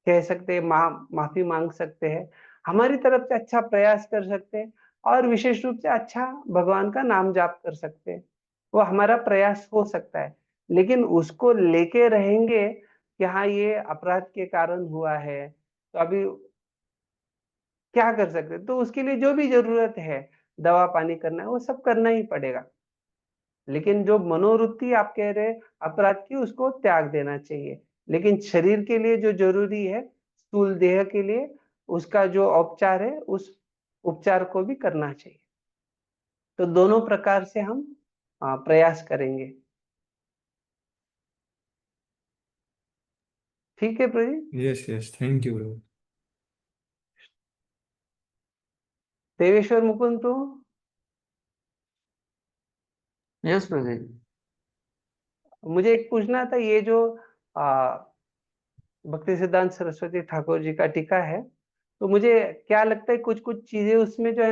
कह सकते हैं, माफी मांग सकते हैं, हमारी तरफ से अच्छा प्रयास कर सकते हैं, और विशेष रूप से अच्छा भगवान का नाम जाप कर सकते हैं। वो हमारा प्रयास हो सकता है। लेकिन उसको लेके रहेंगे कि हाँ ये अपराध के कारण हुआ है, तो अभी क्या कर सकते हैं? तो उसके लिए जो भी जरूरत है, दवा पानी करना है, वो सब करना ही पड़ेगा। लेकिन जो मनोवृत्ति आप कह रहे हैं अपराध की, उसको त्याग देना चाहिए। लेकिन शरीर के लिए जो जरूरी है, स्थूल देह के लिए, उसका जो उपचार है, उस उपचार को भी करना चाहिए। तो दोनों प्रकार से हम प्रयास करेंगे। ठीक है Pradeep? Yes yes, thank you bro. Deveshwar Mukund, तो यस प्रभु जी। मुझे एक पूछना था, ये जो भक्ति सिद्धांत सरस्वती ठाकुर जी का टीका है। तो मुझे क्या लगता है, कुछ कुछ चीजें उसमें जो है